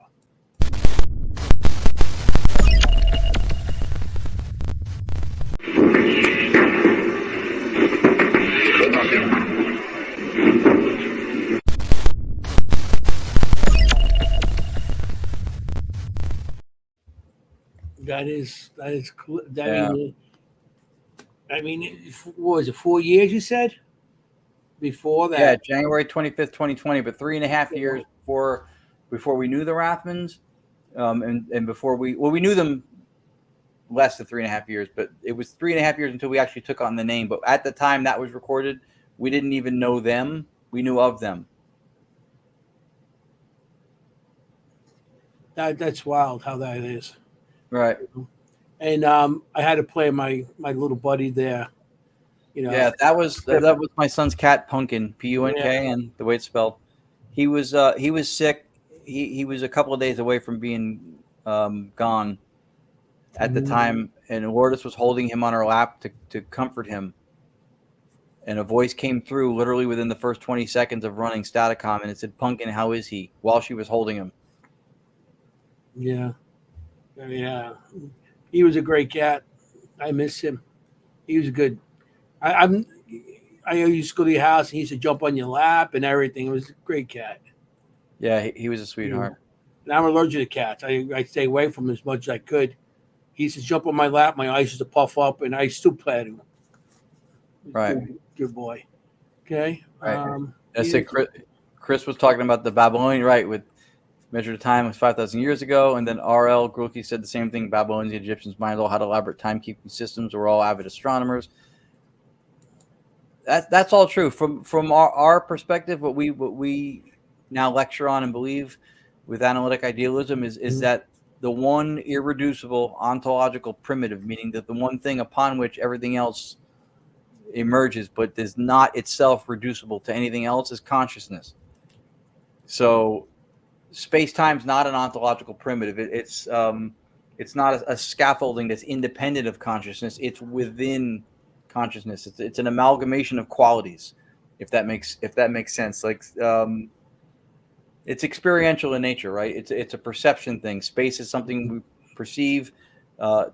that is Yeah. I mean, what was it, 4 years you said? Before Yeah, that. January 25th, 2020, but 3.5 years before we knew the Rathmans, and before we knew them less than 3.5 years, but it was 3.5 years until we actually took on the name. But at the time that was recorded, we didn't even know them. We knew of them. That's wild how that is. Right. And I had to play my little buddy there. Yeah, that was my son's cat, Punkin, P-U-N-K, and the way it's spelled. He was sick. He was a couple of days away from being gone at the time, and Lourdes was holding him on her lap to comfort him. And a voice came through literally within the first 20 seconds of running Staticom, and it said, "Punkin, how is he?" while she was holding him. Yeah. He was a great cat. I miss him. He was good. I used to go to your house and he used to jump on your lap and everything. It was a great cat. Yeah, he was a sweetheart. And I'm allergic to cats. I stay away from him as much as I could. He used to jump on my lap, my eyes used to puff up, and I still pet him. Right. Good boy. Okay. Right. That's it. Chris was talking about the Babylonian, right, with measured time was 5,000 years ago, and then R.L. Grulke said the same thing. Babylonians, the Egyptians, mind all had elaborate timekeeping systems. We're all avid astronomers. That's all true. From our perspective, what we now lecture on and believe with analytic idealism is that the one irreducible ontological primitive, meaning that the one thing upon which everything else emerges but is not itself reducible to anything else, is consciousness. So space-time is not an ontological primitive. It's not a scaffolding that's independent of consciousness. It's within consciousness. It's an amalgamation of qualities, if that makes sense. Like it's experiential in nature, right? It's a perception thing. Space is something we perceive.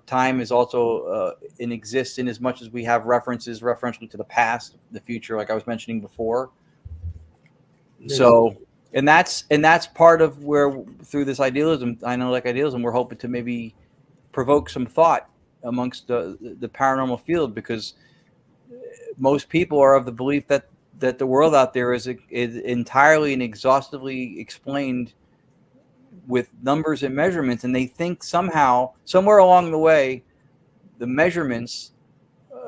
Time is also exists in as much as we have referentially to the past, the future, like I was mentioning before. So, and that's part of where, through this idealism, analytic idealism, we're hoping to maybe provoke some thought amongst the paranormal field, because most people are of the belief that the world out there is entirely and exhaustively explained with numbers and measurements, and they think somehow, somewhere along the way, the measurements,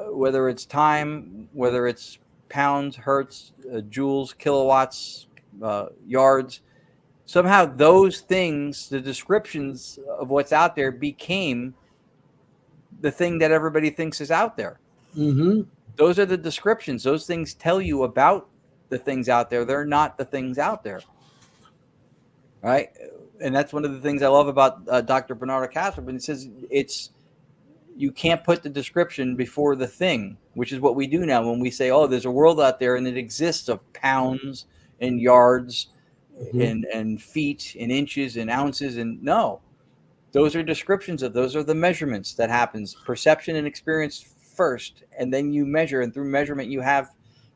whether it's time, whether it's pounds, hertz, joules, kilowatts, yards, somehow those things, the descriptions of what's out there, became the thing that everybody thinks is out there. Mm-hmm. Those are the descriptions. Those things tell you about the things out there. They're not the things out there, right? And that's one of the things I love about Dr. Bernardo Kastrup. And it says you can't put the description before the thing, which is what we do now when we say, oh, there's a world out there and it exists of pounds and yards and feet and inches and ounces. And no, those are descriptions of, those are the measurements that happens. Perception and experience first, and then you measure, and through measurement you have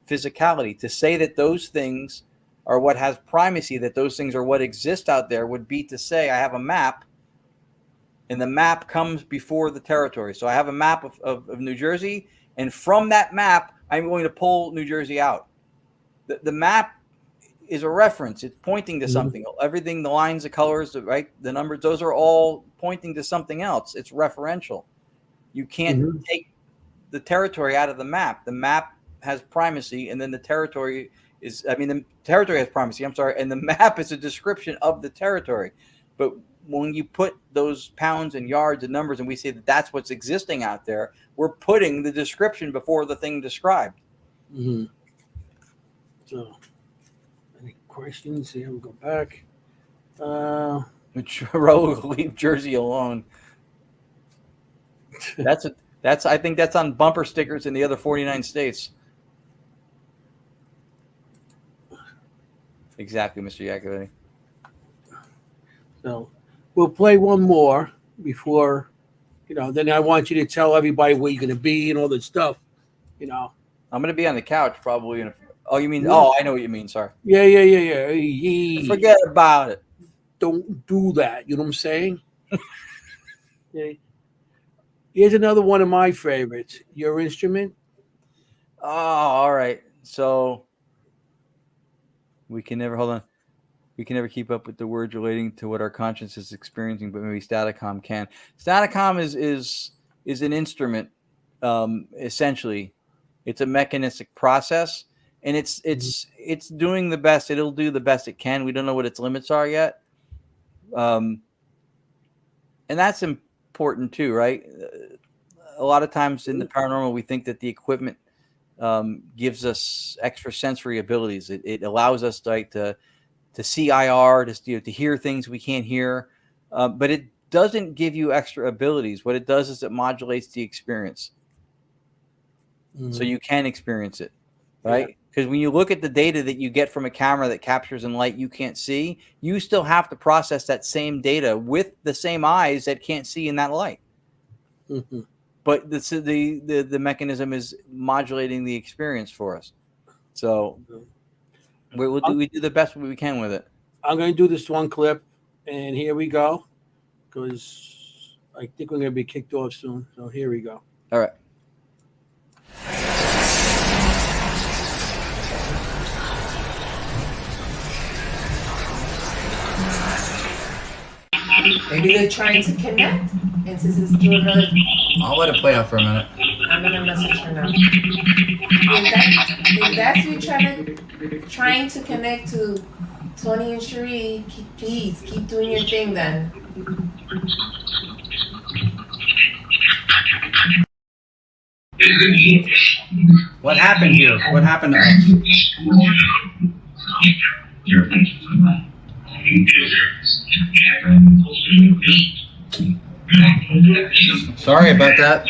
physicality. To say that those things are what has primacy, that those things are what exist out there, would be to say I have a map, and the map comes before the territory. So I have a map of New Jersey, and from that map I'm going to pull New Jersey out. The map is a reference. It's pointing to something. Everything, the lines, the colors, right, the numbers, those are all pointing to something else. It's referential. You can't take the territory out of the map. The map has primacy, and then the territory is, the territory has primacy, I'm sorry, and the map is a description of the territory. But when you put those pounds and yards and numbers, and we say that that's what's existing out there, we're putting the description before the thing described. So, any questions? Here we go back. Leave Jersey alone. I think that's on bumper stickers in the other 49 states. Exactly, Mr. Yacovetti. So we'll play one more before, then I want you to tell everybody where you're going to be and all that stuff, I'm going to be on the couch probably. Oh, you mean, oh, I know what you mean. Sorry. Yeah. Forget about it. Don't do that. You know what I'm saying? Okay. Here's another one of my favorites. Your instrument. Oh, all right. So we can never hold on. We can never keep up with the words relating to what our conscience is experiencing, but maybe Staticom can. Staticom is an instrument. Essentially, it's a mechanistic process, and it's doing the best. It'll do the best it can. We don't know what its limits are yet, and that's important too, right? A lot of times in the paranormal, we think that the equipment gives us extra sensory abilities. It allows us to see IR, to hear things we can't hear, but it doesn't give you extra abilities. What it does is it modulates the experience, so you can experience it, right? Because when you look at the data that you get from a camera that captures in light you can't see, you still have to process that same data with the same eyes that can't see in that light. Mm-hmm. But the mechanism is modulating the experience for us. So we do the best we can with it. I'm going to do this one clip, and here we go, because I think we're going to be kicked off soon. So here we go. All right. Maybe they're trying to connect, and since it's doing her, I'll let it play out for a minute. I'm gonna message her now. If that's you trying to connect to Tony and Cherie, please keep doing your thing then. What happened here? What happened to us? Sorry about that.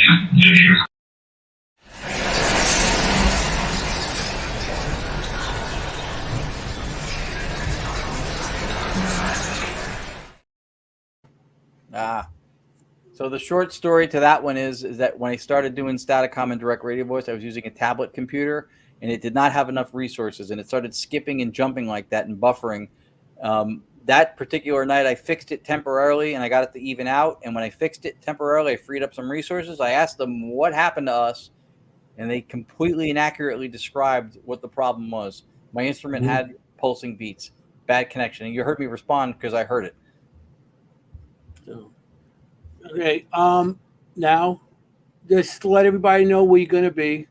So the short story to that one is that when I started doing Staticom and direct radio voice, I was using a tablet computer, and it did not have enough resources, and it started skipping and jumping like that and buffering. That particular night, I fixed it temporarily, and I got it to even out. And when I fixed it temporarily, I freed up some resources. I asked them what happened to us, and they completely inaccurately described what the problem was. My instrument had pulsing beats, bad connection, and you heard me respond because I heard it. So, okay. Now, just to let everybody know where you're going to be,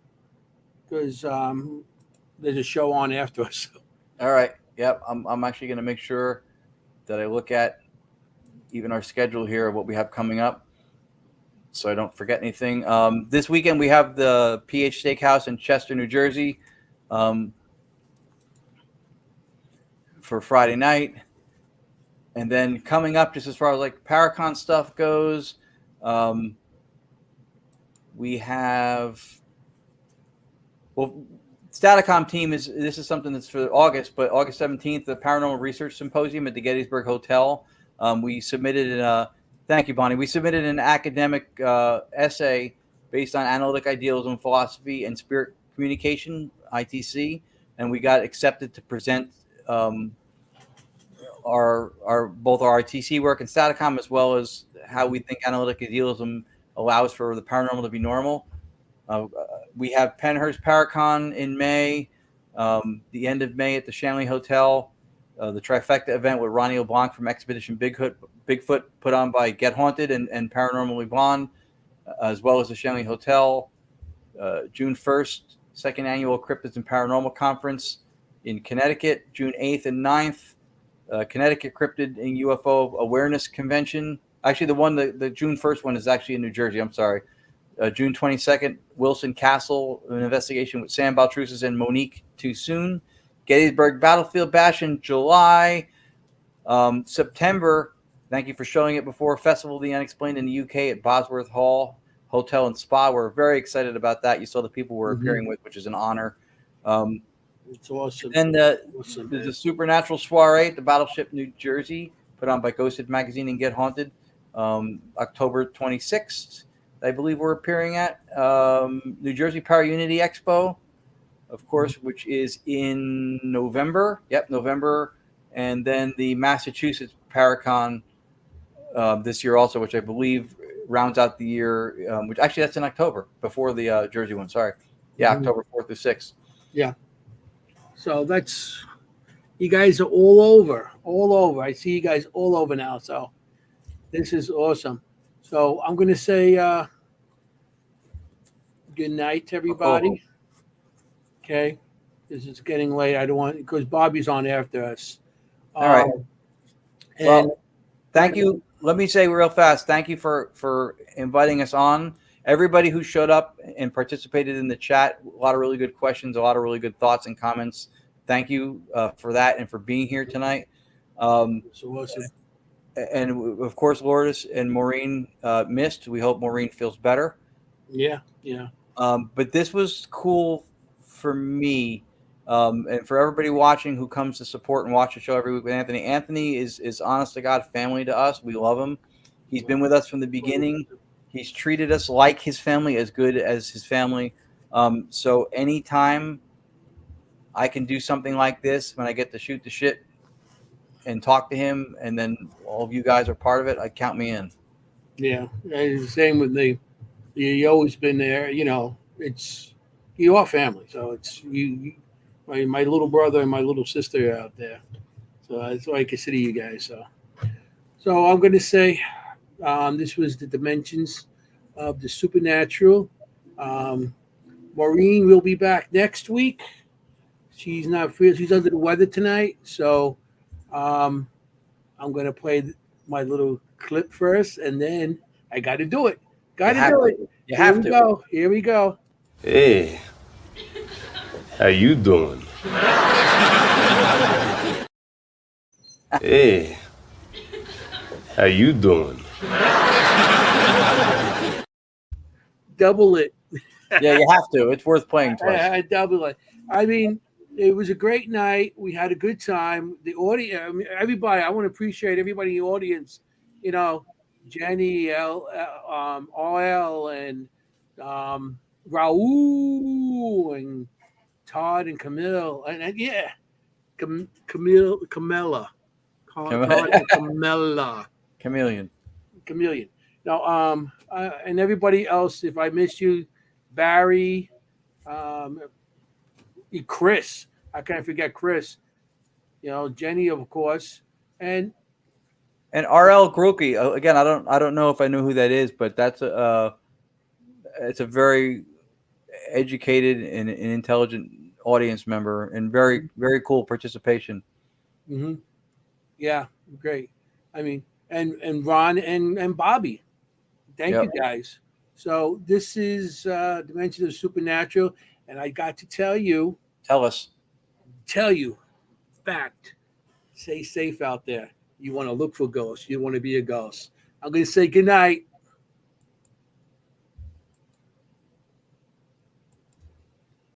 because there's a show on after us. All right. Yep. I'm actually going to make sure that I look at even our schedule here of what we have coming up, so I don't forget anything. This weekend we have the PH Steakhouse in Chester, New Jersey, for Friday night. And then coming up, just as far as like Paracon stuff goes, we have, well, Staticom team this is something that's for August, but August 17th, the Paranormal Research Symposium at the Gettysburg Hotel. We submitted thank you, Bonnie. We submitted an academic essay based on analytic idealism, philosophy, and spirit communication, ITC, and we got accepted to present both our ITC work and Staticom, as well as how we think analytic idealism allows for the paranormal to be normal. We have Penhurst Paracon in May, the end of May at the Shanley Hotel, the Trifecta event with Ronnie LeBlanc from Expedition Bigfoot put on by Get Haunted and Paranormally Blonde, as well as the Shanley Hotel. June 1st, second annual Cryptids and Paranormal Conference in Connecticut. June 8th and 9th, Connecticut Cryptid and UFO Awareness Convention. Actually, the June 1st one is actually in New Jersey. I'm sorry. June 22nd, Wilson Castle, an investigation with Sam Baltrusis and Monique Too Soon. Gettysburg Battlefield Bash in July. September, thank you for showing it before, Festival of the Unexplained in the UK at Bosworth Hall Hotel and Spa. We're very excited about that. You saw the people we're appearing with, which is an honor. It's awesome. And there's a Supernatural Soiree at the Battleship, New Jersey, put on by Ghosted Magazine and Get Haunted, October 26th. I believe we're appearing at New Jersey Para Unity Expo, of course, which is in November. Yep, November. And then the Massachusetts Paracon this year also, which I believe rounds out the year, which actually that's in October before the Jersey one. Sorry. Yeah, October 4th through 6th. Yeah. So that's, you guys are all over. I see you guys all over now. So this is awesome. So I'm going to say good night to everybody. Okay. This is getting late. I don't want, because Bobby's on after us. All right. And Well, thank you. Let me say real fast, thank you for inviting us on. Everybody who showed up and participated in the chat, a lot of really good questions, a lot of really good thoughts and comments. Thank you for that and for being here tonight. so awesome. And of course, Lourdes and Maureen missed. We hope Maureen feels better. Yeah. But this was cool for me. And for everybody watching who comes to support and watch the show every week with Anthony. Anthony is honest to God family to us. We love him. He's been with us from the beginning. He's treated us like his family, as good as his family. So anytime I can do something like this, when I get to shoot the shit and talk to him, and then all of you guys are part of it, I count me in. Yeah. And the same with me. You always been there. You know, it's, you are family. So it's you my little brother and my little sister are out there. So that's why I consider you guys. So I'm going to say this was the Dimensions of the Supernatural. Maureen will be back next week. She's not free. She's under the weather tonight. So I'm going to play my little clip first, and then I got to do it. Got to do it. You have to. Go. Here we go. Hey, how you doing? Hey, how you doing? Double it. Yeah, you have to. It's worth playing twice. I double it. I mean, it was a great night. We had a good time. The audience, I mean, everybody. I want to appreciate everybody in the audience. You know, Jenny, RL, and Raul, and Todd, and Camille, and yeah, Camilla. Chameleon. Now, and everybody else. If I missed you, Barry, Chris. I can't forget Chris. You know, Jenny, of course, and RL Grookey, again, I don't know if I know who that is, but that's it's a very educated and intelligent audience member, and very, very cool participation. Mm-hmm. Yeah, great. I mean, and Ron and Bobby. Thank you guys. So this is Dimensions of Supernatural, and I got to tell you, fact, stay safe out there. You want to look for ghosts. You want to be a ghost. I'm going to say good night.